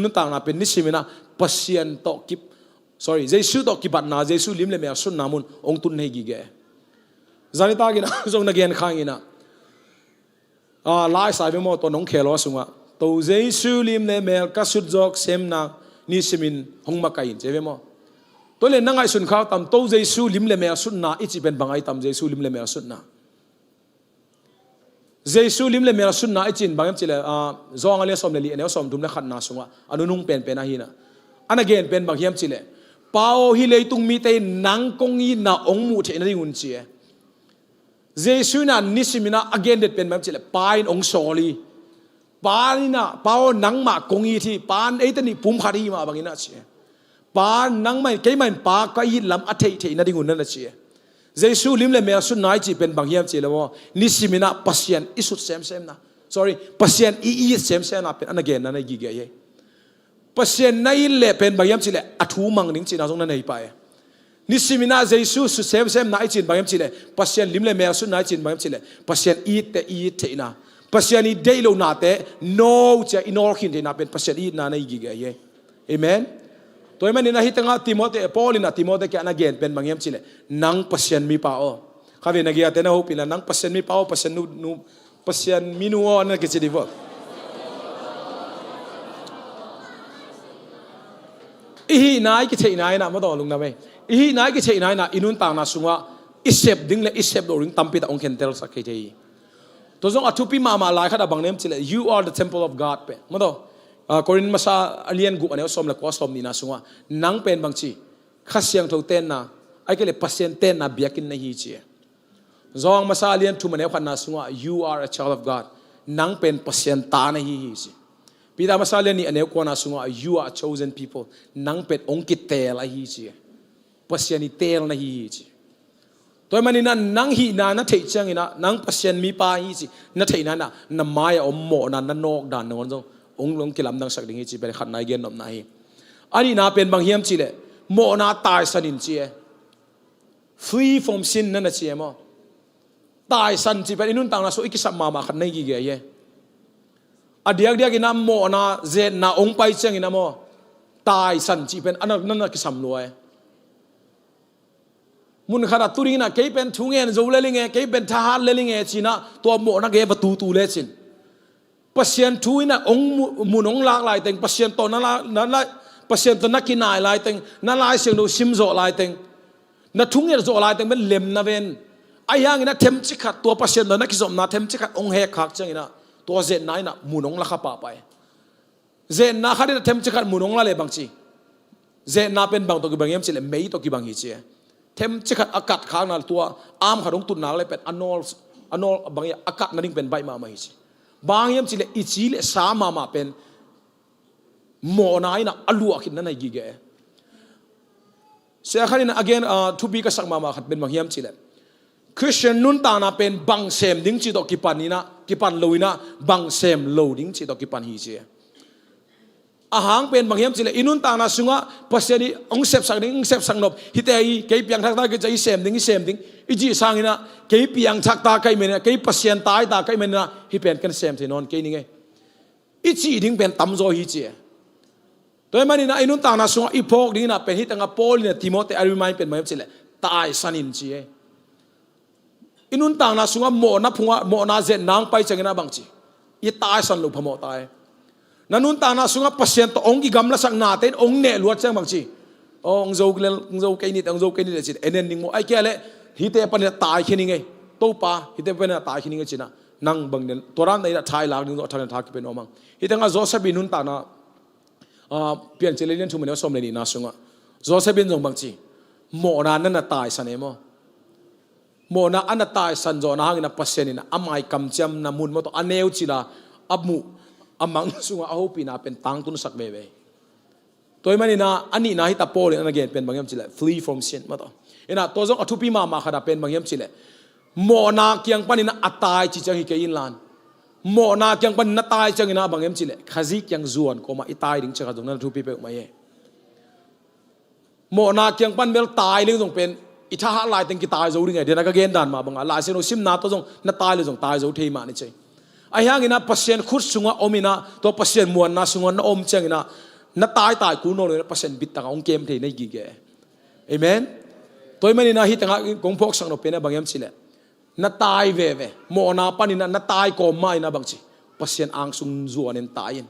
นุ่นต่างนะเป็นนิสิมินะปัสยันตอกิบ sorry เจสุตอกิบัตนาเจสุลิมเลเมียสุนนามุนองตุนให้กี่แก zanita gina zong na gen khangina lai sai be mo to nong khelo sunga to jesu lim le mel ka sut jok sem na ni simin hongma kain che be mo to le nangai sun khaw tam to jesu lim le mel sun na ichi ben bangai tam jesu lim le mel sun na jesu lim le mel sun na ichin bangam chile zong ale som le li ene som dum le khat na sunga anu nung pen pen a hi na an again pen bang hiam chile pao hi le tung mi te nang kong yi na ong mu the na ri un chi jesu na nisimina again det pen bang chile pain ong soli panina pao nang ma kong yi thi pan ei tani pum khari ma bangina chi pan nang mai ke mai pa ka yi lam a thei thei na ri un na chi jesu lim le me su nai chi pen bang hiam chi le mo nisimina pasien isut sem sem na sorry pasien i sem sem na pen an again na gi ge ye pasien nai le pen bang hiam chi le athu mang ning chi na jong na nei pa nisimina jesu su sem sem na chin bang hiam chi le pasien lim le me su nai chin bang hiam chi le pasien i te na pasien i dei lo na te no cha inor khin te na pen pasien i na nei gi ge ye amen toy man ina hitanga timote paul ina timote ke ana gen pen mangyam chile nang pasien mi pa o khabe na gia te na hopila nang pasien mi pa o pasien nu pasien minu o na ke chidi vo ihi nai ke chei nai na ma do lung na me ihi nai ke chei nai na inun tang na sunga isep ding le isep do ring tampi ta ong ken tel sak ke thei to jong athupi ma ma lai khada bang nem chile you are the temple of god pe ma do Korin masa alien gu ane som la ko som ni na sunga nang pen bang chi khasyang tho ten na ai ke le pasien ten na biakin na hi chi zong masa alien thu mane khan na sunga you are a child of god nang pen pasien ta na hi chi pida masa alien ni ane ko na sunga you are chosen people nang pen ong ki tel a hi chi pasien ni tel na hi chi toy mani na nang hi na na thei chang ina nang pasien mi pa hi chi na thei na maya om mo na nok dan non jong ong long kilam dang sak ding chi be khat nai gen nom nai ani na pen bang hiam chi le mo na tai sanin chi free from sin na na chi mo tai san chi be inun tang na so ikisam ma ma khat nai gi ge ye adiak ina mo na ze na ong pai chang ina mo tai san chi pen anak na kisam loe mun khara turing na ke pen thungen zo le linge ke pen tha le linge chi na to mo na ge ba tu le chin pasien thui na ong munong lak lai teng pasien to na pasien to na kinai lai teng na lai siang do sim zo lai teng na thung er zo lai teng ben lem na ven ayang ina them chi khat to pasien na ki zom na them chi khat ong he khak chang ina to zen nai na munong la kha pa pai zen na khari na them chi khat munong la le bang chi zen na pen bang to ki bang yem chi le mei to ki bang hi chi them chi khat akat khang na to am khadong tun na le pen anol bang ya akat na ding pen bai ma mai chi bang yam chile ichile sa ma pen mo nai na alu akhin na gi ge se khanin again to be ka sak ma khat ben bang yam chile christian nun ta na pen bang sem ding chi do ki pan loina bang sem lo ding chi do ki pan hi che ahang pen bang yam chile inun ta na sunga paseni ong sep sang nop hitei ke piang thak ta ke chai sem ding iji sangina ke piang thak ta kai men ke pasien tai ta kai men na hi pen kan sem the non ke ni nge ichi ding pen tam zo hi che toy mani na inun ta na sunga ipok ding na pen hitanga paul ne timote I remind pen mayam chile tai sanin chi inun ta na sunga mo na phunga mo na je nang pai changina bang chi i tai san lu phamo tai nanun ta na sunga pasien to ong gi gamla sak na ten ong ne luat chang bang chi ong zo kai ni le chi enen ning mo ai ke le hi te pan tai khini ngai to pa hi te pan tai khini ngai china nang bang den toran nei da thai lag ning do than tha ki pen omang hi tanga joseph bin nun ta na pian chele len thu mane som le ni na sunga joseph bin jong bang chi mo na na tai san e mo na an tai san zo na hangina pasien ina amai kam cham na mun mo to aneu chila amu amang sunga ahopi na pen tang tun sak bebe toy mani na ani na hi ta pol an again pen bangyam chile flee from sin ma to ina to jong athupi ma khada pen bangyam chile mo na kyang panina atai chi chang hi ke in lan mo na kyang pan na tai chang ina bangyam chile khazi kyang zuan ko ma itai ding cha jong na thupi pe ma ye mo na kyang pan mel tai ling jong pen itha ha lai teng ki tai zo ring de na ka gen dan ma bang la se no sim na to jong na tai le jong tai zo thei ma ni chei ayang ina pasien khut sunga omina to pasien muan na sunga na om chang ina na tai ku no le pasien bit ta ong kem thei nei gi ge amen toy mani na hi tanga gong phok sang no pe na bangyam chile na tai ve mo na panina na tai ko mai na bangchi pasien ang sung zuanin tain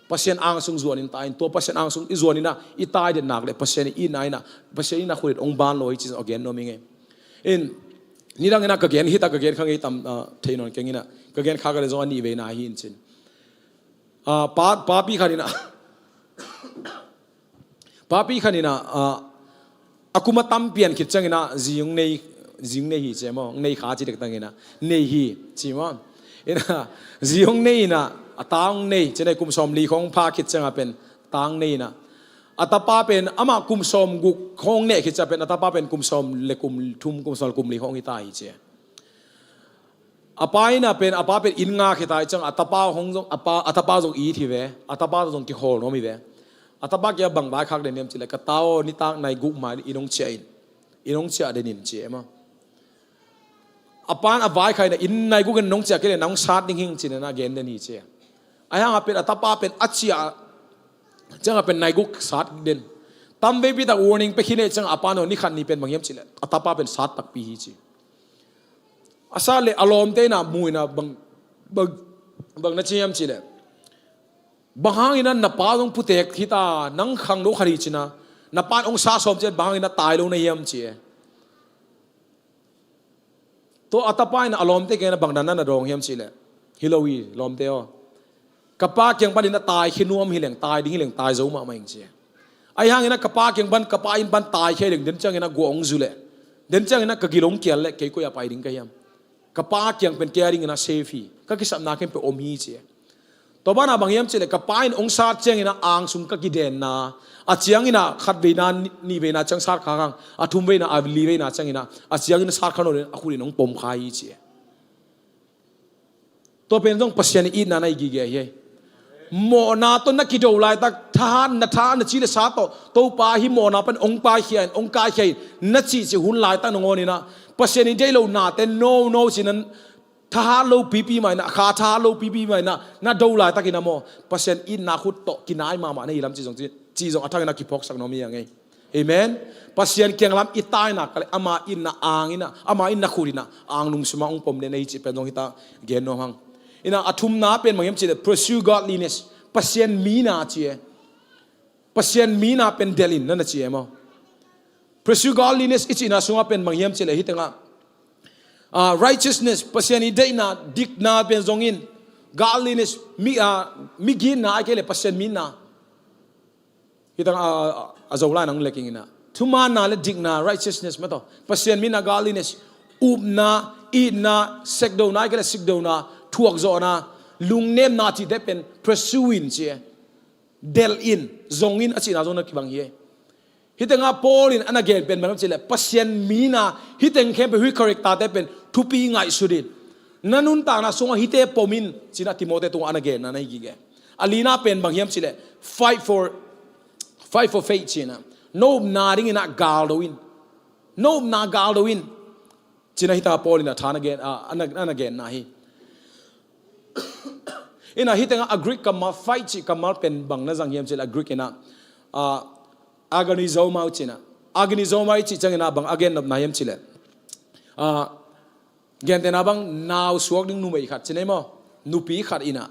pasien ang sung zuanin tain to pasien ang sung izuanina itai de nagle pasien inaina pasien ina khurit ong ban loi chi again no minge in nirang ina again hita again khangi tam theinon kengina again khaga le zo ani ve na hin chin papi khanina papi khanina akuma tampian khit changina jiung nei hi chemo nei kha chi dek tangina nei hi chimo ina jiung nei na atang nei chene kum som li khong pha khit changa pen tang nei na atapa pen ama kum som gu khong ne khit cha pen atapa pen kum som le kum thum kum sol kum li khong hi tai che apai na pen apa pen in nga khitai chang atapa hong jong apa atapa jong i thi ve atapa jong ki hol no mi ve atapa kya bang ba khak de nem chile ka tao ni tak nai gu ma inong chia de nin che ma apan avai khai na in nai gu gan nong chia ke le nong sat ding hing chin na gen de ni che ayang apet atapa pen achia chang pen nai gu sat den tam be bi ta warning pe khine chang apano ni khan ni pen mangyam chile atapa pen sat tak pi hi chi asale alom te na muina bang na chiam chile bahang ina napa dong putek kita nang khang no khari china napan ong sa som chen bahang ina tai lo na yam chi to atapa ina alom te ke na bang dan na rong yam chile hilowi lom te o kapa kyang ban ina tai khinuam hileng tai ding hileng tai zo ma ma ing chi ai hang ina kapa kyang ban kapa in ban tai khe leng den chang ina go ong zule den chang ina ka gilong kial le ke ko ya pai ding ka yam kapa kyang pen caring ina safety ka kisam na kem pe om hi chi to bana bangyam chile kapain ong sa cheng ina ang sum ka giden na a chiang ina khat ve na ni ve na chang sar khang a thum ve na a li ve na chang ina a chiang ina sar khano a khuri nong pom khai chi to pen jong pasien i na nai gi ge he mo na to na ki do lai tak than na chi le sa to pa hi mo na pan ong pa hian ong ka hian na chi hun lai ta nong ni na pasien i dei lo na te no chinan tha lo pipi mai na kha tha lo pipi mai na do lai takina mo pasien in na khut to kinai ma nei lam chi jong athang na ki phok sak no mi angai amen pasien kyang lam itai na kale ama in na ang ina ama in na khurina ang nung suma ong pom le nei chi pen jong hita gen no hang ina athum na pen mangem chi pursue godliness pasien mi na chi pasien mi na pen delin na chi mo pursue godliness ichina sunga pen mangem chi le hitanga righteousness pasiani deina dikna ben zongin godliness mi gin na akele pasien minna hitang azawla nang leking ina thuma na le dikna righteousness mato pasien minna godliness upna ina sekdo na akele sikdo na thuak zo na lungnem na chi depen pursuing che del in zongin achina zona kibang ye hitanga polin anagel pen manam chile pasien mina hiteng khem pe hui correct ta te pen thupi ngai sudin nanun ta na songa hite pomin china timote tu anagel na nai gi ge alina pen banghiam chile fight for faith china no na ring ina galdoin no na galdoin china hita polin na thana gen anagel na hi ina hitanga agric kamal fight chi kamal pen bang na janghiam chile agric ina agani zoma uchina agani zoma ichi changena bang again na yam chile gente na bang naw suak ding numei khat chine mo nupi khat ina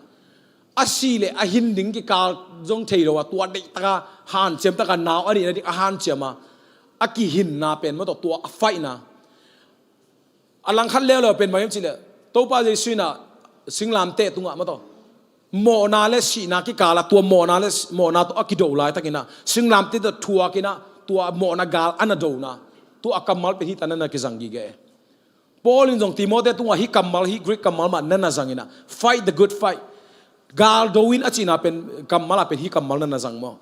asile a hin ding ki kal jong theiro wa tua de ta han chem ta ka naw ani na di a han chema aki hin na pen mo to tua a fai na alang khat le lo pen ma yam chile to pa je suina singlam te tunga mo to mo na le si na ki kala tua mo na to akido lai takina singlam ti da thua kina tua mo na gal anado na tu akamal pe hi tanana ki zangi ge Paul in jong Timothy tu hi kamal hi Greek kamal ma nana zangina fight the good fight gal doin achina pen kamala pen hi kamal nana zang mo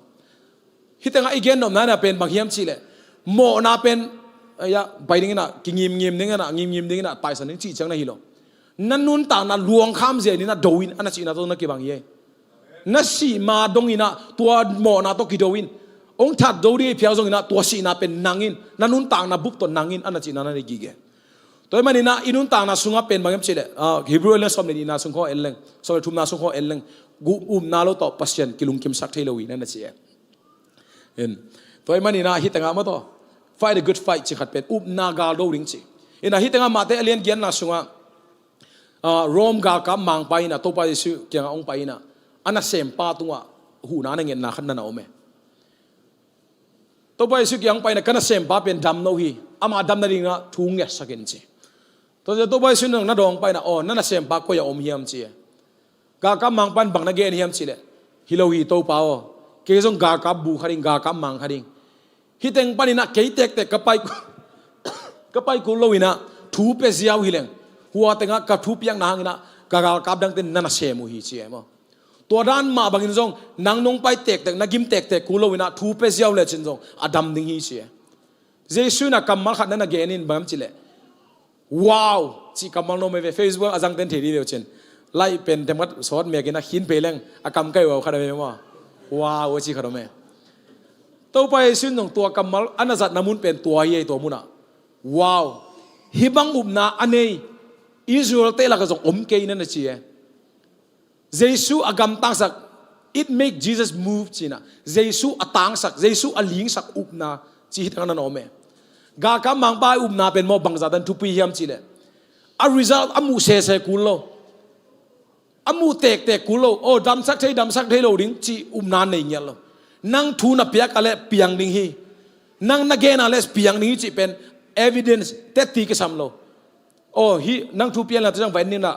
hitanga again no na pen banghiam chile mo na pen ya baiding na kingim ninga na ngim ding na paisan ning chi chang na hilo nanun ta na luang kham je ni na doin ana chi na to na ki bang ye na si ma dong ina tua mo na to ki doin ong that do ri phiao jong ina tua si na pen nangin nanun ta na buk to nangin ana chi na na gi ge toy mani na inun ta na sunga pen bangam chile Hebrew le som ni na sung kho eleng so thum na sung kho eleng gu na lo to pasien kilung kim sak thei lo wi na chi en toy mani na hitanga ma to fight a good fight chi khat pen na gal do ring chi ina hitenga mate alien gian na sunga rom ga ka mang pa ina to pa Yesu kyang ong pa ina ana sem pa tunga hu na na ngen na khan na ome to pa Yesu kyang pa ina kana sem pa pen dam no hi ama dam na ringa thung ya sakin chi to pa Yesu nang na dong pa ina o na sem pa ko ya om hiam chi ga ka mang pan bang na gen hiam chi le hilo hi to pa o ke jong ga ka bu kharing ga ka mang kharing hiteng panina ke tek tek ka pai ku loina thu pe ziaw hileng huwa tenga ka thu piang na hangina ka ga ka dang ten nana semu hi chi mo to dan ma bangin jong nang nong pai tek tek na gim tek tek ku loina thu pe ziaw le chin jong adam ding hi chi jesu na kamal khat na genin bam chi le wow chi kamal no me Facebook azang ten theri le chen lai pen temat sot me gina hin peleng akam kai wa khada me mo wow chi khada me to pa Yesu nong tua kamal anazat namun pen tua ye to muna wow hibang umna anei Israel te la ka jong om ke na na chi Jesu agam tang sak it make Jesus move china Jesu atang sak Jesu aling sak upna chi hitang na no me ga ka mang ba upna pen mo bang zatan tu pi hiam chi le a result amu se kulo amu tek kulo o dam sak thei lo ding chi upna nei nyal lo nang thu na piak ale piang ding hi nang na gen ale piang ding chi pen evidence te ti ke samlo oh hi nang thu pian la tang vain ni na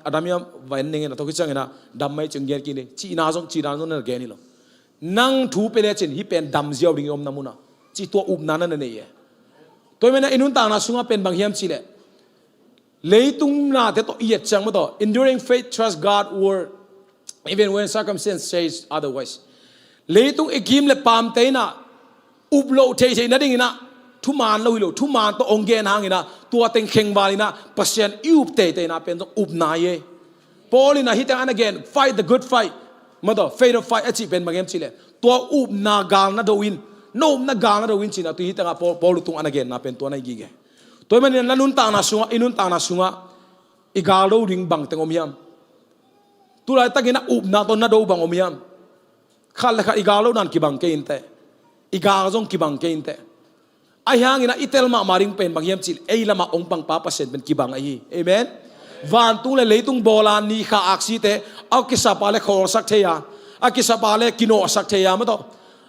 adamya vain ning na to ki chang na dam mai chung ger ki ni chi na na gen ni lo nang thu pe le chen hi pen dam ziaw ding om namuna chi to up na na ne ye toy mena inun ta na sunga pen bang hiam chi le leitung na te to yet chang ma to enduring faith trust God word even when circumstance says otherwise leitung egim le pam te na uplo thei na ding na thu man lo thu man to ongen hangina tua teng kheng walina pasien iup te na pen to up na ye polina hitang an again fight the good fight mother faith of fight achi pen magem chile tua up na gal na do win no na gal na do win china tu hitang pol tung an again na pen to na gi ge toy man na nun ta na sunga inun ta na sunga igal do ring bang teng omiam tu lai takina up na to na do bang omiam khal kha igal do nan ki bang ke inte igal jong ki bang ke inte ayang ina itel ma maring pen bangyam chil ei lama ong pang papa sen ben kibang ai amen van tung le leitung bolan ni kha aksi te au kisa pale khor sak theya akisa pale kino sak theya ma to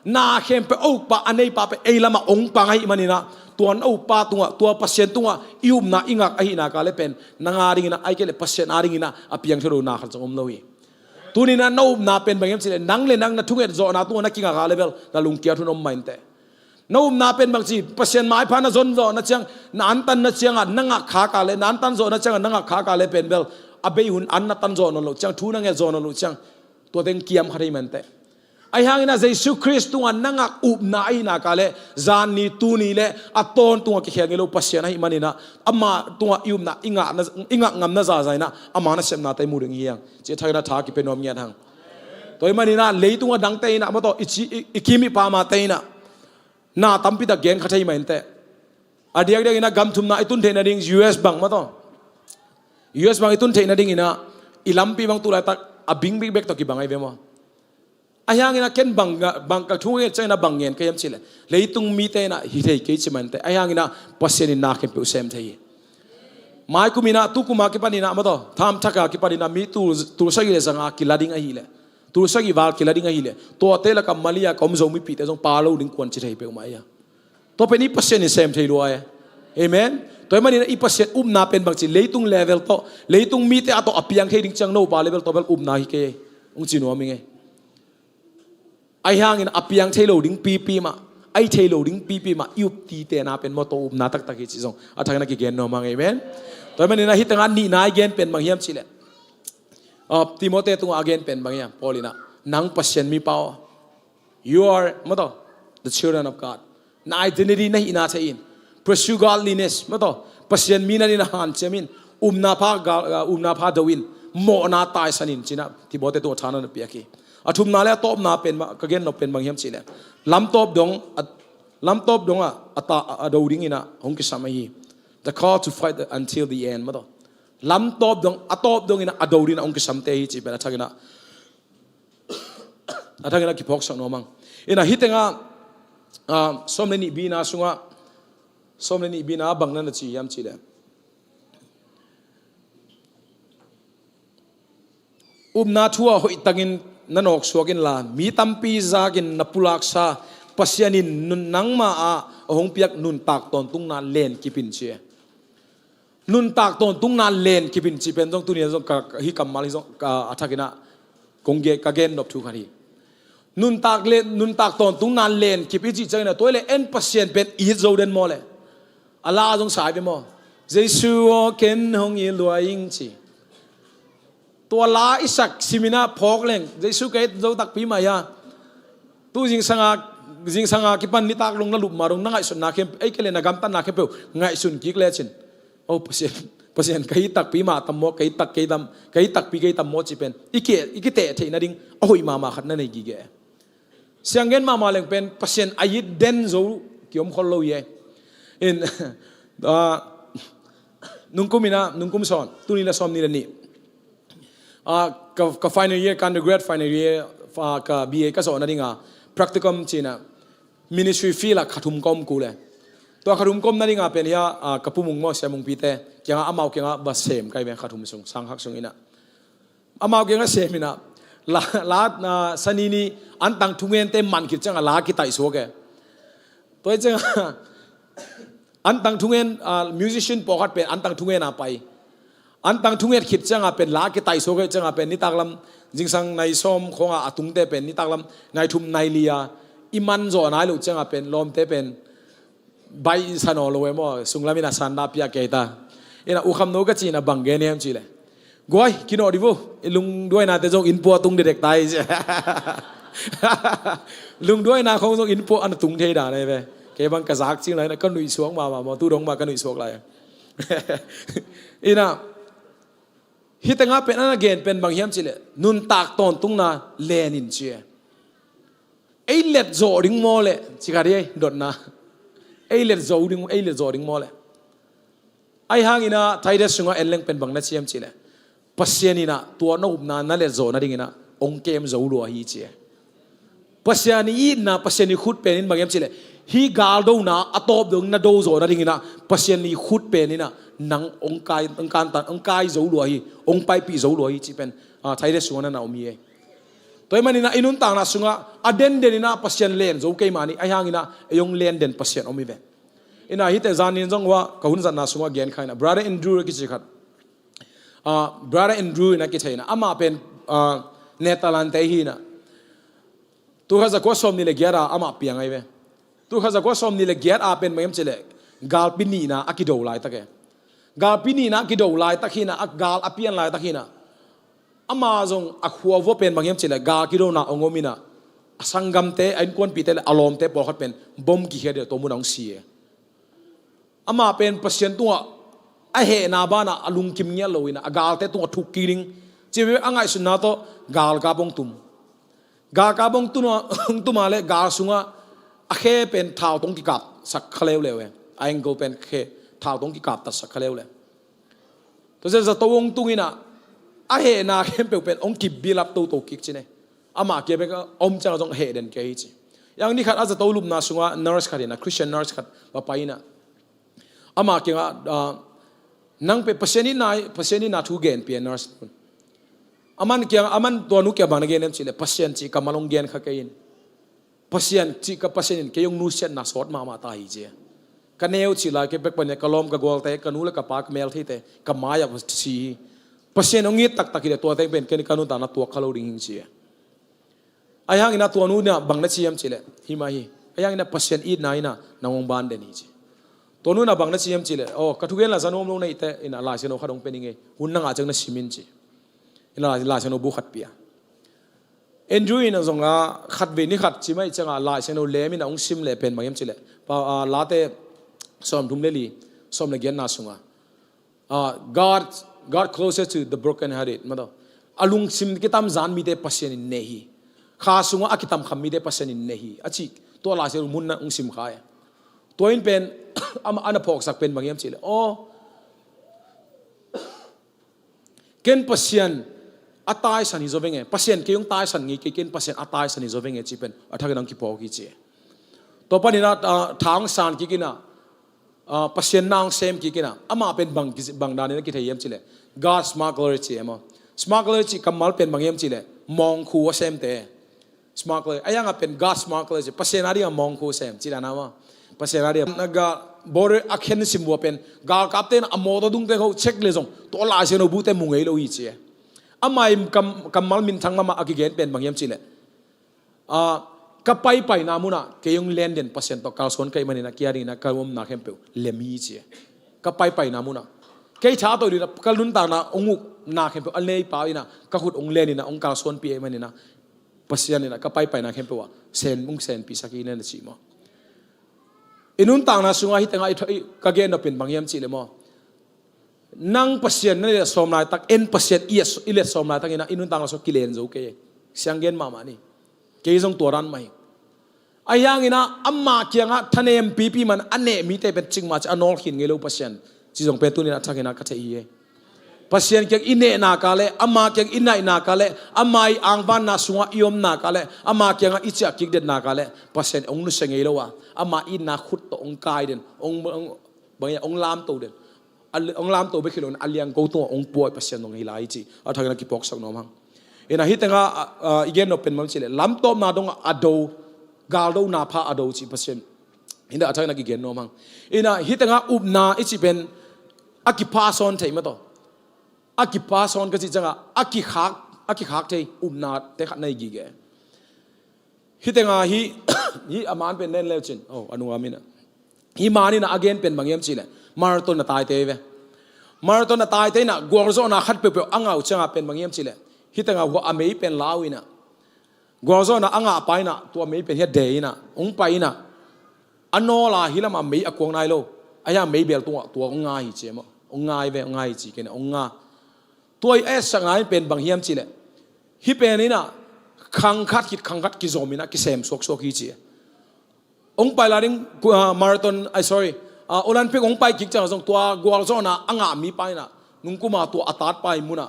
na khem pe au pa anei pa pe ei lama ong pang ai manina tuan au pa tunga tua pasien tunga ium na ingak ai na ka le pen nanga ring ina ai ke le pasien aring ina apiang thero na khal chom lowi tunina no na pen bangyam chil nang le nang na thunge zo na tu na kinga ka level na lung kia thu nom main te no na pen bang chi pasien mai phana zon zo na chang na an tan na chang nanga kha ka le nan tan zo na chang nanga kha ka le pen bel abe hun an na tan zo no lo chang thu na nge zo no lo chang to teng kiam khari man te ai hang ina Jesu Christ tu nanga up na ai na ka le zan ni tu ni le aton tu ki kheng lo pasien ai manina ama tu yum na inga ngam na za za na ama na sem na tai mu ring hiang che thaina tha ki penom nya thang toy manina leitung dang te na ma to ikimi pa ma te na na tampi ta gen khathai main te adiak ding ina gam thum na itun the na ding US bang ma to US bang itun the na ding ina ilampi bang tu la tak abing big bek to ki bangai be mo ayang ina ken bang ka thunge chena bangen kayam chile leitung mi te na hi thei ke chiman te ayang ina pasien na ke pe sem thei mai kumina tu kuma ke panina ma to tham thaka ke panina mi tu sagi le sanga ki lading a hi le tu sagi wal ki lading a hi le to te la kam malia kom zo mi pi te jong pa lo ding kon chi thei pe ma ya to pe ni pasien ni sem thei lo ai amen to mani na i pasien na pen bang chi leitung level to leitung mi te ato apiang thei ding chang no ba level to bel na hi ke ung chi no mi nge ai hang in apiang thelo ding pi ma ai thelo ding pi ma yup ti te na pen mo to na tak tak chi jong athang na ki gen no mang amen to mani na hitanga ni na gen pen mang hiam chile Timote tu again pen bang hiam polina nang pasien mi pao you are mo to the children of God na identity na ina chain pursue godliness mo to pasien mi na ni na han chemin na pha dawin mo na tai sanin china Timote tu thana na piaki athum na le top na pen ka gen no pen bang hiam chile lam top dong ata adoding ina hong ki samai the call to fight until the end ma to lam top dong atop dong ina adoding na hong ki samte hi chi bela thagina athagina ki phok sang no mang ina hitenga somni bina sunga bang na chi yam chile นาทัวหอยตังอินนันออกสวกินลามีตัมปีซากินนับปุลักษาปัสยานินนุนนังมาหงเปียกนุนตากตอนตุงนาเลนกิปินเชียนุนตากตอนตุงนาเลนกิปินชีเป็นต้องตุนี้ต้องฮิกัมมาลิต้องอัฐกินะกงเกกเกนดบทุกขันนุนตากเลนนุนตากตอนตุงนาเลนกิปินชีจังนะตัวเลเอ็นปัสยานเป็นอีโจเดนโมเลอัลลาจงสายไปโมเจสูเคนหงยิลวยิงชีตัวลาอิสักซิมินาพอกเลงเจสูเกตโจตักปีมายาตู้จิงสังอาคิปันนิตากลงนลุบมาลงนั่งไอสุนนาเข้มไอเกเลนากำตันนาเข้มเปล่าไงสุนกิกเลชินโอ้เปอร์เซ็นต์ไกตักปีมาตัมโมไกตักปีไกตัมโมจิเป็นอีกเตะเทนัดิ้งโอ้ยมาขัดนั่นไอกิเกเสียงเงินมาเลงเป็นเปอร์เซ็นต์อายิดเดนโจกิอมคนโลเยอินนุ่งกุมินะนุ่งกุมสอนตุนีละสอมนี่ละนี่กับ final year การ undergrad final year กับ BA ก็สอนนั่นเองpracticum China ministry feel ละขัดทุมกอมกูเลยตัวขัดทุมกอมนั่นเองเป็นยากระปุมงมอเสียมงปีเตะเกี่ยงอามาเกี่ยงบาเซมใครเป็นขัดทุมส่งสังหักส่งอินะอามาเกี่ยงเซมินะลาสันนี่อันตั้งทุ่งเงินเต็มมันคิดจังลาคิดไต่สวกตัวจังอันตั้งทุ่งเงินmusician ปอกเป็นอันตั้งทุ่งเงินไปอันตั้งทุ่งเงินคิดจังเป็นลาคิดไต่สวกจังเป็นนิตากลำจิงสังในส้มของอาตุงเตเป็นนิตากลำในทุ่มในเลียอิมันโจนายลูกจังเป็นลมเตเป็นใบสันอลเวมอสุงลามินาสันดาพิยาเกตาอินะอุคำโนกจีนะบังเกเนียมจีเลยกวยกินอดิบุลุงด้วยนะแต่จงอินปัวตุงเด็กตายลุงด้วยนะเขาจงอินปัวอันตุงเทดาเลยไปเก็บังกระซักจริงเลยนะก็หนุ่ยสวงมาตู้ดงมาก็หนุ่ยสวงเลยอินะฮิตงาเป็นอันเกนเป็นบางเฮียมจีเลยนุนตากตอนตุงนาเลนินเชียไอเล็ดโจดิงโมเลยสิการีดดนะไอเล็ดโจดิงโมเลยไอหางอินะไทยเดสุงาเอลเลงเป็นบางนัดเชียมจีเลยปัสยานินะตัวโนบนานั่นเล็ดโจนั่นเองนะองเกมโจลัวฮีเชียปัสยานีนะปัสยานีขุดเป็นบางเฮียมจีเลยฮีกาลดูนะอัตอบดงนาโดโจนั่นเองนะปัสยานีขุดเป็นนี่นะนังองกายโจลัวฮีองไปปีโจลัวฮีจีเป็นไทยเดสุงานั่นเอามีตัวมันนี่นะอินุนต่างนะสุงาอเดนเดนินะปัสยันเลนโจเกมานี่ไอหางนี่นะยงเลนเดนปัสยันอมิเวอินะฮิตเตจานินจงว่าเขาหุ่นจันนะสุงาเกียนใครนะ brother Andrew กิจขัดbrother Andrew นะกิจใช่นะอามาเป็นเนเธอร์แลนด์เตฮีนะตัวข้าจะก็สมนี่เลยเกียร์อามาเปียงไงเวตัวข้าจะก็สมนี่เลยเกียร์อาเป็นไม่ยอมเฉลยกาลปินีนะอากิโดไลตะเกกาลปินีนะกิโดไลตะขีนะกาลอเปียนไลตะขีนะอามาจงอักหัววัวเป็นบางอย่างเฉลยกากิโดนะองมินะสังกัมเตไอ้คนปีเตลอารมณ์เตปอกเขาเป็นบอมกี่เดียวตัวมุนองเสียอามาเป็นเปอร์เซ็นต์ตัวไอเหนาบ้านะลุงคิมเงี้ยเลยนะกาลเตตัวถูกกิริงจีเวอังไงสุนนะโตกาลกาบงตุมกาลกาบงตุมาเลยกาลสุงะอเคเป็นท้าวตรงที่กับสักเคลวเลยไอ้เงาเป็นเคท้าวตรงที่กับตัดสักเคลวเลยตัวเจ้าตัววงตุงินะไอเหนาเข้มเป็นองค์กิบบีรับตัวกิกจีเนี่ยอามาเก็บไปก็อมจะเราต้องเหเดนเกย์จีอย่างนี้ขัดอาจจะตัวลุมนาสุงะ nurse ขัดนะ Christian nurse ขัดว่าไปนะอามาเกี่ยงนั่งเป็นเปอร์เซ็นต์นี่นาทูเกนเปีย nurse อามันเกี่ยงอามันตัวนุกเกี่ยบางเกนเนี่ยจีเลยเปอร์เซ็นต์จีกับมาลงเกนขัดเกย์เปอร์เซ็นต์จีกับเปอร์เซ็นต์เกี่ยงนูเซนนาสอดมาตายจีกันเนวจีลาเก็บไปเป็นกลมกับกอลเตกันนูและกับปากเมลที่เตกับมายาซีเปอร์เซ็นต์องค์นี้ตักๆตัวเตเป็นกันนูตานาตัวเขาเราดิ้งจีไอ้ยังอินะตัวนู้นเนี่ยบังนัดเชียมจีเลยฮิมาฮีไอ้ยังอินะเปอร์เซ็นต์อีน่าอินะนางองบานเดนี่จีตัวนู้นน่ะบังนัดเชียมจีเลยโอ้กระทุกเย็นละสนุมลงในแต่อินะลาเชนโอขัดองเป็นยังไงหุ่นนั่งอาจจะนัดชิมินจีอินะลาเชนโอบุขัดเปียเอ็นจูอินะจงอ่ะขัดเวนี่ขัดจีไม่จังอ่ะลาเชนโอเลมินะองซิมเลยเป็นบางอย่างจีเลยพอลาเตสอมทุ่มเลลีสอมเลเกียนน่าสุงอ่ะGod closer to the broken hearted มาต่ออลุงซิมกิตามจานมีแต่เปอร์เซ็นต์เนฮีข้าสุงอากิตามคำมีได้เปอร์เซ็นต์นี่ฮีอาชีตัวลาเซลมุนนะองซิมขายตัวอินเป็นอันพอกสักเป็นบางอย่างสิเลยโอ้เกณฑ์เปอร์เซ็นต์อัตายสันนิจเวงเงเปอร์เซ็นต์เกี่ยงตายสันงี้เกณฑ์เปอร์เซ็นต์อัตายสันนิจเวงเงจีเป็นอัฐกันงกิพอกิจีตัวปนินะทางสารกิกินะเปอร์เซ็นต์นางเซมกิกินะอามาเป็นบางดานี่นะกิเทียมสิเลย God smart glory จีเอ็ม smuggler จิกำมัลเป็นบางอย่างจิเลยมองคู่ว่าเซมเตะ smuggler ไอ้ยังเป็น God smuggler จิภาษาหน้าที่มองคู่เซมจิดานาว่าภาษาหน้าที่นักborder อักเข็นสิมวัวเป็นกาลกับเต้นอโมตดุงเตเขาเช็คเลยส่งตัวลาเชนบูเตมุงเอโลอีเจียอาไม่กำมัลมินทั้งมาอักเกนเป็นบางอย่างจิเลยกับไปนามุนะเกยงเลนเดนเปอร์เซ็นต์ต่อการส่วนเกยมันนี่นะเกียรีนะการวมนักเข้มเปลเลมีเจียกับไปนามุนะเกยชาตัวดีนะการลุ้นต่างนะองค์นักเข้มเปลอันเล่ป่าอีนะก็ขุดองค์เลนนี่นะองค์การส่วนปีมันนี่นะเปอร์เซ็นต์นี่นะกับไปนักเข้มเปลว่าเซนมุงเซนปีสักอีนั่นสิมั้งอินุนต่างนะสุงาฮิตงาอิกะเกนเป็นบางอย่างจิเลยมั้งนั่งเปอร์เซ็นต์นี่สมนายตักเอ็นเปอร์เซ็นต์อีเลสสมนายตักอินุนต่างนะสุกิเลนโอเคเสียงเกนมานี่เกยจงตัวรันไหมไอ้ยังงี้นะอัมมาเกียงะทะเนมปีมันอันเนมีแต่เป็นจริงมาจะอนอลขินเงลูเปอร์เซ็นต์จีจงเป็นตัวนี้นะทักกินะกัตเอียเปอร์เซ็นต์เกียงอินเนนากาเลอัมมาเกียงอินไนนากาเลอัมมาอีอังวันนาสุงะยมนากาเลอัมมาเกียงอิจกิกเด็ดนากาเลเปอร์เซ็นต์องนุสเงลูวะอัมมาอินนาขุดตัวองกายเด่นองบางอย่างองลามตัวเด่นองลามตัวไปขิโลนอัลยังกูตัวองป่วยเปอร์เซ็นต์องฮิลายจีเอาทักกินะกิปอกสักน้องมั้งเอ็นะฮิตงะอีเกนเป็นมันสิเลยลำต้มนาดงอโดกาลโดนาพาอโดจีเปอร์เซ็นต์อินะทักกินะกิเกนน้องมั้งเอ็นะฮิตงะอุบนาอิจิเป็นอากิพาซอนเทมั้ยต่ออากิพาซอนก็จิจังอ่ะอากิขากเทอุบนาเตขัดในกีเกฮิตงะฮีอามานเป็นเล่นเลวจินโอ้อนุอามินะฮีมานี่นะอเกนเป็นบางอย่างสิเลยมาราธอนน่ะตายเตเวมาราธอนน่ะตายเตน่ะกัวรโซน่ะขัดเปรี้ยวอ่างเอาจังอ่ะเป็นบางอย่างสิเลยฮิตงะว่าอเมย์เป็นลาวินะกัวรโซน่ะอ่างอ่ะไปน่ะตัวอเมย์เป็นเฮดเดย์น่ะองไปน่ะอันโนลาฮิละมาเมย์อากวงนายโลไอ้ยังเมย์เบลตัวองง่ายเจมองง่ายเวองง่ายจีกันองง่าตัวเอสสังไงเป็นบางอย่างสิเลยฮิเป็นนี่น่ะขังคัดกิโซมินะกิเซมสวกฮีจีองไปลาดิงมาราธอนไอ้ sorry โอลิมปิกองไปกิจจังส่งตัวกัวรโซน่ะอ่างอ่ะมีไปน่ะนุ่งกูมาตัวอัตราไปมุนะ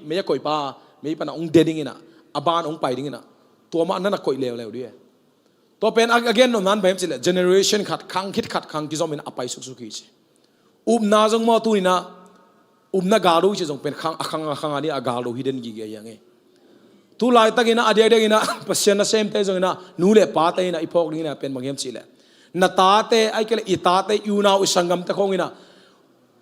ไม่อยากก่อยป้าไม่ปนะองเดดิ้งนะอาบานองไปดิ้งนะตัวมันนั่นน่ะก่อยเลวด้วยตัวเป็น again นั่นนั้นแบบนี้เลย generation ขัดขังคิดขัดขังกิจสมินะอภัยสุขๆจีอุบนาจงมาตัวนี้นะอุบนากาลูจีจงเป็นขังอันนี้อากาลูฮิดเดนกิเกยังไงตัวลายตะกินะอดีตกินะเปอร์เซ็นต์นะเซมเตจงนะนูเล่ป้าเตนะอีพอกนี้นะเป็นบางอย่างจีเลยนาตาเตไอ้ก็เลยอิตาเตยูนาอุสังกัมตะคงนี้นะ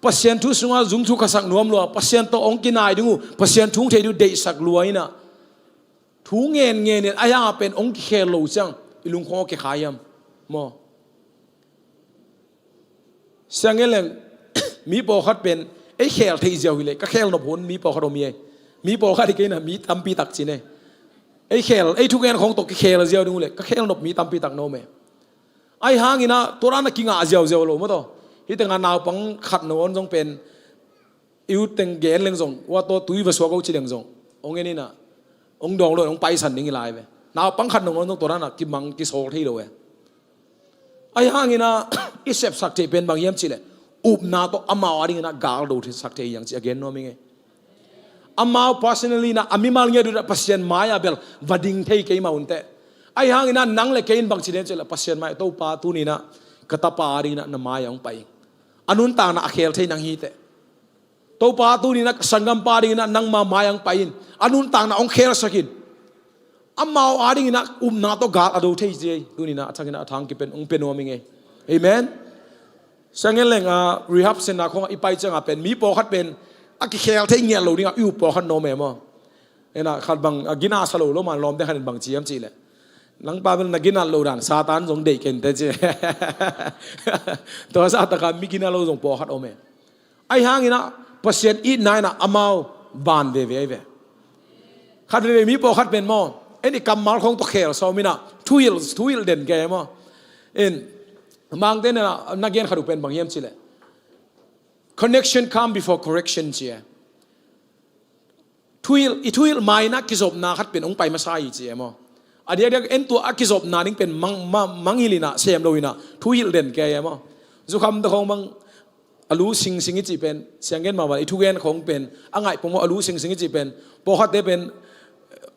เปอร์เซ็นต์ทุกสิ่งจุงทุกขังนวมลัวเปอร์เซ็นต์ตัวองกินายดูเปอร์เซ็นต์ทุกเทดูเดสักลัวนี่นะทุกเงินเนี่ยไอ้ยังเป็นองค์เคโลจังอิลุงคงเกขายมมอเสียงเงี้ยมีปอคัดเป็นไอ้เคลที่เจ้าวิเลยก็เคลนบผลมีปอคัดมีปอคัดที่กินนะมีตั้มปีตักจีเนี่ยไอ้เคลไอ้ทุกเงินของตกเคลเจ้าดูเลยก็เคลนบมีตั้มปีตักโนเมไอ้หางนี่นะตัวนั้นกินอาเจ้าโลมั้งต่อที่แต่งานนาวปังขัดโน้นจงเป็นอิวแต่งเกณฑ์เรื่องจงว่าตัวตุยวัสดุเขาจีเรื่องจงองค์นี้นะองค์ดองเลยองค์ไปสันนิ่งลายไปนาวปังขัดโน้นจงตัวนั้นกิมังกิโซที่เราไอ้หางนี่นะอิเซฟสักทีเป็นบางอย่างจีเลยอุบนาตัวอามาวันนี้นะกาลดูที่สักทีอย่างจี again โน้มิงอามา personally นะอามิมาเงี้ยดูนะ passion มายาเบลวัดดิ้งเทย์เกย์มาอุ่นเตไอ้หางนี่นะนังเลยเกย์บางจีเนี่ยจีเลย passion มายตัวป้าตัวนี้นะกตาปารีนะนมายองไปอันนู้นต่างนะเคลที่นังฮีเตตัวป้าตัวนี้นะสังกัมปารีนะนังมามายังไปอันนู้นต่างนะองเคลสักินอามาอารีนะนาตัวกาลอดูที่จีตัวนี้นะทางนี้นะทางกิเป็นองเป็นว่ามิงเอเอเมนสังเกตเลยรีฮับเซนนาของอีไปจังเป็นมีปอคัดเป็นอักเคลที่เงี้ยเราเนี่ยอยู่ปอคัดโนเมมั้งเอ็นะขัดบังกินาสโลแล้วมันล้อมได้ขนาดบังจีมจีเลยหลังป้าเป็นนักกินอะไรด่านซาตานส่งเด็กเก่งแต่เจ้ตัวซาตานมีกินอะไรส่งปอคัดโอเมไอ้หางนี่นะเปอร์เซ็นต์อีนายนะอามาบานเวขัดเรื่องมีปอคัดเป็นมั้งไอ้นี่กำมัลของตัวเคลสอมินะทุยลเด่นแกมั้งเอ็นบางเต้นนะนักเรียนขัดเป็นบางอย่างสิเลย connection come before correction เจ้าทุยไม่นะกิจบนาขัดเป็นองไปมาใส่เจ้ามั้งอันเดียวเอ็นตัวอักษรนานิ่งเป็นมังฮิลินะเสียมโดยนะทุยเด่นแกยังมั้งสุขคำตะคงมังอลูสิงจีเป็นเสียงเงินมาว่าทุกเงินของเป็นอ่างไงผมว่าอลูสิงจีเป็นพอขัดได้เป็น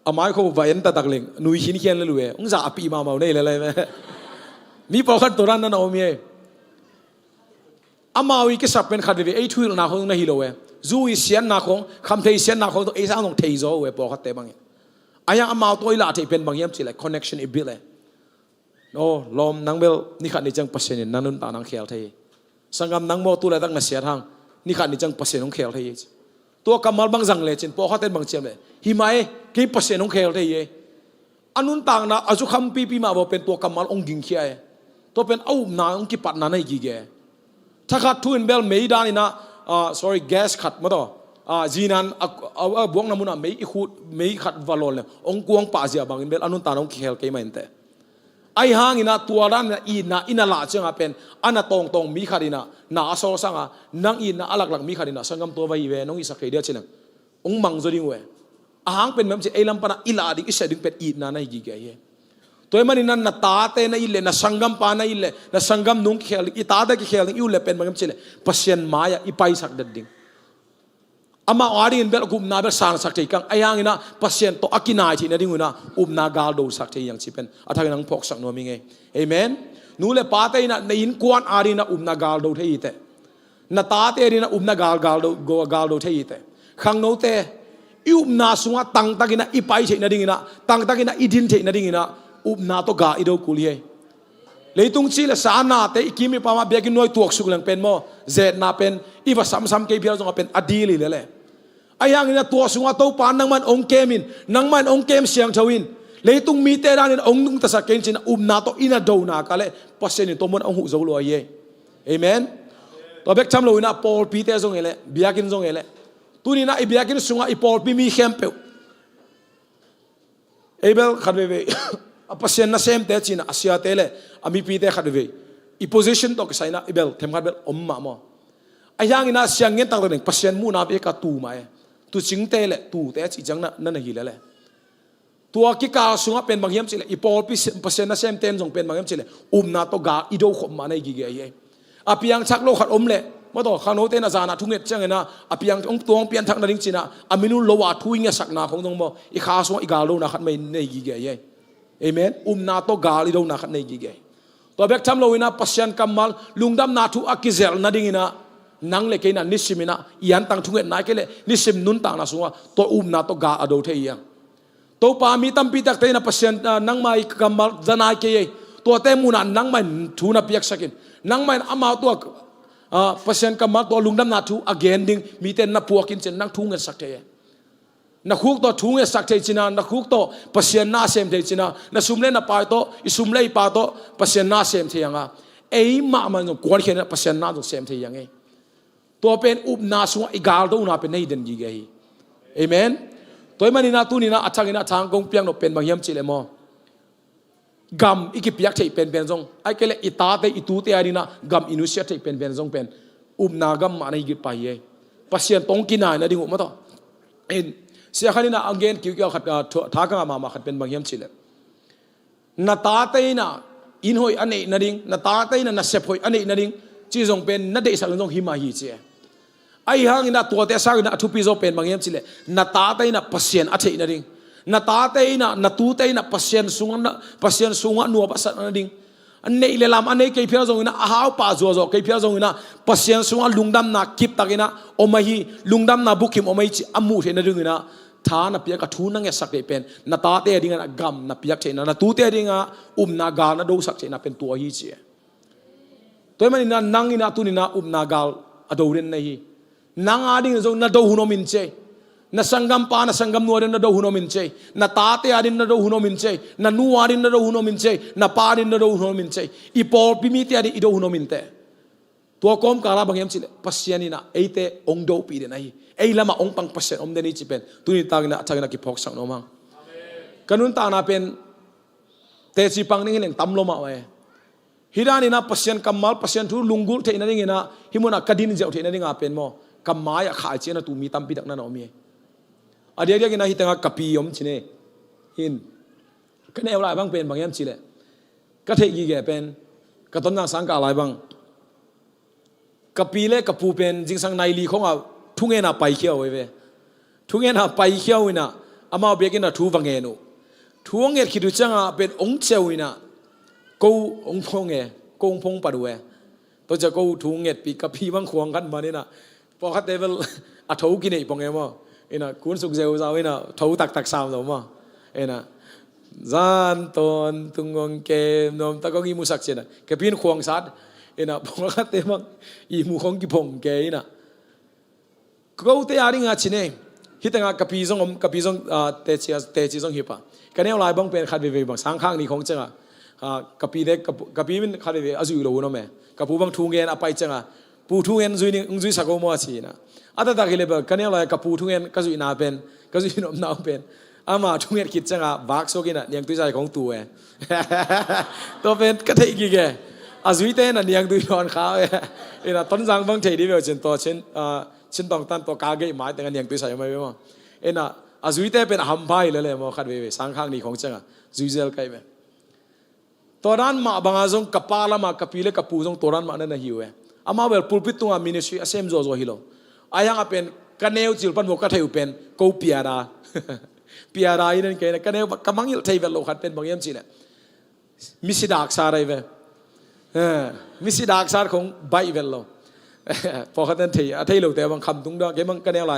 อามาเขาว่ายันตะตักเล็งนุยหินเขียนเลยเลยองศาปีมาเอาได้เลยไหมมีพอขัดตัวนั้นนั่นเอาเมียอามาวิกษัตริย์เป็นขัดเลยไอ้ทุยนาเขาต้องได้ฮิโลเว จูอีเสียนนาของคำเทยเสียนนาของตัวเอซ่าต้องเทยโจ้เว้ยบอกเขาเตะบางอย่างอายังอามาตัวอีหลาที่เป็นบางอย่างสิเลย connection อีบิลเลยโอ้ลมนังเบลนี่ขัดนี่จังปัสเซนนันนุนตานังเขียวเทยสังกำนังโมตัวอะไรตั้งมาเสียทางนี่ขัดนี่จังปัสเซนของเขียวเทยตัวกำมัลบางจังเลยจินพอเขาเต้นบางเจียมเลยหิมายกี่ปัสเซนของเขียวเทยอันนุนต่างนะอาจุคำปีมาบอกเป็นตัวกำมัลองกิงเขียตัวเป็นเอาหนาองกิปัดนาในกี่แกถ้าขัดทุนเบลไม่ได้นี่นะsorry gas ขัดมาต่อจีนันบวกน้ำมันไม่อีขุดไม่ขัดวอลล์เลยองกวงป่าเสียบางเบลอันนุนต่างองเขียวเกี่ยมันแต่ไอ้ห่างนี่นะตัวนั้นอินาลาเจ้าเป็นอันน่ะตรงมีขัดนี่นะน่าโซ่สังอ่ะนั่งนะอลักหลักมีขัดนี่นะสังกำตัวไว้เวน้องอิสระเดียชินังองมังจดิงเวห่างเป็นแบบไอ้ลำปนาอิลาดิอิสระดึงเป็นนะในกี่แก่ตัวมันนี่นั่นน่ะตาเตนะอิเลนะสังกำปานะอิเลนะสังกำนุ่งเขียวอิตาเด็กเขียวอิวเลเป็นแบบนี้เลยพัศยันมายาอิไปสักเด็ดดิ้งอามาอารินเบลกุมนาเบลสางสักทีกังไอ้ยังนะพัศยันโตอากินายที่นั่นดิ้งนะนากาลดูสักทียังชิเป็นอัฐกันนังพกสักโนมิงเอเมนนู่นเลยป้าเตนะในอินกวนอารินะนากาลดูเทียเตนาตาเตรินะนากาลดูเทียเตขังโนเตนาสุงะตังตะกินะอิไปที่นั่นดิ้งนะตังตะกินะอิดินที่นั่นดิ้งนะนาโตกาอิโดกุลีเลยตุงชีเลสานาเตอิกิมิปามาเบียกินน้อยตัวสุกลังเป็นโมเจดนาเป็นอีว่าซ้ำๆเกี่ยวกับเป็นอดีลีเลยไอ้ยังนี่ตัวสุงะโตปานนังมันองเกมินนังมันองเกมเสียงชวินเลยตุงมีเตรานินองตุงตะสักเกนจินนาโตอินาโดนากาเลปัสเซนิตัวมันองหุโจลอยเอเมนตัวเบกทำเลยนะปอลปีเตซงเอเลเบียกินซงเอเลตัวนี้นะไอเบียกินสุงะไอปอลปีมีเข้มเปวเอเบลขัดเวpasien na sem te china asia tele ami pi te khadve I position to kasaina ibel them khadbel omma mo ayang ina siang ngen tang deng pasien mu na be ka tu mai tu ching te le tu te chi jang na hi le tua ki ka sunga pen bangyam chile I pol pi pasien na sem ten jong pen bangyam chile na to ga I do khom ma nei gi ge ye apiang chak lo khat le ma to khano te na jana thunget chang na apiang ong tuang pian thak na ding china aminu lo wa thuing sak na khong dong mo I kha so I ga lo na khat mai nei gi ge ye Amen. Na to gali daw na kanay gigay. To bek tam lo ina pasyan kamal lungdam na tu akizel na ding ina nang le kay na nisimina iyan tang tunget na kele nisim nun tang na sunga to na to ga adaw te iyang. To pa mi tam pitak tay na pasyan nang may kamal zanay kay to te muna nang may tu na piyak sakin nang may amaw to pasyan kamal to lungdam na tu again ding miten na puakin chen nang tunget sak te na khuk to thunge sak thei china na khuk to pasien na sem thei china na sumle na pa to isumle pa to pasien na sem thei anga ei ma man no kwar khen pasien na do sem thei yang e to pen na su igal do na pen nei den gi ge amen toy mani na tu ni na athangina thang kong piang no pen bangyam chile mo gam ikipiak thei pen jong ai kele ita te itu te ari na gam inusia thei pen jong pen na gam ma nei gi pa ye pasien tong kina na ding ma to enเสียขันนี่นะอังเกนคิวขัดท้ากันมาขัดเป็นบางอย่างชิเลนาตาเตยนะอินหอยอันนี้นาดิงนาตาเตยนะเสพหอยอันนี้นาดิงจีจงเป็นนาเดสักจงหิมาฮีเจไอ้ห่างนี่นะตัวเตสักนะทุพิโซเป็นบางอย่างชิเลนาตาเตยนะพัศยันอัฐินาดิงนาตาเตยนะนาตูเตยนะพัศยันสุงะนัวพัศยันนาดิงอันนี้เลลามอันนี้เกี่ยวกับจงนะอ้าวป้าจัวจัวเกี่ยวกับจงนะพัศยันสุงะลุงดำนะคิปตักินะอมาฮีลุงดำนะบุกิมอมาฮีจิอามูเทนาดิงนะท่านับเปียกทูนังเงสักเดเป็นนาตาเตดิงนะกำนับเปียกเชนะนาตูเตดิงนะนากาลนะดูสักเชนะเป็นตัวฮีเจตัวมันนี่นะนังนี่นะตูนี่นะนากาลอดูเรนนี่นังอาดิงจงนาดูหุนอมินเจนาสังกัมปานาสังกัมนัวเรนนาดูหุนอมินเจนาตาเตอาดินนาดูหุนอมินเจนานูอาดินนาดูหุนอมินเจนาปาดินนาดูหุนอมินเจอีปอลพิมิเตอาดิอีดูหุนอมินเตตัวกอมกาลาบางอย่างสิเลปัสยานีนะไอเตองดูปีเดนไอไอ้ละมาองปังปัสเซนอมเดนิจิเป็นตุนิตางนะทักนักกิพอกสังโนมังกันุนตานาเป็นเตจิปังนี่เองตั้มลมาไว้ฮิรานีนะปัสเซนกัมมัลปัสเซนทูลุงกุลเทนันนี่นะฮิมุนักกดินเจ้าเทนันนี่งาเป็นโมกัมมายขายเจนะตูมีตั้มปีดักนั่นเอามีอเดียกินะฮิตังกัปปียมชินเนหินกันเอวลายบางเป็นบางยามชิเลก็เทกีแกเป็นกระต้นนางสังกาลายบางกัปปีเล่กับปูเป็นจิงสังในลีของเราทุ่งเงินไปเขี้ยวเว้ยทุ่งเงินไปเขี้ยวนะอามาเบียกินทูฟังเงินทุ่งเงินคิดดูจังเป็นองเจ้านะกูองพงเงกูองพงปัดเว้ยตัวจะกูทุ่งเงินปีกับพี่บางขวางกันมาเนี่ยนะพอคัดเดวิล a thau ki nei pong emo ina kun suk zeu zau ina thau tak tak sam lo mo ina zan ton tungong ke nom ta ko gi musak chena ke pin khuang sat ina pong ka te mang I mu khong ki pong ke ina ko te ari nga chine hitanga kapi zong te chi zong hipa kanel lai bang pen khat ve bang sang khang ni khong changa kapi de kapi min khat ve azu lo no me kapu bang thu ngen apai changa pu thu ngen zui ni zui sako mo chi na ata ta kile ba kanel lai kapu thu ngen ka zui na pen ka zui nom na pen ama thu ngen kit changa bak so ki na niang tu sai khong tu e to pen ka thei ki ge azui te na niang tu yon kha ina ton jang bang thei di ve chen to chen chin tong tan to ka ge mai tang niang tu sai mai mo ena azui te pen ham bai le mo khat ve sang khang ni khong changa zui zel kai me toran ma banga jong kapala ma kapile kapu jong toran ma na hiwe ama wel pulpit tunga ministry asem zo zo hilo ayang apen kaneu chil pan mo ka theu pen ko piara piara inen ke kaneu kamangil thei vel lo khat pen bangem chile misidak sarai ve misidak sar khong bai vel loพอเขาเต้นทีอาทิตย์หลุดแต่บางคำตุ้งดอกเก็บมันกันแนวอะไร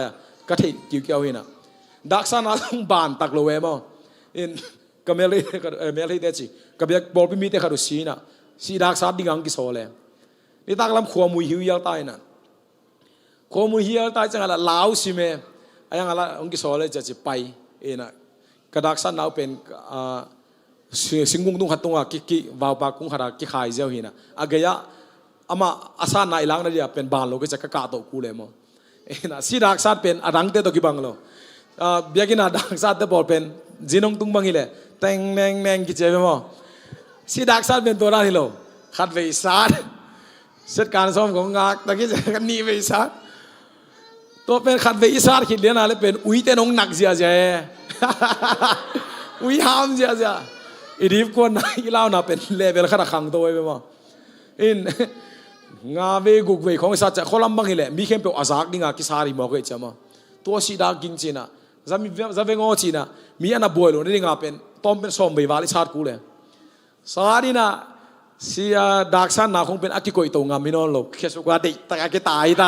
ก็ทีเกี่ยวๆหินะดักษานาต้องบานตักโลเวมอินก็เมลี่เดชิก็เบียบอลพิมิเตขาดุสีนะสีดักษาดิ่งอังกิโซเลยนี่ตักลำขวามุยหิวยาตายนะขวามุยหิวยาตายจังอะไรลาวสิเมยังอะไรอังกิโซเลยจะไปเอ็นะก็ดักษานาเป็นสิงกุงตุ้งขัดตุ้งอ่ะกิวาวปากุ้งขัดกิขายเจ้าหินะอากาศama asa na ilang na dia pen ban lo ke ka ka to ku le mo ena si dak sat pen adang te to ki bang lo biagina dak sat te bol pen jinong tung bang ile teng neng neng ki che mo si dak sat pen to ra hi lo khat ve sat set kan som ko ngak ta ki ka ni ve sat to pen khat ve sat ki le na le pen ui te nong nak sia je ui ham sia sia idip ko na ilaw na pen level kha khang to we mo in nga ve guk ve khong sa cha kholam bang ile mi khem pe azak dinga ki sari mo ke chama to si da ging china zami zave ngo china mi ana boilo ni nga pen tom pen som be wali sat ku le sari na sia dak san na khong pen aki koi to nga minon lo khesu ga de ta ke tai ta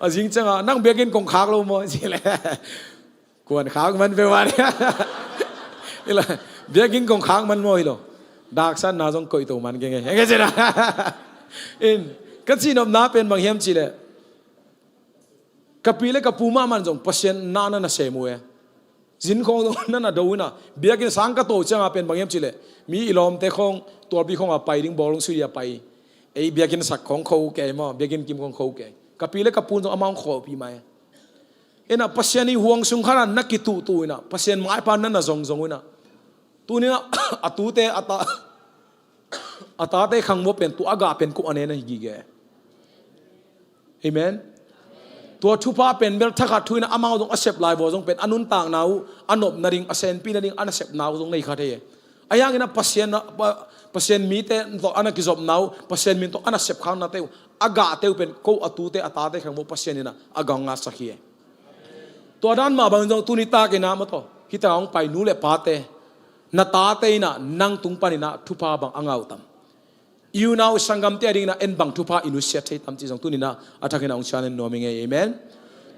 azing changa nang begin kong khak lo mo chi le kwan khak man ve wa ila begin kong khak man mo iloดักสันน่าจงคอยตัวมันเก่งๆเฮ้ยเจ้าอินก็จีนอมน้าเป็นบางเฮียมจีเลยกับปีเล็กกับปูมามันจงพัศน์น่าน่ะเสมัวจินคงตรงนั้นน่ะดูนะเบียกินสังกัดโตจังเป็นบางเฮียมจีเลยมีอิลอมเตะคงตัวปีคงไปดิ้งบอลลงสุริยไปไอ้เบียกินสักของเขาแก่มาเบียกินกิมของเขาแก่กับปีเล็กกับปูจงอามังขอปีใหม่เอ็น่ะพัศน์นี่ห่วงสุงขนาดนักกิตุตัวน่ะพัศน์ไม้ปานนั้นน่ะจงน่ะตัวนี้นะอัตุเตอัตาเตขังว่าเป็นตัวอากาเป็นกุอันนี้นะฮิกิเกเอเมนตัวทุพาเป็นเบลทักขัดทุยนะอามาตรงอาเซปไลฟ์วงเป็นอนุนต่างนาวอนบนาริงอาเซนปีนาริงอันเซปนาวตรงในขัดเฮอายังนะพัศน์มีเตตัวอันกิจอบนาวพัศน์มีตัวอันเซปขังนาเตวอากาเตวเป็นกูอัตุเตอัตาเตขังว่าพัศน์นี่นะอากางงาสักเฮตัวด้านมาบางจังตุนิตาเกนามาตัวฮิตาองไปนูเลปาเตนาตาเตนะนังตุงปานินะทุพาบังอ่างเอาตัมยูนาวสังกัมเตอริงนะเอ็นบังทุพาอินุเซียเทตัมจีจงตุนินะอัฐกินะองชาเลนโนมิงเอเมน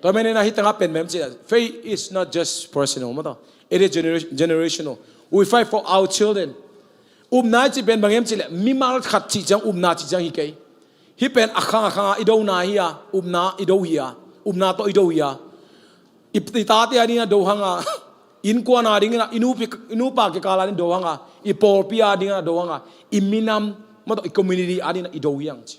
ตัวเมนนะฮิตงาเป็นเมมจี faith is not just personal มาต่อ it is generational we fight for our children นาจีเป็นบางเอ็มจีเลยมีมาขัดจีจังนาจีจังฮิเกย์ฮิเป็นอักขังอิโดนาฮิยานาอิโดฮิยานาโตอิโดฮิยาอิปติตาเตอรินะโดหังอินกวนอาดิ่งนะอินูปากกาลานิโดวังอ่ะอีปอลปีอาดิ่งนะโดวังอ่ะอิมินามมาต่ออีคอมมูนิตี้อาดิ่งนะอิโดยังจี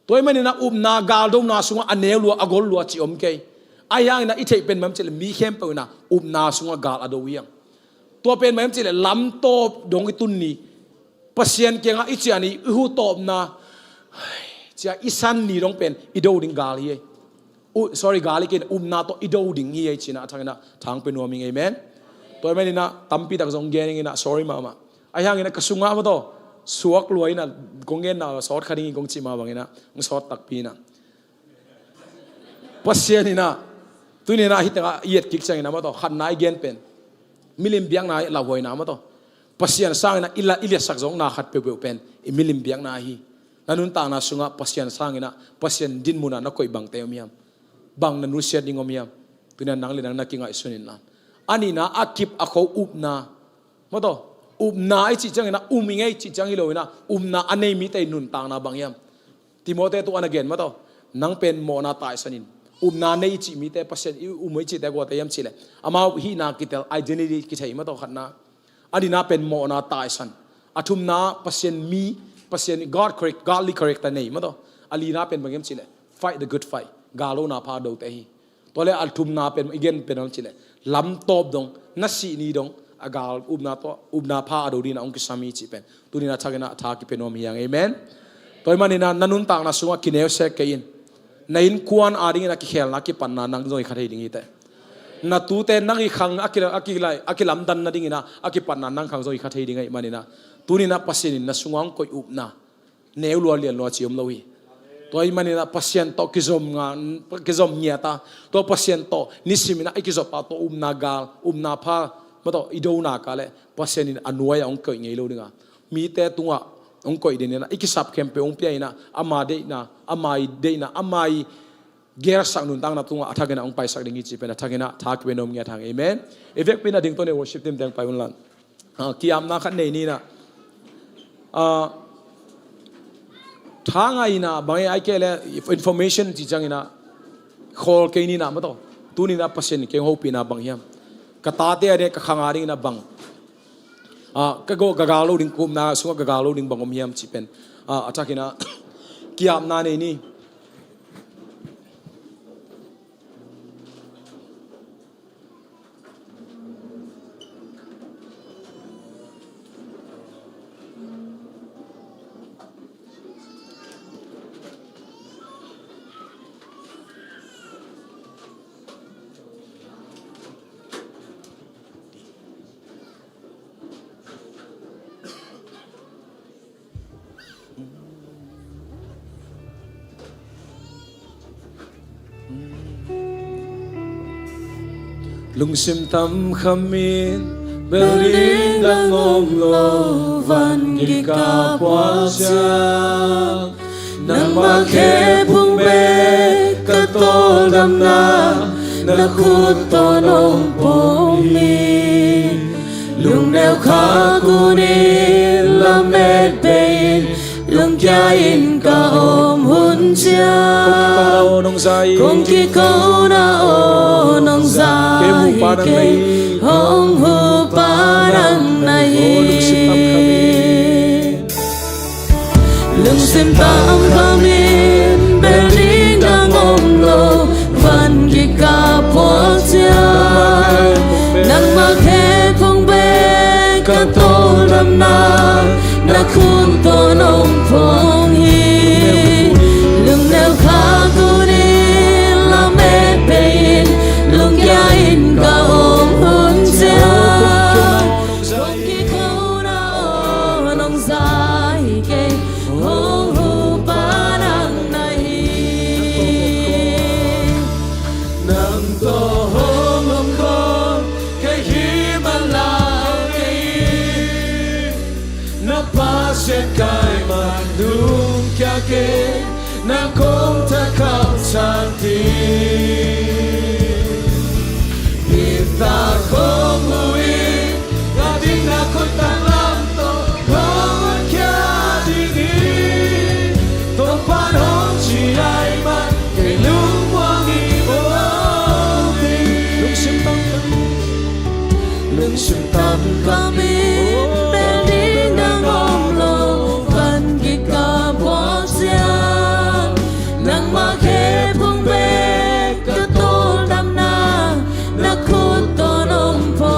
ตัวมันนี่นะนากาลดมนาสุงอันเนลัวอากอลลัวจีอมเกย์ไอ้ยังนะอิเทเป็นมันจีเลยมีเข้มเปนะนาสุงกาลอโดยังตัวเป็นมันจีเลยลำโตดงอิตุนนี่พัศน์เก่งอ่ะอิจฉานี่หูโตบนะจะอิสันนี่ต้องเป็นอิโดดิ่งกาลีsorry กาลิกินนาโตอิโดดิ่งเฮียชินะทางนั้นทางเป็นวัวมิงเอเมนตัวไม่นี่นะตั้มปีตักจงเกนิงนะ sorry มาไอ้ยังนี่นะกระสุงอ่ะมาโตสวกรวยนะกงเงินนะสอดคดีกงจิมาบางนะสอดตักปีนะพัศน์นี่นะตัวนี้นะฮิตงะเอียดกิกจังนะมาโตขันนายเกนเป็นมิลิมเบียงนายลาวอยนะมาโตพัศน์สร้างนะอิลสักจงนาขัดเปลวเป็นมิลิมเบียงนายฮี nanun ta na sunga pasien sangina pasien din muna na koi bang teomiam bang nanu siat dingomiam tuna nang le nang na kinga isunin na ani na akip akho upna moto upna ai chi changina umingai chi changilo na umna anei mi tai nun ta na bangyam Timote tu again moto nang pen mo na tai sanin umna nei chi mi te pasien umoi chi te go te yam chile ama hi na kitel identity ki thai moto khatna ani na pen mo na tai san athum na pasien mi pasien God correct godly correct nei moto ali na pen bangem chile fight the good fight galo na pha do te hi tole athum na pen again pen chile lam top dong na si ni dong agal ubna pha do dina ong kisami chi pen tunina thagena tha ki penom hiang amen toy manina nanun tang na sunga kineu se kein nain kuan ading na ki khel na ki panna nang joi khathei ding ite na tu te nang i khang akilam dan na ding ina aki panna nang khang joi khathei ding ai manina tunina pasin na sungang koi upna neu lo lian lo chiom lowi toy manina pasien to kizom nyata to pasien to nisimina ikizop to umna gal umna pha mato idona kale pasien in anuaya ong koi ngei lo dinga mi te tunga ong koi dinena ikisap kempe ong pia ina amade na amai de na amai ger sang nun tang na tunga athagena ong paisak dingi chi pena thagena thak benom ngia thang amen evek pina ding to ne worship team dang pai unlan kiam na khan nei ni na thanga ina bangai ai kele information chi changina khol ke ni na mato tu ni na pasien ke ho pina bang hiam kata te ade ka khangari na bang ka go gagalo ding kum na sunga gagalo ding bangom hiam chi pen atakina kiam na nei ni lung sim tam khamin beling dang om lo van gi ka pwa cha nang ma khe phung be ka tol dam na na khut to nong pong mi lung neo kha ku ni la met be lung kya in ka om hun cha kong ki ko na o nong zai ke hong hu parang nai lung sim tam khamin beling dang om lo van gi ka po cha nang ma khe phong be ka to lam na na khun to nong phong hi lung neo kha ku ni la me pein lung ya in ka om hun cha kong ki ko na o nong zai ke hong hu parang nai nang to hong om khom ke hi man la ke na pa se kai ma dung kya ke na kong ta khao san ti ta không vui là tiếng na khôn tan lam to không kia đi đi to pan hong chỉ ai mà cái lung quang đi vô đi lung sim tam kami beling dang om lo van gi ka bo sia nang ma khe phung be ka to dam na na khut to nong pho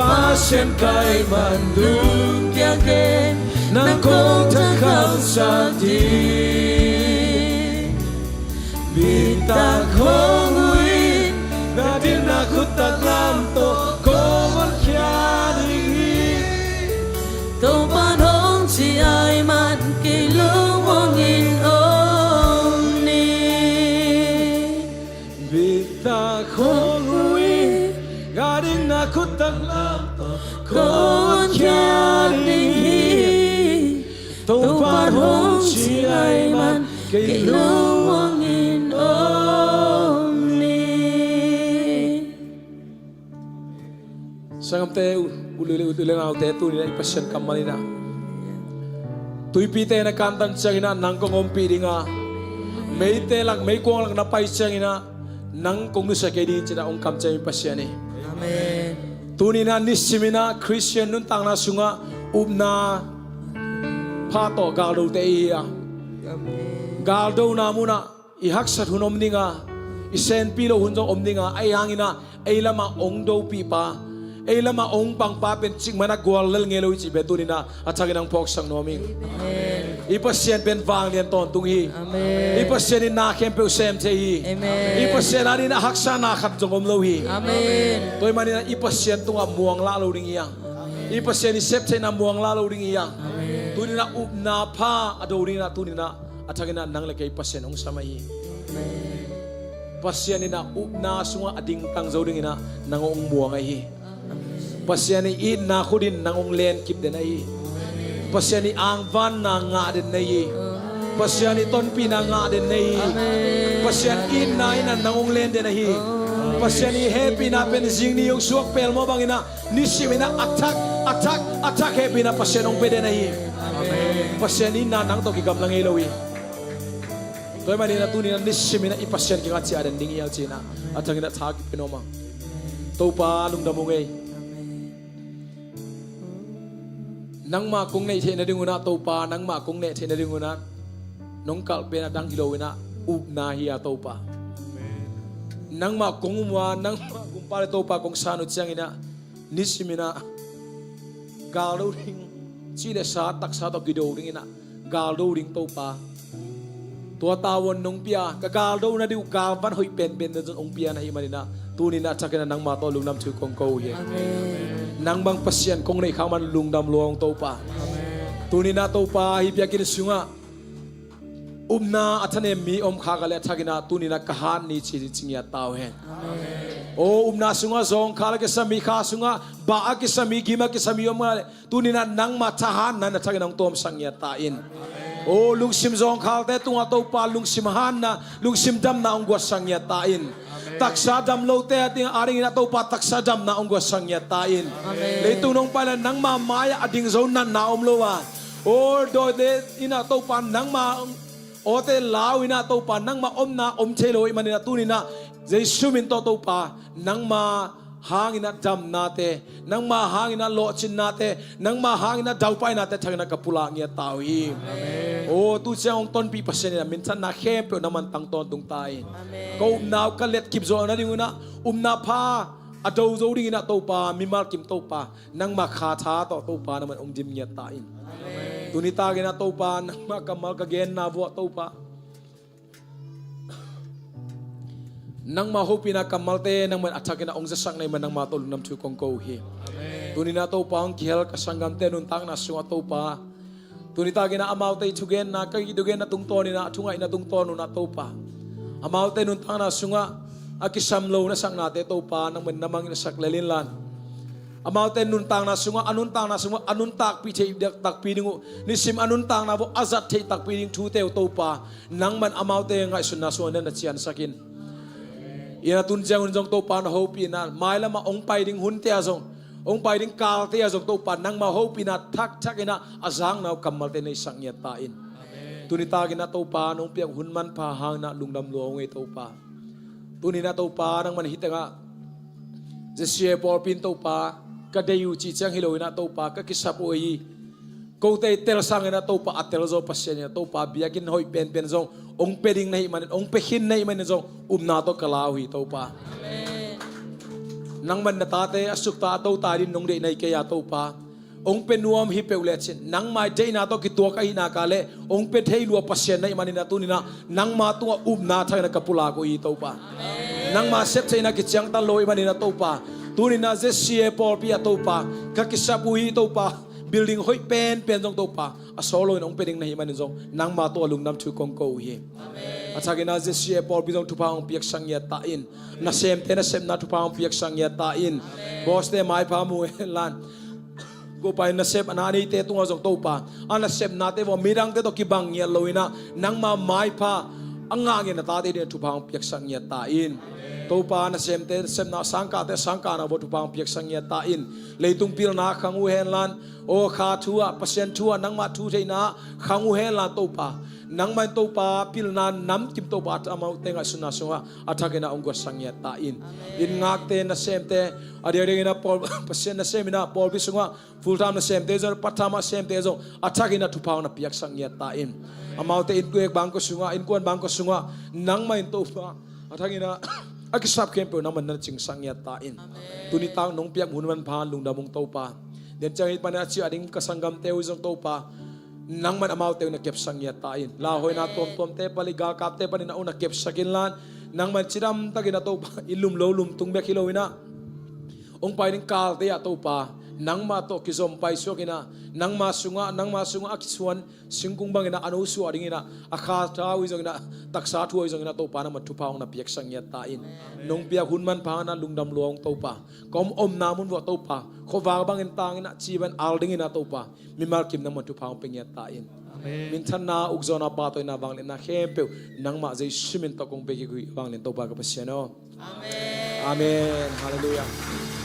pasien kay mandung tiake nang kong takal sa di Bitang kong uwi na din ako taklam to kong kiani Tông ban hong chỉ ai man kỳ lưu mong in ôm ni Bitang kong uwi na din ako taklam to Con kiani Tông ban hong chỉ ai man kỳ lưu mong in ôm ni Sangam te ulang te tu ni passion kamalina. Tui pite na kantan changina nang kong ompi dinga. Mei te lang mei kong lang napai changina nang kong nu sakedi chida ong kam chami pasiani. Amen. Tu ni na nisimina Christian nun tang na sunga ubna pato galdo te iya. Galdo na muna ihak sat hunom ninga isen pilo hunjong omninga ayangina ailama ongdo pipa ailama ong pangpa pen ching mana gwalal ngelo chi betunina achagin ang pok sang noming ipasien pen wang lian ton tung hi ipasien na kem pe usem che hi ipasien ani na haksa na khat jongom lo hi Amen. toy manina ipasien tunga muang la lo ring yang ipasien ni sep che na muang la lo ring yang tunina up na pha adorina tunina achagina nang le kai pasien ong samai pasien ina up na sunga ading tang zoding ina nangong muang ai hi pasien ni in na khudin nangong len kip den ai pasien ni ang van na nga den nei pasien ni ton pi na nga den nei pasien in na ina nangong len den ai pasien ni happy na pen jing ni yung suak pel mo bangina ni simina attack happy na pasien ong pede nei pasien ni na nang to ki gam lang elowi toy mani na tuni na nisimina ipasien ki nga chi aden ding yal china atangina thak pinoma to pa lung da mongei nang ma kung nei the na dinguna to pa nang ma kung nei the na dinguna nong kal pe na dang kilowina ub na hiya to pa nang ma kung wa nang ma kung pa to pa kung sanu chiang ina nisimina galo ring chi le sa tak sa to gido ring ina galo ring to pa tua tawon nong pia ka galdo na diu gal van hoi pen na ong pia na imanina tunina chakena nang ma to lungnam thu kong ko ye nang bang pasien kong nei khaman lungdam luang to pa tunina to pa hi pia kin sunga umna athane mi om kha gale thagina tunina kahan ni chi chingya taw hen o umna sunga zong khala ke sami kha sunga ba ke sami gima ke sami om tunina nang ma thahan na thagina tom sangya ta in o lungsim zong khalte tunga to pa lungsim han na lungsim dam na ongwa sangya ta in taksa dam lo te ating aring na to pa taksa dam na ongwa sangya ta in le tunong pala nang ma maya ading zon na om lo wa o do de ina to pa nang ma o te law ina to pa nang ma om na om chelo i manina tunina jesu min to pa nang ma hangina dam nate nang ma hangina lo chin nate nang ma hangina dawpai nate thangna kapula ngia tawi o tu chang ton pi pasen na min chan na khem pe naman tang ton tung tai ko naw ka let kip zo na dinguna na pha ado zo ding na to pa mi mal kim to pa nang ma kha tha to pa naman ong dim ngia ta in tunita gina to pa nang ma kamal ka gen na vo to pa nang ma hopi na kamalte nang man attack na ong jasang na man nang ma tol nam thu kong ko hi tunina to pa ang khel ka sangam te nun tang na sunga to pa tunita gina amaute thugen na kai dugen na tung ton na thungai na tung ton na to pa amaute nun tang na sunga akisam lo na sang na te to pa nang man namang na sak lelin lan amaute nun tang na sunga anun tak pi the tak pi dingu nisim anun tang na bo azat the tak pi ding thu te to pa nang man amaute ngai sunna so na chian sakin ina tun jang unjong to pan hopi na maila ma ong pai ding hun te azong ong pai ding kal te azong to pan nang ma hopi na thak ina azang na kamal te nei sangya ta in tunita gina to pa nong piang hun man pa hang na lungdam luong e to pa tunina to pa nang man hitanga jesie por pin to pa ka deyu chi chang hiloina to pa ka kisapo yi ko te tel sang na to pa atel zo pasya to pa biakin hoi pen zong ong peding nahi man ong pehin nahi man zong na to kalaw hi to pa นังมันนาตาเตอสุกตาโตตาดินนงเดในเกียโตปาองเป็นนัวมฮิเปวเลชินนังมาเจนาโตกิตัวกอินากาเลองเป็นเทลัวปัสเซนในมันนาตุนินะนังมาตัวอุบนาไทยนักปุลาโกอีโตปานังมาเซฟเซนักกิจังตาโลยมันนาโตปาตุนินะเจเซียปอลปียโตปากักิสาปุยโตปาbuilding หอยเป็นจงโตปาอสโลยน้องเป็นดิ่งในมันจงนังมาตัวลุงน้ำชูกงโกฮีอาจารย์น่าจะเสียปอลบิดงทุพางเปียกสังเยตาอินน่าเซมเทน่าเซมน่าทุพางเปียกสังเยตาอินบอสเตไม่พามูเฮลันกูไปน่าเซมอันนี้เตตัวจงโตปาอันน่าเซมน่าเตว่ามีรังเตตัวกิบังเยลอยนะนังมาไม่พาอังงานน่าตาเตเดียทุพางเปียกสังเยตาอินโตปาน่าเซมเตเซมน่าสังกาเตสังกาน่าบทุพางเปียกสังเยตาอินเลยตุงพิลนาขังอุเฮลันโอขาทัวเปอร์เซ็นต์ทัวนังมาทูเทนะขังอุเฮลันโตปานังมันโตปาพิลนานน้ำกิมโตปาอามาเตงะสุนัสวะอัฐกินะองกุสังเยตาอินงักเตนะเซมเตอเดียร์กินะปอลเปอร์เซ็นต์นะเซมินะปอลพิสุงะฟูลไทม์นะเซมเตจปัตตามาเซมเตจอัฐกินะทุพางนะเปียกสังเยตาอินอามาเตอินกุเอกบางกุสุงะอินกวนบางกุสุงะนังมันโตปาอัฐกินะอากิสับเข้มเปนังมันนั่นจิงสังเยตาอินตุนิตังนงเปียกหุ่นมันพานลุงดามงโตปาเดินใจปัญญาชีอดิ่งกสังกัมเตวิจงโตปานังมันอมาเตวนักเก็บสังเกตอินลาหอยนาตอมเตปลิกากาเตปนินาอุนักเก็บสักินลานนังมันชิดามตะกินาโตปาอิลุมโลลุมตุงเบกิโลวินะองไปนิงกาลเตียโตปานังมาโตกิซอมไปสวกินะนังมาสุงะอักษวนสิงคุงบังกินะอนุสวดิ่งกินะอาคาทาวิจงกินะตักษาทัววิจงกินะโตปานะมันทุพาวนับเปียกสังเกตอินนงเปียกหุ่นมันพานะลุงดำหลวงโตปากอมอมนามุนวะโตปาขวางบังกินตางกินะชีบันอัลดิ่งกินะโตปามิมาร์กิมนะมันทุพาวเปียกอินmin than na ukzona pa to na bang le na khem pe nang ma jai shimin to kong pe ki bang le to pa ka pasiano amen amen hallelujah